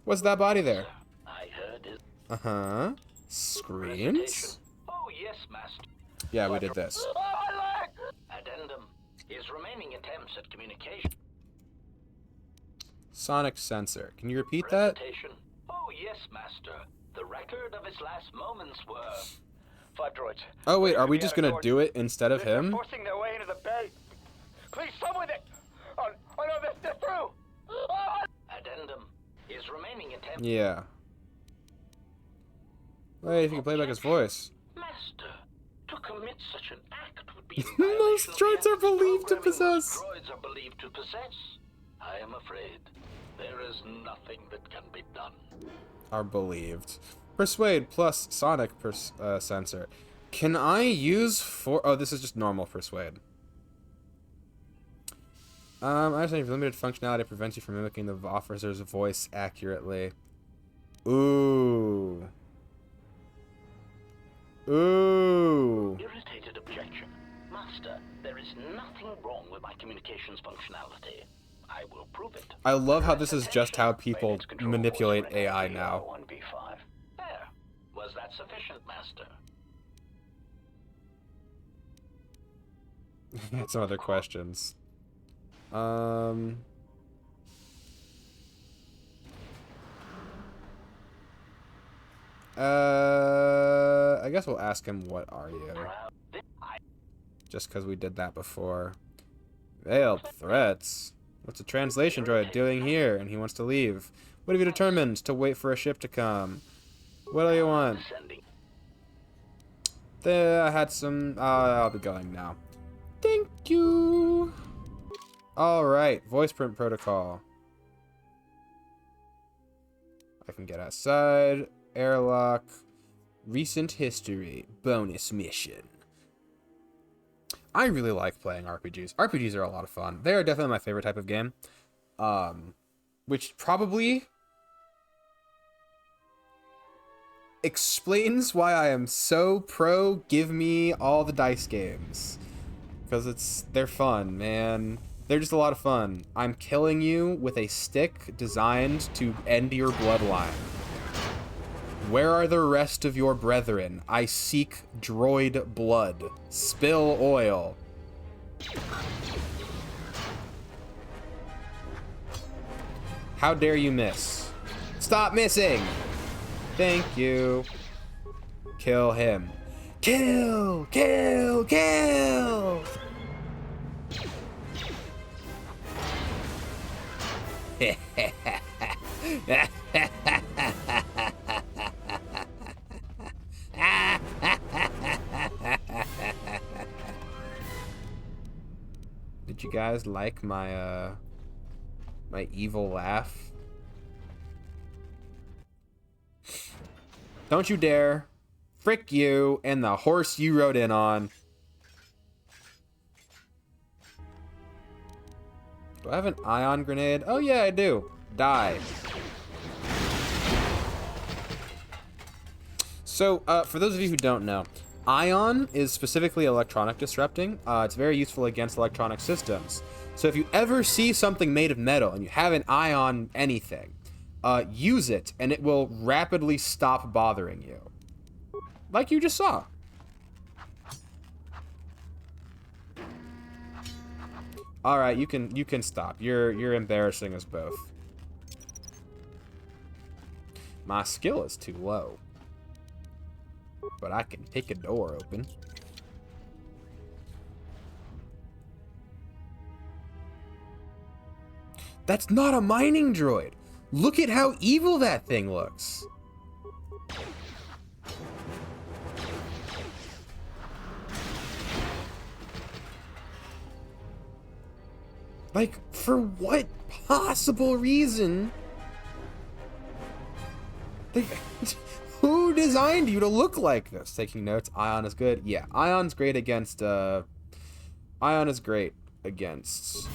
What's that body there? I heard it. Uh-huh. Screens? Oh, yes, Master. Yeah, we did this. Oh, my leg! Addendum. His remaining attempts at communication. Sonic sensor. Can you repeat that? Oh, yes, Master. The record of his last moments were... 5 droids. Oh wait, are we The just outer gonna door. do it instead of They're him? forcing their way into the bay. Please, someone that... Oh no, they're through! Oh! Addendum. His remaining attempt... Yeah. Wait, if you can play back his voice. Master, to commit such an act would be... Most droids are believed to possess. Droids are believed to possess. I am afraid there is nothing that can be done. Are believed. Persuade plus sonic sensor. Can I use oh, this is just normal persuade. I understand limited functionality prevents you from mimicking the officer's voice accurately. Ooh. Ooh. Irritated objection. Master, there is nothing wrong with my communications functionality. I will prove it. I love how this is just how people manipulate AI now. 1B5. There. Was that sufficient, Master? Some other questions. I guess we'll ask him, what are you? Just because we did that before. Veiled threats. What's a translation droid doing here? And he wants to leave. What have you determined? To wait for a ship to come. What do you want? There, I had some... I'll be going now. Thank you. Alright, voice print protocol. I can get outside. Airlock. Recent history. Bonus mission. I really like playing RPGs. RPGs are a lot of fun. They are definitely my favorite type of game. Which probably explains why I am so pro give me all the dice games. Because they're fun, man. They're just a lot of fun. I'm killing you with a stick designed to end your bloodline. Where are the rest of your brethren? I seek droid blood. Spill oil. How dare you miss? Stop missing! Thank you. Kill him. Kill! Kill! Kill! Did you guys like my my evil laugh? Don't you dare. Frick you and the horse you rode in on. Do I have an ion grenade? Oh yeah, I do. Die. So, for those of you who don't know, ion is specifically electronic disrupting. It's very useful against electronic systems. So if you ever see something made of metal and you have an ion anything, use it and it will rapidly stop bothering you. Like you just saw. All right, you can stop. You're embarrassing us both. My skill is too low. But I can pick a door open. That's not a mining droid. Look at how evil that thing looks. Like, for what possible reason? Who designed you to look like this? Taking notes. Ion is good. Yeah, Ion's great against, Ion is great against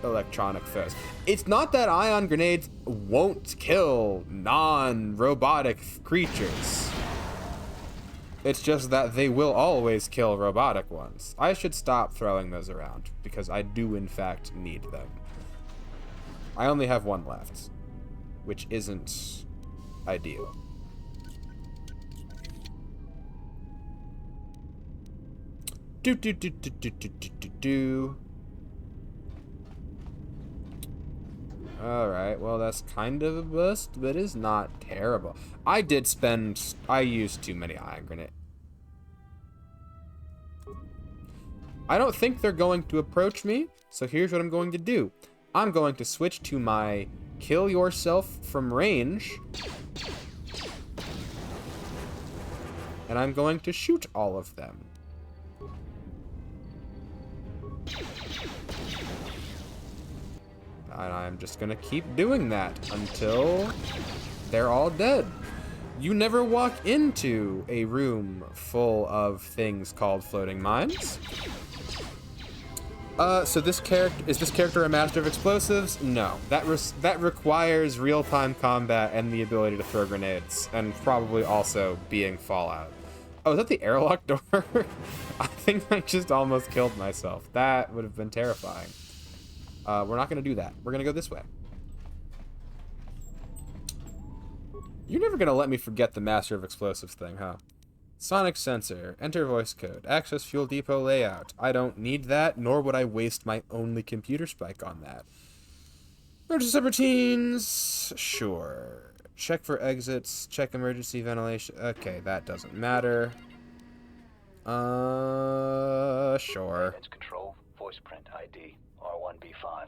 electronic foes. It's not that ion grenades won't kill non-robotic creatures. It's just that they will always kill robotic ones. I should stop throwing those around, because I do in fact need them. I only have one left, which isn't ideal. Alright, well that's kind of a bust, but it's not terrible. I used too many ion grenades. I don't think they're going to approach me, so here's what I'm going to do. I'm going to switch to my kill yourself from range. And I'm going to shoot all of them. And I'm just gonna keep doing that until they're all dead. You never walk into a room full of things called floating mines. So is this character a master of explosives? No. That requires real-time combat and the ability to throw grenades, and probably also being Fallout. Oh, is that the airlock door? I think I just almost killed myself. That would have been terrifying. We're not gonna do that. We're gonna go this way. You're never gonna let me forget the master of explosives thing, huh? Sonic sensor. Enter voice code. Access fuel depot layout. I don't need that, nor would I waste my only computer spike on that. Emergency subroutines. Sure. Check for exits. Check emergency ventilation. Okay, that doesn't matter. Sure. It's control. Voice print ID. R1B5.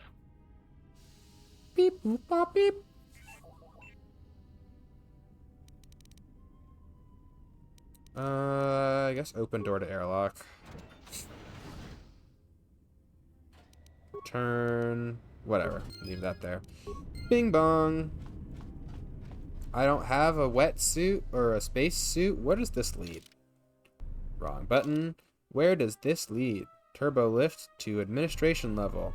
Beep, boop, bop, beep. I guess open door to airlock. Turn. Whatever. Leave that there. Bing bong. I don't have a wetsuit or a space suit. Where does this lead? Wrong button. Where does this lead? Turbo lift to administration level.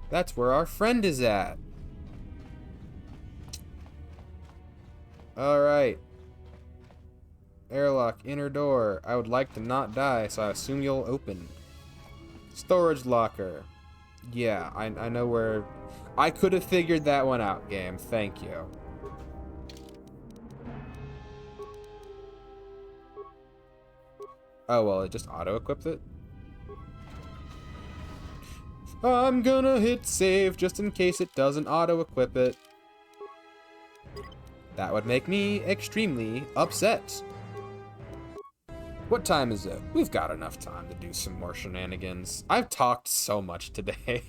That's where our friend is at. Alright. Airlock, inner door. I would like to not die, so I assume you'll open. Storage locker. Yeah, I know where... I could have figured that one out, game. Thank you. Oh, well, it just auto-equipped it? I'm gonna hit save just in case it doesn't auto-equip it. That would make me extremely upset. What time is it? We've got enough time to do some more shenanigans. I've talked so much today.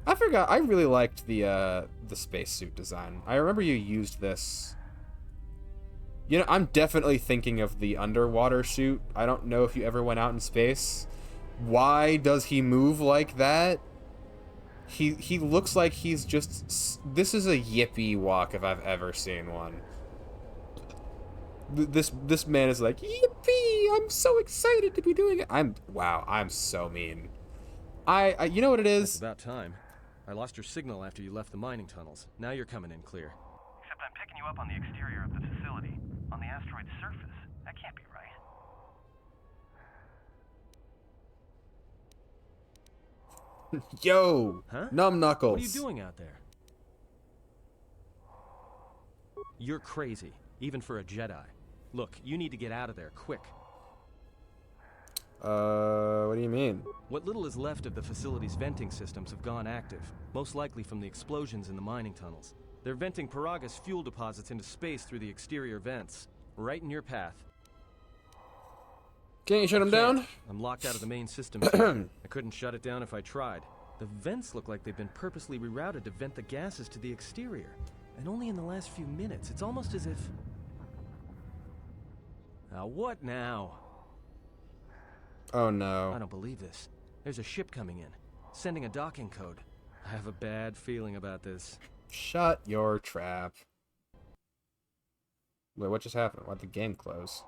I forgot, I really liked the spacesuit design. I remember you used this. You know, I'm definitely thinking of the underwater suit. I don't know if you ever went out in space. Why does he move like that? He looks like he's just... This is a yippee walk if I've ever seen one. This man is like, yippee! I'm so excited to be doing it. Wow, I'm so mean. You know what it is? It's about time. I lost your signal after you left the mining tunnels. Now you're coming in clear. Except I'm picking you up on the exterior of the facility, on the asteroid's surface. That can't be right. Yo! Huh? Numb knuckles. What are you doing out there? You're crazy, even for a Jedi. Look, you need to get out of there, quick. What do you mean? What little is left of the facility's venting systems have gone active, most likely from the explosions in the mining tunnels. They're venting Paragus fuel deposits into space through the exterior vents, right in your path. Can't you shut them down? I'm locked out of the main system here. I couldn't shut it down if I tried. The vents look like they've been purposely rerouted to vent the gases to the exterior. And only in the last few minutes. It's almost as if... Now what now? Oh no. I don't believe this. There's a ship coming in, sending a docking code. I have a bad feeling about this. Shut your trap. Wait, what just happened? Why'd the game close?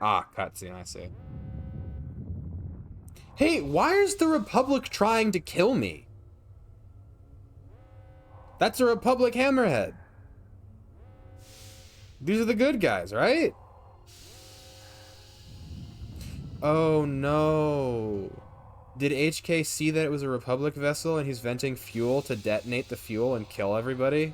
Ah, cutscene, I see. Hey, why is the Republic trying to kill me? That's a Republic Hammerhead. These are the good guys, right? Oh no. Did HK see that it was a Republic vessel and he's venting fuel to detonate the fuel and kill everybody?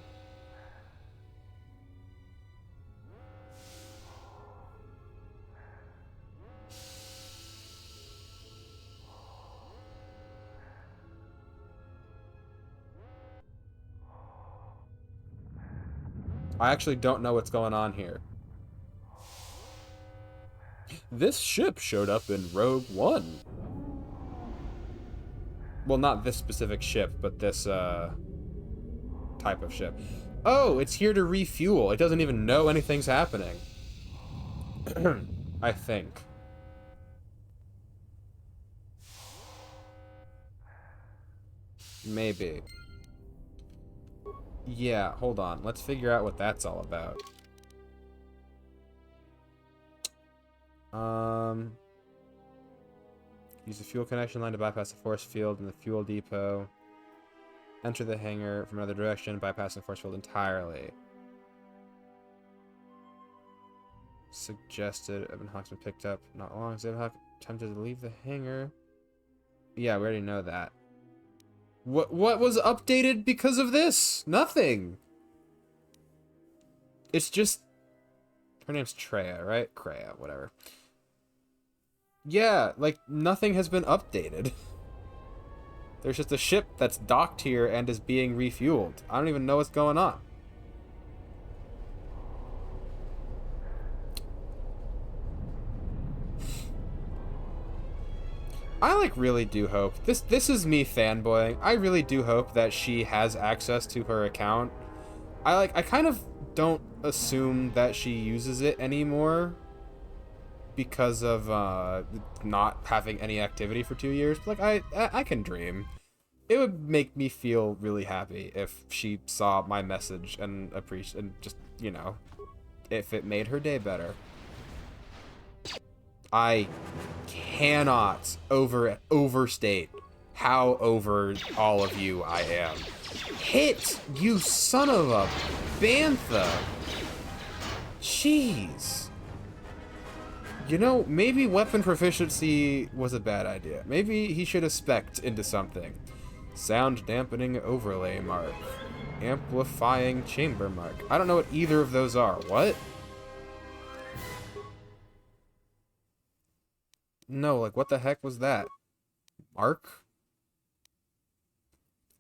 I actually don't know what's going on here. This ship showed up in Rogue One. Well, not this specific ship, but this type of ship. Oh, it's here to refuel. It doesn't even know anything's happening. I think. Maybe. Yeah, hold on. Let's figure out what that's all about. Use the fuel connection line to bypass the force field in the fuel depot. Enter the hangar from another direction, bypassing the force field entirely. Suggested Evan Hawk's been picked up. Not long as Evan Hawk attempted to leave the hangar. Yeah, we already know that. What was updated because of this? Nothing. It's just... Her name's Treya, right? Kreia, whatever. Yeah, like, nothing has been updated. There's just a ship that's docked here and is being refueled. I don't even know what's going on. I, like, really do hope... This is me fanboying. I really do hope that she has access to her account. I kind of don't assume that she uses it anymore because of not having any activity for 2 years. Like, I can dream. It would make me feel really happy if she saw my message and just, you know, if it made her day better. I cannot overstate how over all of you I am. Hit, you son of a bantha! Jeez. You know, maybe weapon proficiency was a bad idea. Maybe he should have spec'd into something. Sound dampening overlay mark. Amplifying chamber mark. I don't know what either of those are. What? No, like, what the heck was that? Mark?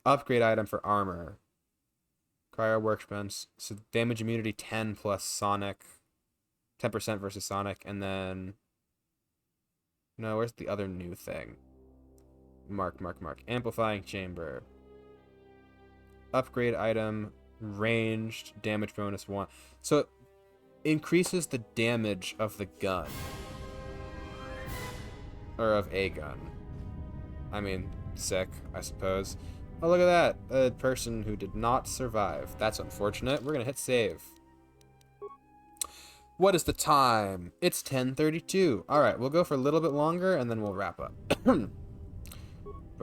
Upgrade item for armor. Cryo workbench. So damage immunity 10 plus Sonic. 10% versus Sonic. And then... No, where's the other new thing? Mark. Amplifying chamber. Upgrade item. Ranged. Damage bonus 1. So it increases the damage of the gun. Or of a gun. I mean, sick, I suppose. Oh, look at that. A person who did not survive. That's unfortunate. We're gonna hit save. What is the time? It's 10:32. Alright, we'll go for a little bit longer and then we'll wrap up. By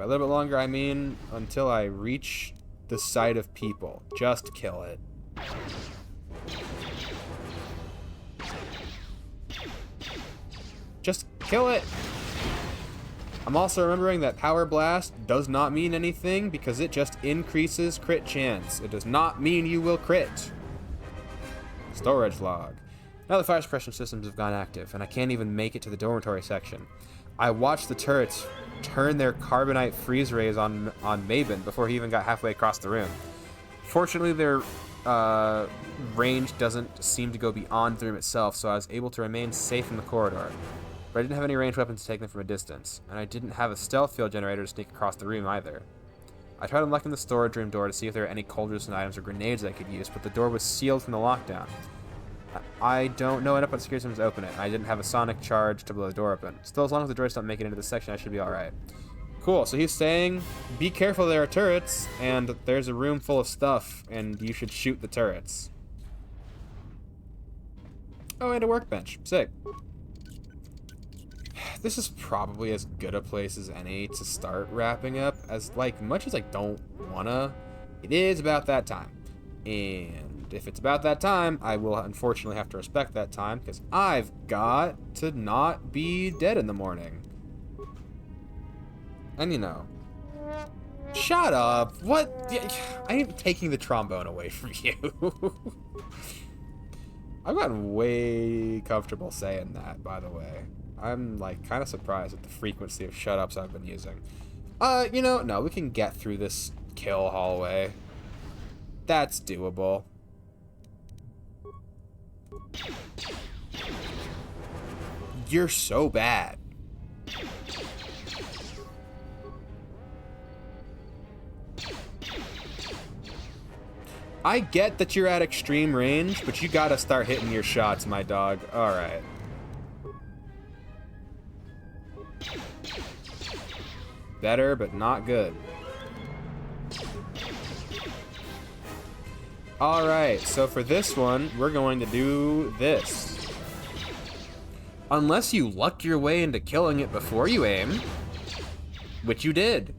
a little bit longer, I mean until I reach the site of people. Just kill it. Just kill it! I'm also remembering that Power Blast does not mean anything because it just increases crit chance. It does not mean you will crit. Storage log. Now the fire suppression systems have gone active, and I can't even make it to the dormitory section. I watched the turrets turn their carbonite freeze rays on Mabin before he even got halfway across the room. Fortunately, their range doesn't seem to go beyond the room itself, so I was able to remain safe in the corridor. But I didn't have any ranged weapons to take them from a distance, and I didn't have a stealth field generator to sneak across the room either. I tried unlocking the storage room door to see if there were any cold resistant items or grenades I could use, but the door was sealed from the lockdown. I don't know enough about security systems to open it, and I didn't have a sonic charge to blow the door open. Still, as long as the droids don't make it into this section, I should be alright. Cool, so he's saying, be careful, there are turrets, and there's a room full of stuff, and you should shoot the turrets. Oh, and a workbench. Sick. This is probably as good a place as any to start wrapping up, as, like, much as I don't wanna, it is about that time. And if it's about that time, I will unfortunately have to respect that time, because I've got to not be dead in the morning. And, you know, shut up. What? I am taking the trombone away from you. I've gotten way comfortable saying that, by the way. I'm, like, kind of surprised at the frequency of shut-ups I've been using. You know, no, we can get through this kill hallway. That's doable. You're so bad. I get that you're at extreme range, but you gotta start hitting your shots, my dog. Alright. Better, but not good. Alright, so for this one, we're going to do this. Unless you luck your way into killing it before you aim, which you did,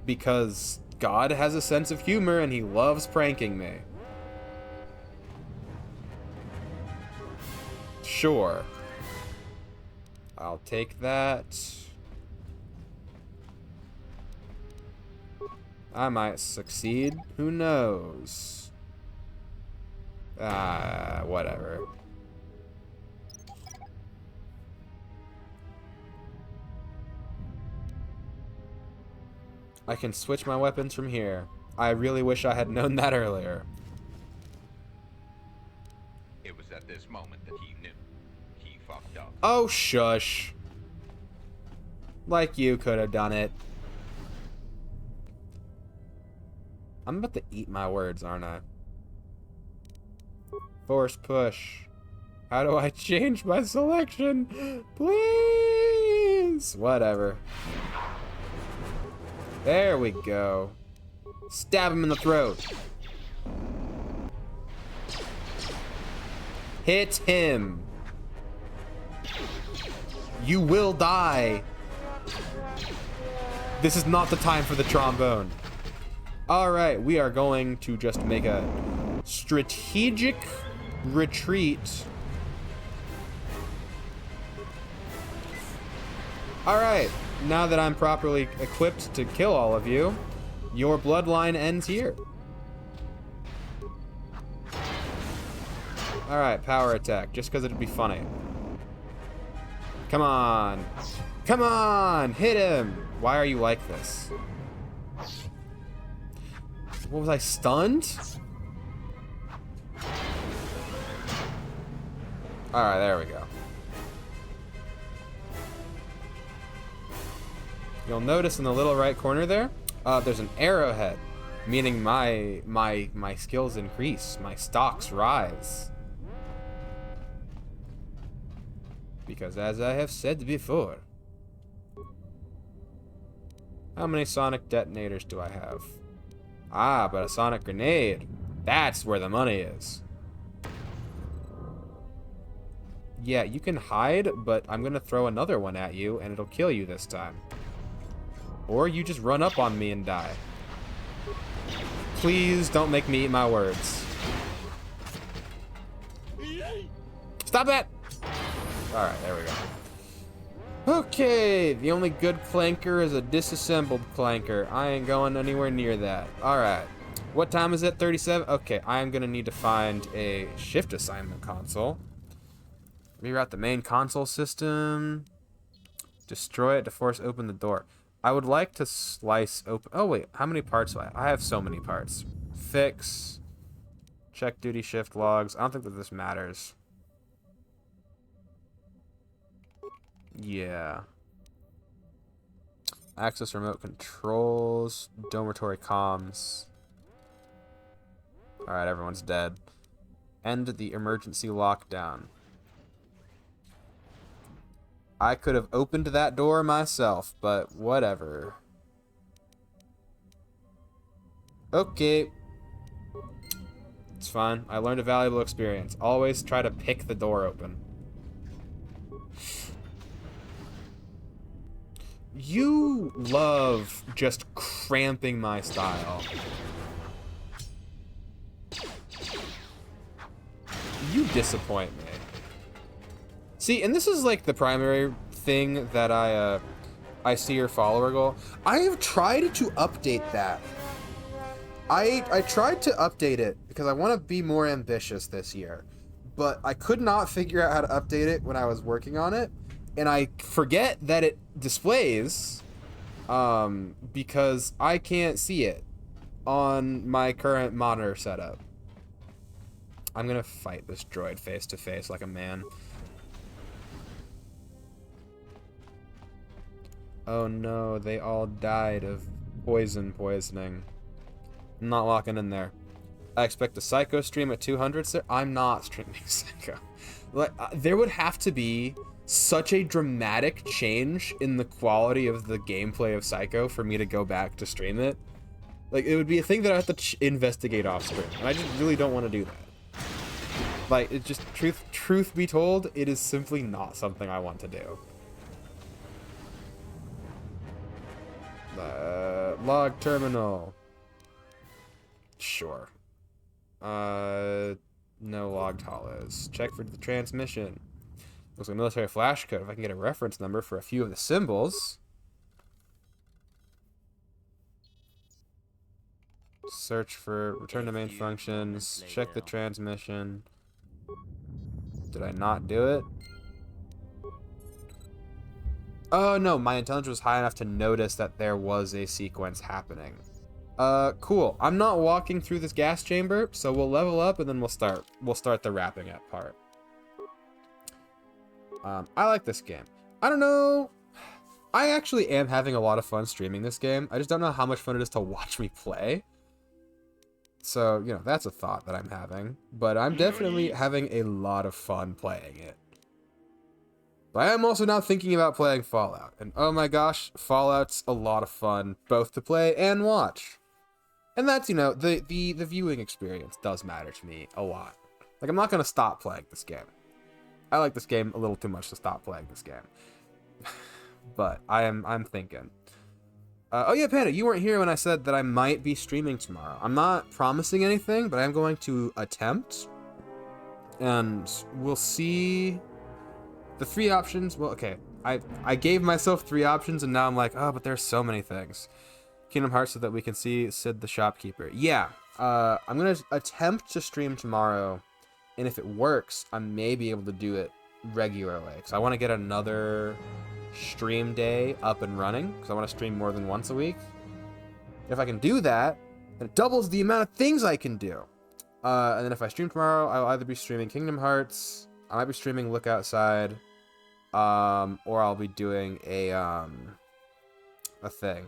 because God has a sense of humor and he loves pranking me. Sure. I'll take that. I might succeed. Who knows? Whatever. I can switch my weapons from here. I really wish I had known that earlier. It was at this moment that he knew. He fucked up. Oh, shush. Like you could have done it. I'm about to eat my words, aren't I? Force push. How do I change my selection? Please! Whatever. There we go. Stab him in the throat. Hit him. You will die. This is not the time for the trombone. Alright, we are going to just make a strategic retreat. Alright. Now that I'm properly equipped to kill all of you, your bloodline ends here. Alright, power attack, just because it'd be funny. Come on. Come on! Hit him! Why are you like this? What was I, stunned? Alright, there we go. You'll notice in the little right corner there, there's an arrowhead, meaning my skills increase, my stocks rise. Because as I have said before, how many sonic detonators do I have? Ah, but a sonic grenade. That's where the money is. Yeah, you can hide, but I'm gonna throw another one at you and it'll kill you this time. Or you just run up on me and die. Please don't make me eat my words. Stop that! Alright, there we go. Okay, the only good clanker is a disassembled clanker. I ain't going anywhere near that. Alright. What time is it? 37? Okay, I'm gonna need to find a shift assignment console. Reroute the main console system. Destroy it to force open the door. I would like to slice open... Oh, wait. How many parts do I have? I have so many parts. Fix. Check duty shift logs. I don't think that this matters. Yeah. Access remote controls. Dormitory comms. Alright, everyone's dead. End the emergency lockdown. I could have opened that door myself, but whatever. Okay. It's fine. I learned a valuable experience. Always try to pick the door open. You love just cramping my style. You disappoint me. See, and this is like the primary thing that I see your follower goal. I have tried to update that. I tried to update it because I want to be more ambitious this year, but I could not figure out how to update it when I was working on it, and I forget that it displays because I can't see it on my current monitor setup. I'm gonna fight this droid face to face like a man. Oh no, they all died of poisoning. I'm not walking in there. I expect a Psycho stream at 200, sir. I'm not streaming Psycho. Like, there would have to be such a dramatic change in the quality of the gameplay of Psycho for me to go back to stream it. Like, it would be a thing that I have to investigate off screen, and I just really don't want to do that. Like, it just, truth be told, it is simply not something I want to do. Log terminal. Sure. No logged hollows. Check for the transmission. Looks like military flash code. If I can get a reference number for a few of the symbols. Search for return to main functions. Check the transmission. Did I not do it? Oh no, my intelligence was high enough to notice that there was a sequence happening. Cool. I'm not walking through this gas chamber, so we'll level up and then we'll start the wrapping up part. I like this game. I don't know. I actually am having a lot of fun streaming this game. I just don't know how much fun it is to watch me play. So, you know, that's a thought that I'm having. But I'm definitely having a lot of fun playing it. But I am also now thinking about playing Fallout. And oh my gosh, Fallout's a lot of fun, both to play and watch. And that's, you know, the viewing experience does matter to me a lot. Like, I'm not going to stop playing this game. I like this game a little too much to stop playing this game. But I'm thinking. Oh yeah, Panda, you weren't here when I said that I might be streaming tomorrow. I'm not promising anything, but I'm going to attempt. And we'll see. The 3 options, well, okay. I gave myself 3 options, and now I'm like, oh, but there's so many things. Kingdom Hearts so that we can see Sid the shopkeeper. Yeah, I'm going to attempt to stream tomorrow, and if it works, I may be able to do it regularly. Because I want to get another stream day up and running, because I want to stream more than once a week. If I can do that, then it doubles the amount of things I can do. And then if I stream tomorrow, I'll either be streaming Kingdom Hearts, I might be streaming Look Outside, or I'll be doing a thing.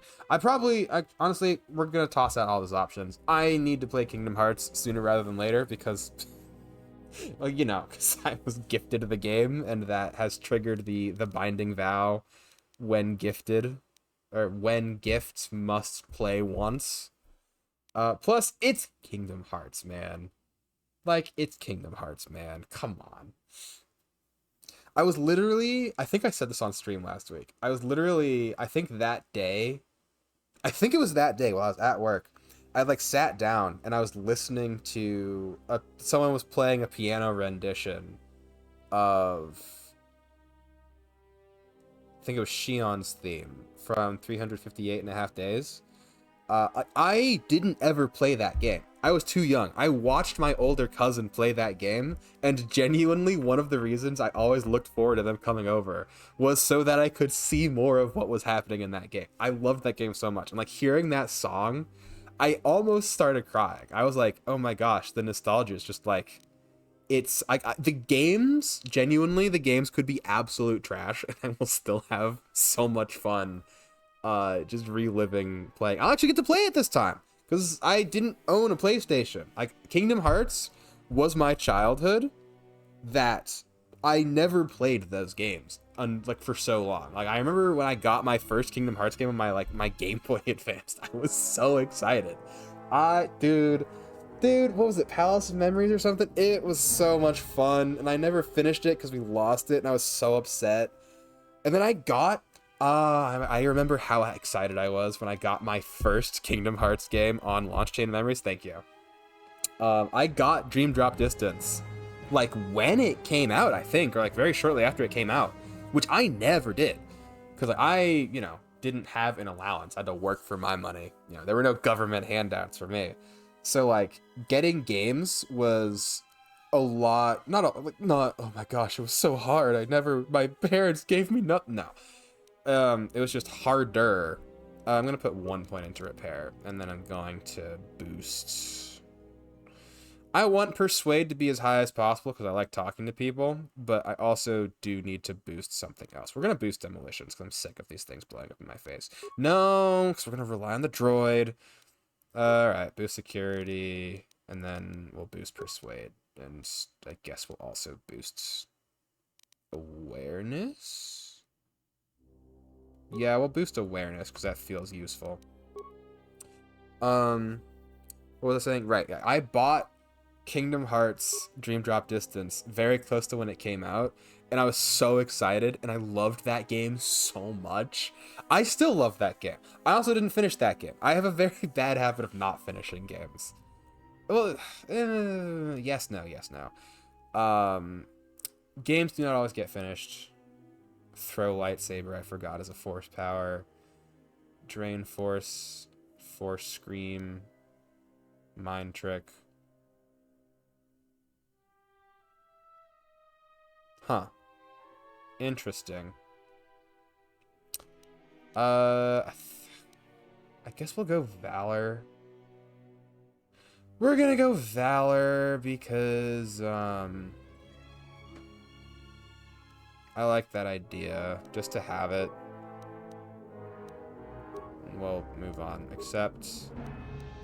Honestly, we're gonna toss out all those options. I need to play Kingdom Hearts sooner rather than later because, well, you know, because I was gifted the game, and that has triggered the binding vow when gifted, or when gift must play once. Plus, it's Kingdom Hearts, man. Like, it's Kingdom Hearts, man. Come on. I was literally, I think I said this on stream last week. I was literally, I think it was that day while I was at work, I like sat down and I was listening to, someone was playing a piano rendition of, I think it was Shion's theme from 358.5 Days. I didn't ever play that game. I was too young. I watched my older cousin play that game, and genuinely one of the reasons I always looked forward to them coming over was so that I could see more of what was happening in that game. I loved that game so much. And like hearing that song, I almost started crying. I was like, oh my gosh, the nostalgia is just like, it's like the games, genuinely, the games could be absolute trash and I will still have so much fun just reliving playing. I'll actually get to play it this time because I didn't own a PlayStation. Like, Kingdom Hearts was my childhood that I never played those games like for so long. Like, I remember when I got my first Kingdom Hearts game on my Game Boy Advance, I was so excited. Dude, what was it? Palace of Memories or something? It was so much fun, and I never finished it because we lost it, and I was so upset. And then I remember how excited I was when I got my first Kingdom Hearts game on Launch Chain Memories. Thank you. I got Dream Drop Distance, like, when it came out, I think, or like very shortly after it came out, which I never did. Because like, I, you know, didn't have an allowance. I had to work for my money. You know, there were no government handouts for me. So, like, getting games was a lot, not, oh my gosh, it was so hard. My parents gave me nothing. No. It was just harder. I'm going to put 1 point into repair, and then I'm going to boost. I want Persuade to be as high as possible because I like talking to people, but I also do need to boost something else. We're going to boost Demolitions because I'm sick of these things blowing up in my face. No, because we're going to rely on the droid. Alright, boost Security, and then we'll boost Persuade. And I guess we'll also boost Awareness? Yeah, we'll boost Awareness because that feels useful. What was I saying? Right, I bought Kingdom Hearts Dream Drop Distance very close to when it came out, and I was so excited, and I loved that game so much. I still love that game. I also didn't finish that game. I have a very bad habit of not finishing games. Well, yes, no. Games do not always get finished. Throw Lightsaber, I forgot, as a Force power. Drain Force, Force Scream, Mind Trick. Huh. Interesting. I guess we'll go Valor. We're gonna go Valor because, I like that idea, just to have it. And we'll move on. Accept.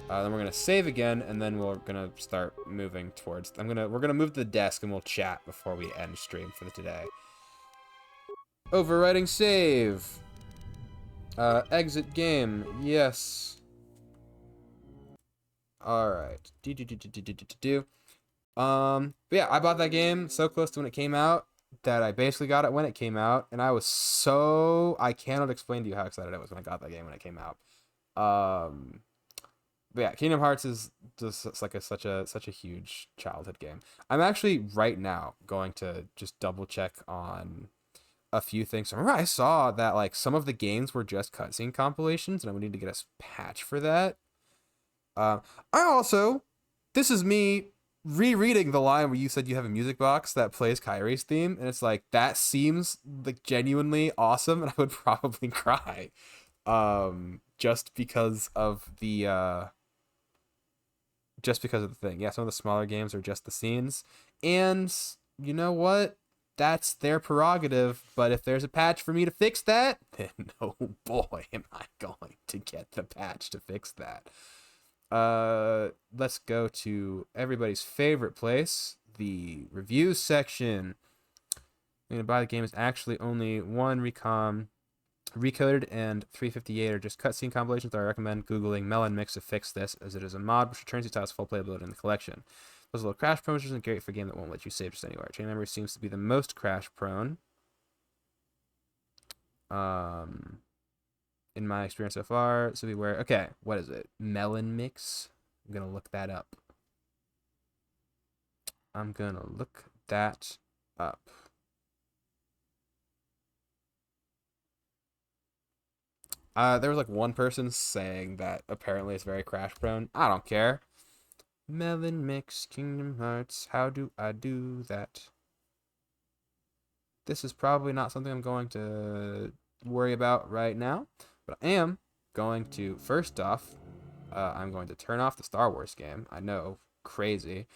Then we're gonna save again, and then we're gonna start moving towards. We're gonna move to the desk, and we'll chat before we end stream for today. Overwriting save. Exit game. Yes. All right. But yeah, I bought that game so close to when it came out that I basically got it when it came out, and I cannot explain to you how excited I was when I got that game when it came out. But yeah, Kingdom Hearts is just like such a huge childhood game. I'm actually right now going to just double check on a few things. Remember, I saw that like some of the games were just cutscene compilations, and I would need to get a patch for that. This is me rereading the line where you said you have a music box that plays Kyrie's theme, and it's like, that seems like genuinely awesome, and I would probably cry. Just because of the thing. Yeah, some of the smaller games are just the scenes. And you know what? That's their prerogative. But if there's a patch for me to fix that, then oh boy, am I going to get the patch to fix that. Let's go to everybody's favorite place, the reviews section. I'm gonna buy the game is actually only one recom. Recoded and 358 are just cutscene compilations. I recommend googling Melon Mix to fix this, as it is a mod which returns the title's full playability in the collection. Those little crash promotions are great for a game that won't let you save just anywhere. Chain Memory seems to be the most crash prone. In my experience so far, so beware. Okay, what is it? Melon Mix. I'm gonna look that up. There was like one person saying that apparently it's very crash prone. I don't care. Melon Mix, Kingdom Hearts. How do I do that? This is probably not something I'm going to worry about right now, but I am going to, first off, I'm going to turn off the Star Wars game. I know, crazy.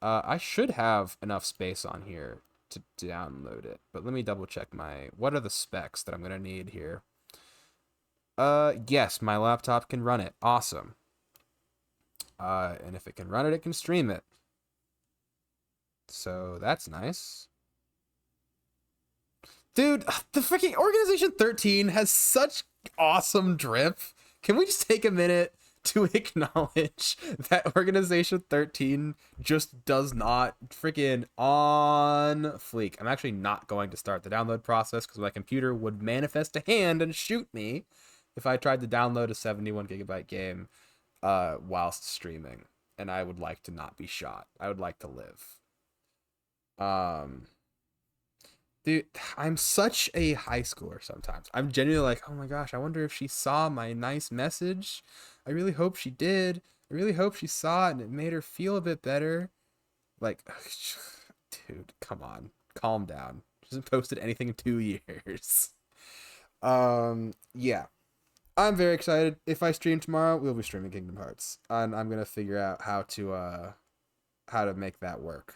I should have enough space on here to download it, but let me double check what are the specs that I'm going to need here? Yes, my laptop can run it. Awesome. And if it can run it, it can stream it. So that's nice. Dude, the freaking Organization 13 has such awesome drip. Can we just take a minute to acknowledge that Organization 13 just does not freaking on fleek. I'm actually not going to start the download process because my computer would manifest a hand and shoot me if I tried to download a 71 gigabyte game whilst streaming, and I would like to not be shot. I would like to live. Dude, I'm such a high schooler sometimes. I'm genuinely like, oh my gosh, I wonder if she saw my nice message. I really hope she did. I really hope she saw it and it made her feel a bit better. Like, dude, come on. Calm down. She hasn't posted anything in 2 years. Yeah. I'm very excited. If I stream tomorrow, we'll be streaming Kingdom Hearts. And I'm going to figure out how how to make that work.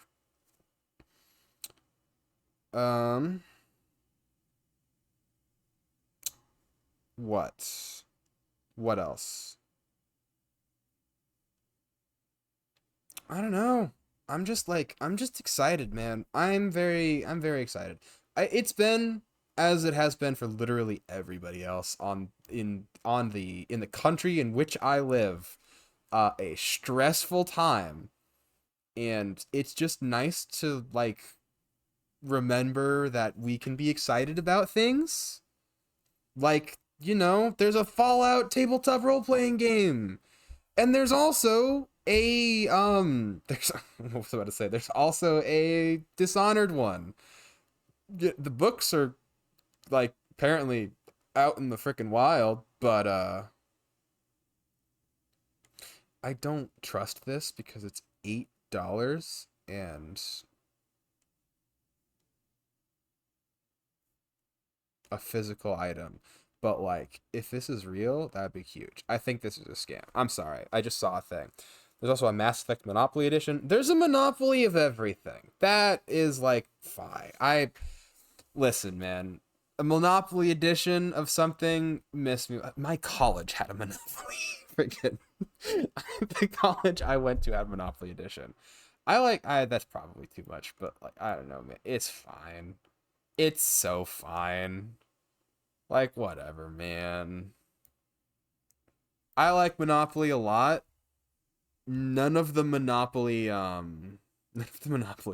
What else? I don't know. I'm just excited, man. I'm very excited. It's been, as it has been for literally everybody else in the country in which I live, a stressful time, and it's just nice to like remember that we can be excited about things. Like, you know, there's a Fallout tabletop role-playing game, and there's also a there's also a Dishonored one. The books are like apparently out in the freaking wild, but I don't trust this because it's $8 and a physical item. But like, if this is real, that'd be huge. I think this is a scam. I'm sorry. I just saw a thing. There's also a Mass Effect Monopoly Edition. There's a Monopoly of everything. That is like, fine. Listen, man. A Monopoly Edition of something, miss me. My college had a Monopoly. Freaking. The college I went to had Monopoly Edition. That's probably too much, but like, I don't know, man. It's fine. It's so fine. Like, whatever, man. I like Monopoly a lot. None of the Monopoly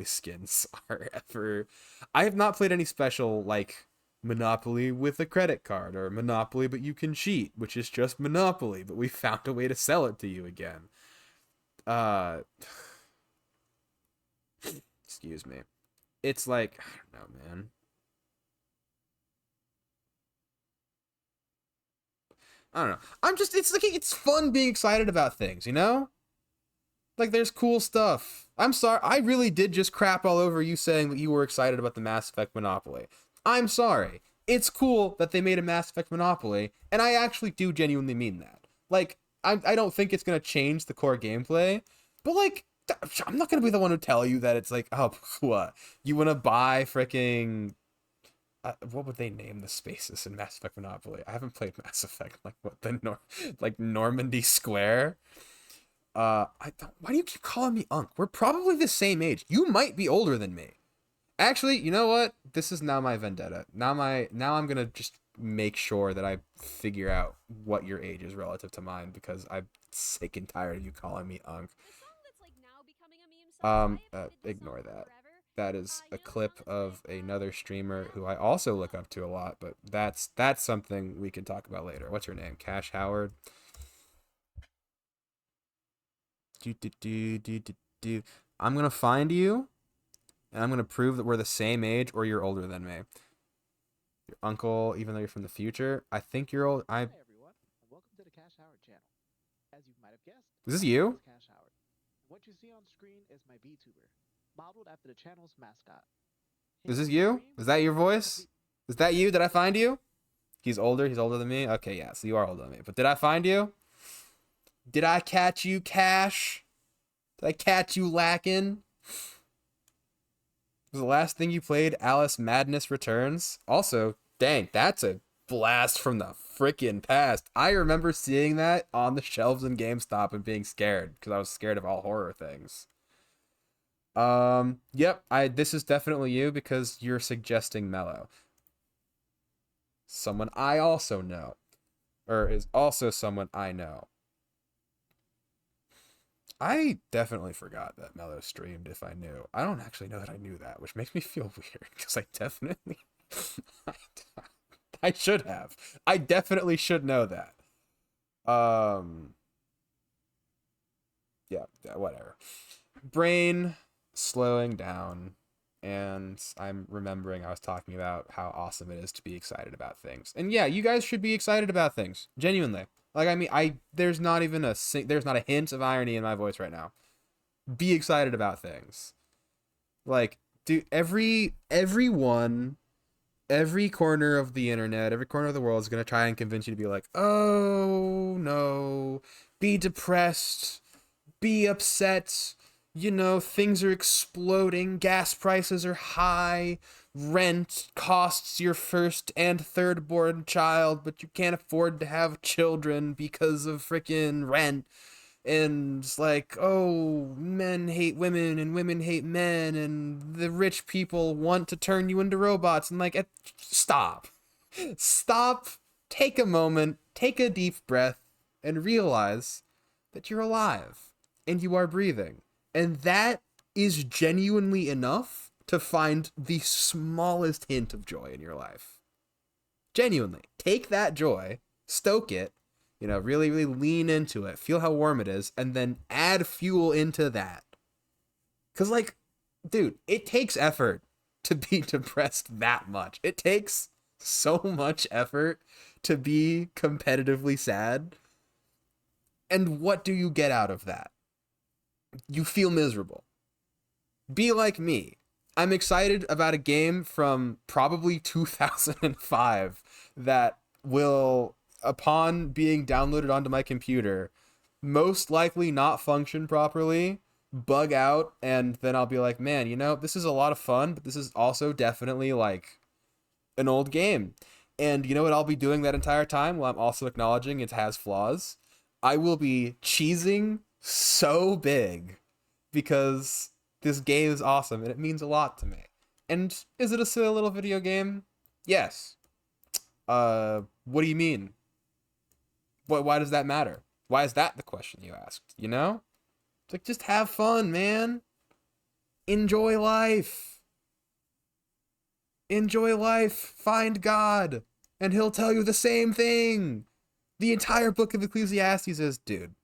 skins are ever... I have not played any special, like, Monopoly with a credit card, or Monopoly but you can cheat, which is just Monopoly, but we found a way to sell it to you again. Excuse me. It's like, I don't know, man. I don't know. It's fun being excited about things, you know? Like, there's cool stuff. I'm sorry, I really did just crap all over you saying that you were excited about the Mass Effect Monopoly. I'm sorry. It's cool that they made a Mass Effect Monopoly, and I actually do genuinely mean that. Like, I don't think it's gonna change the core gameplay, but like, I'm not gonna be the one to tell you that it's like, oh, what? You wanna buy freaking... what would they name the spaces in Mass Effect Monopoly? I haven't played Mass Effect. Like, what, like Normandy Square? Why do you keep calling me Unc? We're probably the same age. You might be older than me. Actually, you know what? This is now my vendetta. Now I'm gonna just make sure that I figure out what your age is relative to mine, because I'm sick and tired of you calling me Unc. Ignore that. That is a clip of another streamer who I also look up to a lot, but that's something we can talk about later. What's her name? Cash Howard. I'm gonna find you, and I'm gonna prove that we're the same age or you're older than me. Your uncle, even though you're from the future, I think you're old. Hi everyone, and welcome to the Cash Howard channel. As you might have guessed, is this you? Cash Howard. What you see on screen is my VTuber, modeled after the channel's mascot. Is this you? Is that your voice? Is that you? Did I find you? He's older than me? Okay, yeah, so you are older than me. But did I find you? Did I catch you, Cash? Did I catch you lacking? Was the last thing you played Alice Madness Returns? Also, dang, that's a blast from the freaking past. I remember seeing that on the shelves in GameStop and being scared, because I was scared of all horror things. Yep, this is definitely you, because you're suggesting Mellow. Someone I also know. Or is also someone I know. I definitely forgot that Mellow streamed if I knew. I don't actually know that I knew that, which makes me feel weird, because I definitely... I should have. I definitely should know that. Yeah, whatever. Brain slowing down, and I'm remembering I was talking about how awesome it is to be excited about things. And yeah, you guys should be excited about things. Genuinely. Like, I mean, there's not a hint of irony in my voice right now. Be excited about things. Like, dude, everyone, every corner of the internet, every corner of the world is going to try and convince you to be like, oh, no, be depressed, be upset, you know, things are exploding, gas prices are high, rent costs your first and third born child, but you can't afford to have children because of freaking rent. And it's like, oh, men hate women and women hate men, and the rich people want to turn you into robots. And like, stop. Stop. Take a moment, take a deep breath, and realize that you're alive and you are breathing. And that is genuinely enough to find the smallest hint of joy in your life. Genuinely. Take that joy, stoke it, you know, really, really lean into it, feel how warm it is, and then add fuel into that. Because, like, dude, it takes effort to be depressed that much. It takes so much effort to be competitively sad. And what do you get out of that? You feel miserable. Be like me. I'm excited about a game from probably 2005 that will, upon being downloaded onto my computer, most likely not function properly, bug out, and then I'll be like, man, you know, this is a lot of fun, but this is also definitely like an old game. And you know what I'll be doing that entire time while I'm also acknowledging it has flaws? I will be cheesing so big because this game is awesome and it means a lot to me. And is it a silly little video game? Yes. What do you mean? Why does that matter? Why is that the question you asked? You know? It's like, just have fun, man. Enjoy life. Enjoy life. Find God. And he'll tell you the same thing. The entire book of Ecclesiastes is, dude.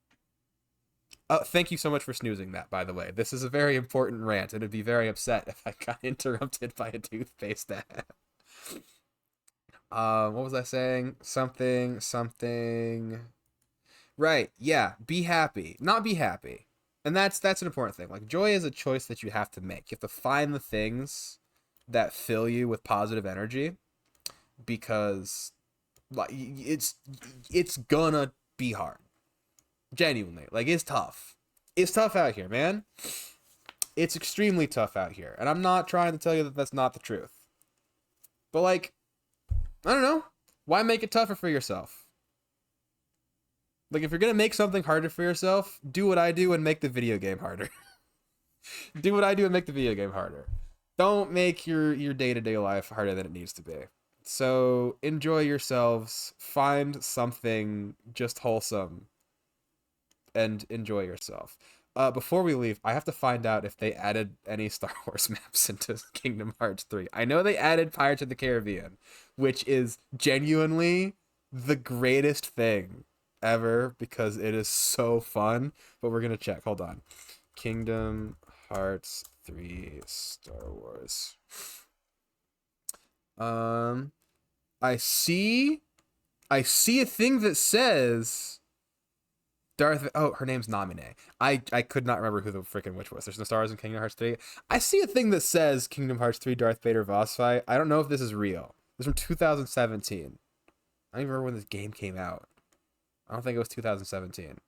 Thank you so much for snoozing that, by the way. This is a very important rant, and I'd be very upset if I got interrupted by a toothpaste ad. What was I saying? Something. Right, yeah, be happy. Not be happy. And that's an important thing. Like, joy is a choice that you have to make. You have to find the things that fill you with positive energy, because like it's gonna be hard. Genuinely. Like, it's tough. It's tough out here, man. It's extremely tough out here. And I'm not trying to tell you that that's not the truth. But, like, I don't know. Why make it tougher for yourself? Like, if you're gonna make something harder for yourself, do what I do and make the video game harder. Do what I do and make the video game harder. Don't make your day-to-day life harder than it needs to be. So, enjoy yourselves. Find something just wholesome. And enjoy yourself. Before we leave, I have to find out if they added any Star Wars maps into Kingdom Hearts 3. I know they added Pirates of the Caribbean, which is genuinely the greatest thing ever because it is so fun. But we're going to check. Hold on. Kingdom Hearts 3 Star Wars. I see a thing that says Darth. Oh, her name's Namine. I could not remember who the freaking witch was. There's no Star Wars in Kingdom Hearts 3. I see a thing that says Kingdom Hearts 3 Darth Vader boss fight. I don't know if this is real. This is from 2017. I don't even remember when this game came out. I don't think it was 2017.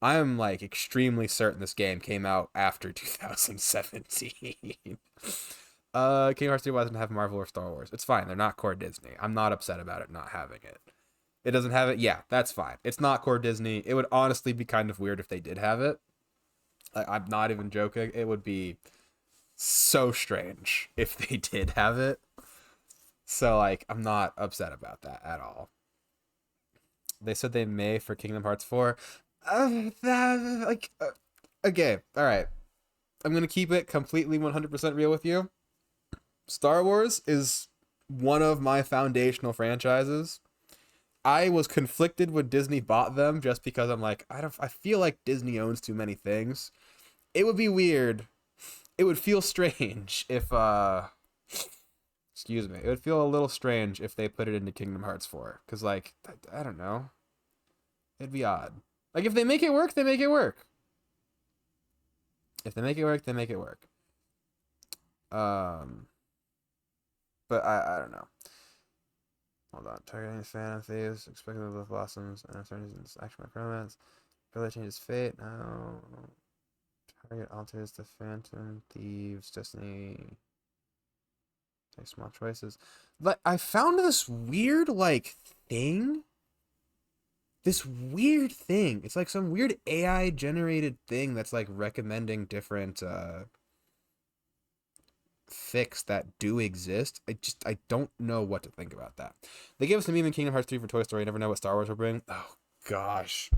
I am like extremely certain this game came out after 2017. Kingdom Hearts 3 doesn't have Marvel or Star Wars. It's fine. They're not core Disney. I'm not upset about it not having it. It doesn't have it? Yeah, that's fine. It's not core Disney. It would honestly be kind of weird if they did have it. I'm not even joking. It would be so strange if they did have it. So, like, I'm not upset about that at all. They said they may for Kingdom Hearts 4. Okay, alright. I'm going to keep it completely 100% real with you. Star Wars is one of my foundational franchises. I was conflicted when Disney bought them just because I'm like, I feel like Disney owns too many things. It would be weird. It would feel strange if, excuse me. It would feel a little strange if they put it into Kingdom Hearts 4. Because, like, I don't know. It'd be odd. Like, if they make it work, they make it work. If they make it work, they make it work. But I don't know. Hold on. Targeting Phantom Thieves, expecting the blossoms, and uncertainties in action by romance. Really changes fate. No. Target alters the Phantom Thieves Destiny. Take small choices. But I found this weird thing. This weird thing. It's like some weird AI generated thing that's like recommending different fics that do exist. I don't know what to think about that. They gave us a meme in Kingdom Hearts 3 for Toy Story. You never know what Star Wars will bring. Oh gosh.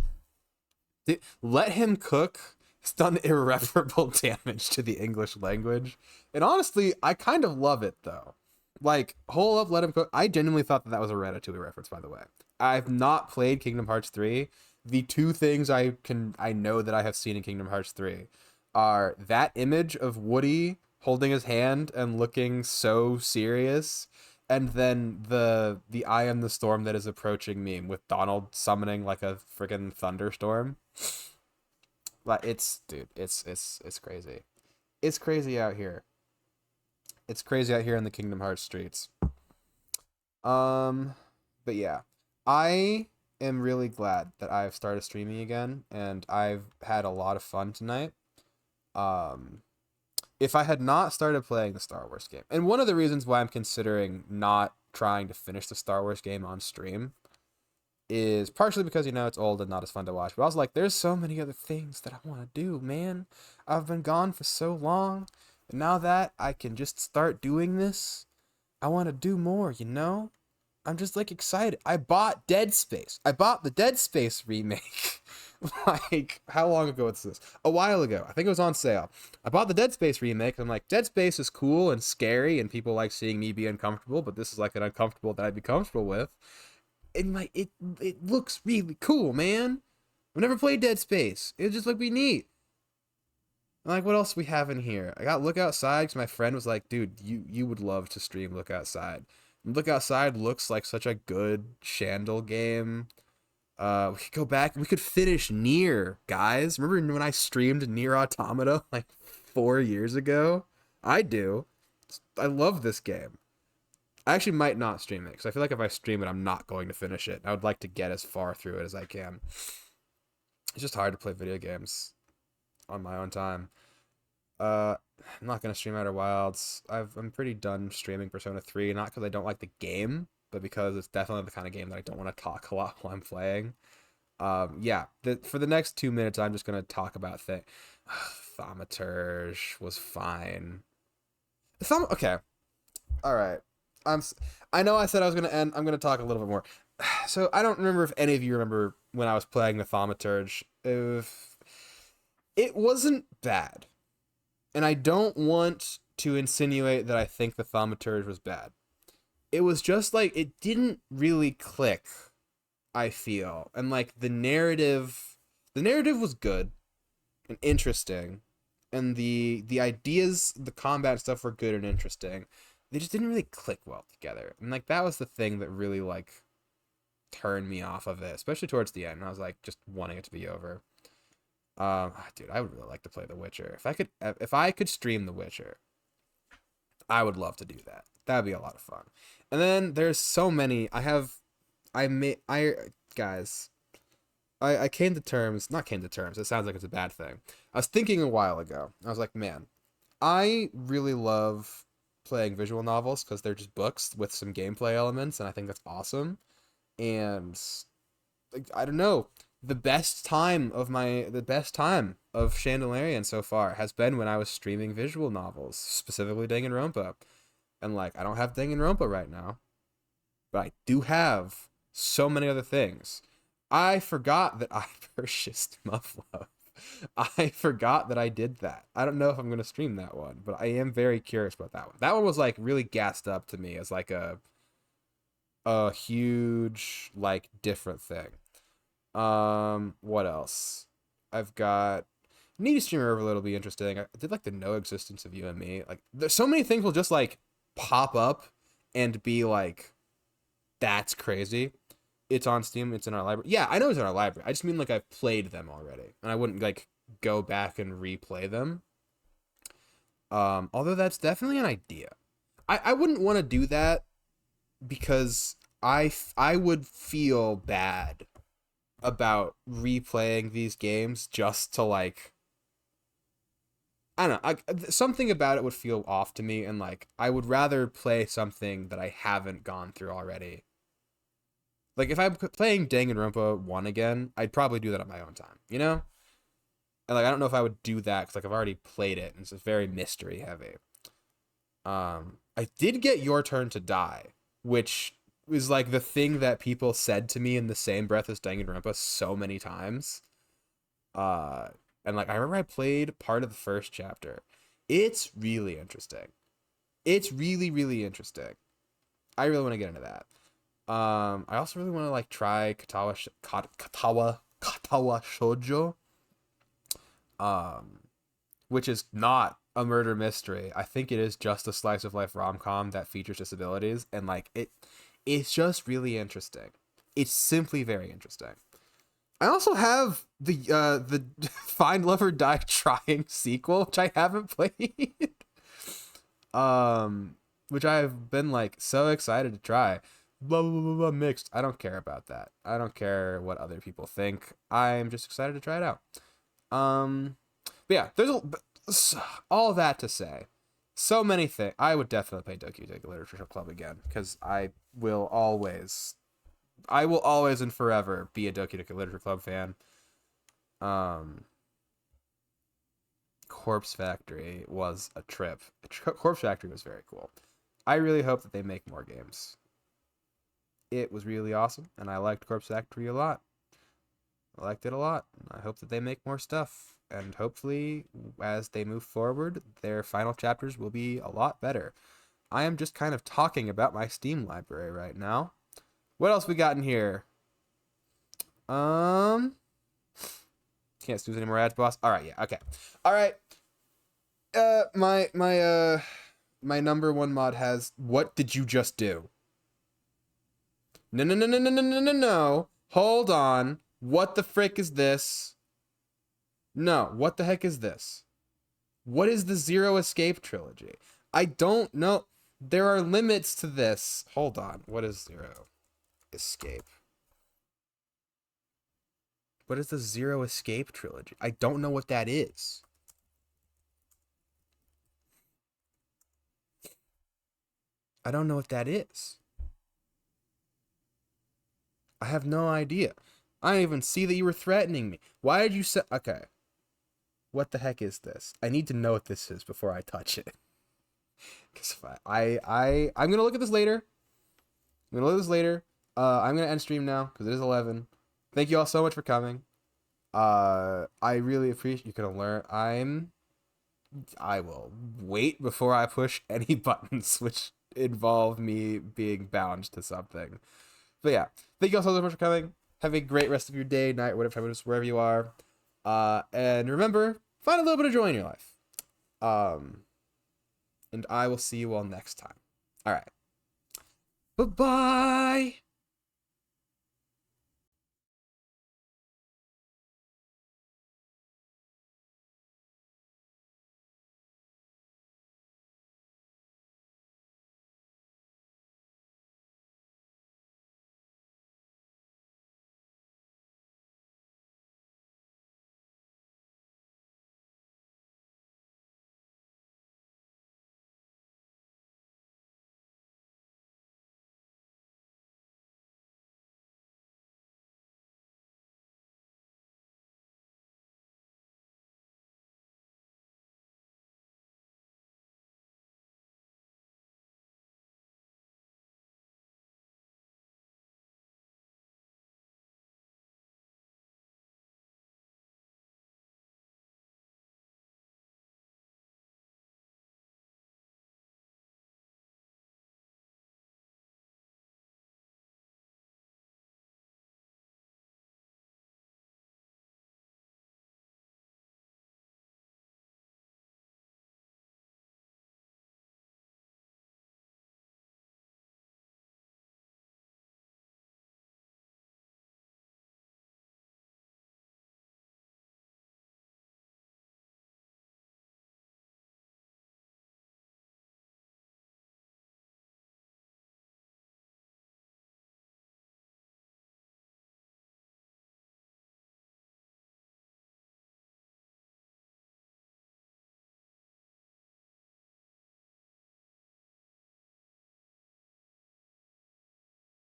Let him cook. It's done irreparable damage to the English language. And honestly, I kind of love it though. Like, hold up, let him cook. I genuinely thought that was a Ratatouille reference, by the way. I've not played Kingdom Hearts 3. The two things I know that I have seen in Kingdom Hearts 3 are that image of Woody holding his hand and looking so serious, and then the I am the storm that is approaching meme with Donald summoning like a freaking thunderstorm. Like, it's crazy. It's crazy out here. It's crazy out here in the Kingdom Hearts streets. But yeah, I am really glad that I've started streaming again, and I've had a lot of fun tonight. If I had not started playing the Star Wars game, and one of the reasons why I'm considering not trying to finish the Star Wars game on stream is partially because, you know, it's old and not as fun to watch, but I was like, there's so many other things that I want to do, man. I've been gone for so long, and now that I can just start doing this, I want to do more, you know? I'm just like excited. I bought Dead Space. I bought the Dead Space remake. Like, how long ago was this? A while ago. I think it was on sale. I bought the Dead Space remake. I'm like, Dead Space is cool and scary, and people like seeing me be uncomfortable, but this is like an uncomfortable that I'd be comfortable with. And like, it looks really cool, man. I've never played Dead Space. It just looked be neat. I'm like, what else we have in here? I got Look Outside because my friend was like, dude, you would love to stream Look Outside. Look Outside looks like such a good Shandel game. We could go back. We could finish Nier, guys. Remember when I streamed Nier Automata like 4 years ago? I do. I love this game. I actually might not stream it because I feel like if I stream it, I'm not going to finish it. I would like to get as far through it as I can. It's just hard to play video games on my own time. I'm not going to stream Outer Wilds. I'm pretty done streaming Persona 3, not because I don't like the game, but because it's definitely the kind of game that I don't want to talk a lot while I'm playing. Yeah, for the next 2 minutes, I'm just going to talk about things. Thaumaturge was fine. Okay. All right. I know I said I was going to end. I'm going to talk a little bit more. So I don't remember if any of you remember when I was playing the Thaumaturge. It wasn't bad. And I don't want to insinuate that I think the Thaumaturge was bad. It was just like, it didn't really click, I feel. And like the narrative was good and interesting. And the ideas, the combat stuff were good and interesting. They just didn't really click well together. And like, that was the thing that really like turned me off of it, especially towards the end. I was like just wanting it to be over. Dude, I would really like to play The Witcher. If I could stream The Witcher, I would love to do that. That'd be a lot of fun. And then there's so many. I came to terms, not came to terms, it sounds like it's a bad thing. I was thinking a while ago. I was like, man, I really love playing visual novels because they're just books with some gameplay elements, and I think that's awesome. And like, I don't know, the best time of Chandelarian so far has been when I was streaming visual novels, specifically Danganronpa. And like, I don't have Danganronpa right now, but I do have so many other things. I forgot that I purchased Mufflove. I forgot that I did that. I don't know if I'm going to stream that one, but I am very curious about that one. That one was like really gassed up to me as like a huge, like, different thing. What else? I've got Needy Streamer Overload will be interesting. I did like the No Existence of You and Me. Like, there's so many things will just like pop up and be like, that's crazy. It's on Steam. It's in our library. Yeah, I know it's in our library. I just mean like I've played them already, and I wouldn't like go back and replay them. Although that's definitely an idea. I wouldn't want to do that because I would feel bad about replaying these games just to like I don't know. Something about it would feel off to me, and like I would rather play something that I haven't gone through already. Like if I'm playing Danganronpa 1 again, I'd probably do that on my own time, you know? And like I don't know if I would do that because like I've already played it and it's very mystery heavy. I did get Your Turn to Die, which was like the thing that people said to me in the same breath as Danganronpa so many times. And like I remember I played part of the first chapter. It's really interesting. It's really, really interesting. I really want to get into that. I also really want to like try Katawa Shoujo. Which is not a murder mystery. I think it is just a slice of life rom-com that features disabilities, and like it's just really interesting. It's simply very interesting. I also have the Find Love or Die Trying sequel, which I haven't played. Which I've been like so excited to try. Blah, blah, blah, blah, mixed. I don't care about that. I don't care what other people think. I'm just excited to try it out. But yeah, there's all that to say. So many things. I would definitely play Doki Doki Literature Club again because I will always and forever be a Doki Doki Literature Club fan. Corpse Factory was a trip. Corpse Factory was very cool. I really hope that they make more games. It was really awesome, and I liked Corpse Factory a lot. I liked it a lot. I hope that they make more stuff, and hopefully, as they move forward, their final chapters will be a lot better. I am just kind of talking about my Steam library right now. What else we got in here? Can't snooze any more ads, boss. All right, yeah, okay. All right. My number one mod has "What did you just do?" No. Hold on. What the frick is this? No, what the heck is this? What is the Zero Escape trilogy? I don't know. There are limits to this. Hold on. What is Zero Escape? What is the Zero Escape trilogy? I don't know what that is. I don't know what that is. I have no idea. I don't even see that you were threatening me. Why did you say... Okay. What the heck is this? I need to know what this is before I touch it. Because I'm going to look at this later. I'm going to end stream now because it is 11. Thank you all so much for coming. I really appreciate you can learn. I will wait before I push any buttons which involve me being bound to something. But yeah, thank you all so much for coming. Have a great rest of your day, night, whatever time it is, wherever you are. And remember, find a little bit of joy in your life. And I will see you all next time. All right. Bye-bye.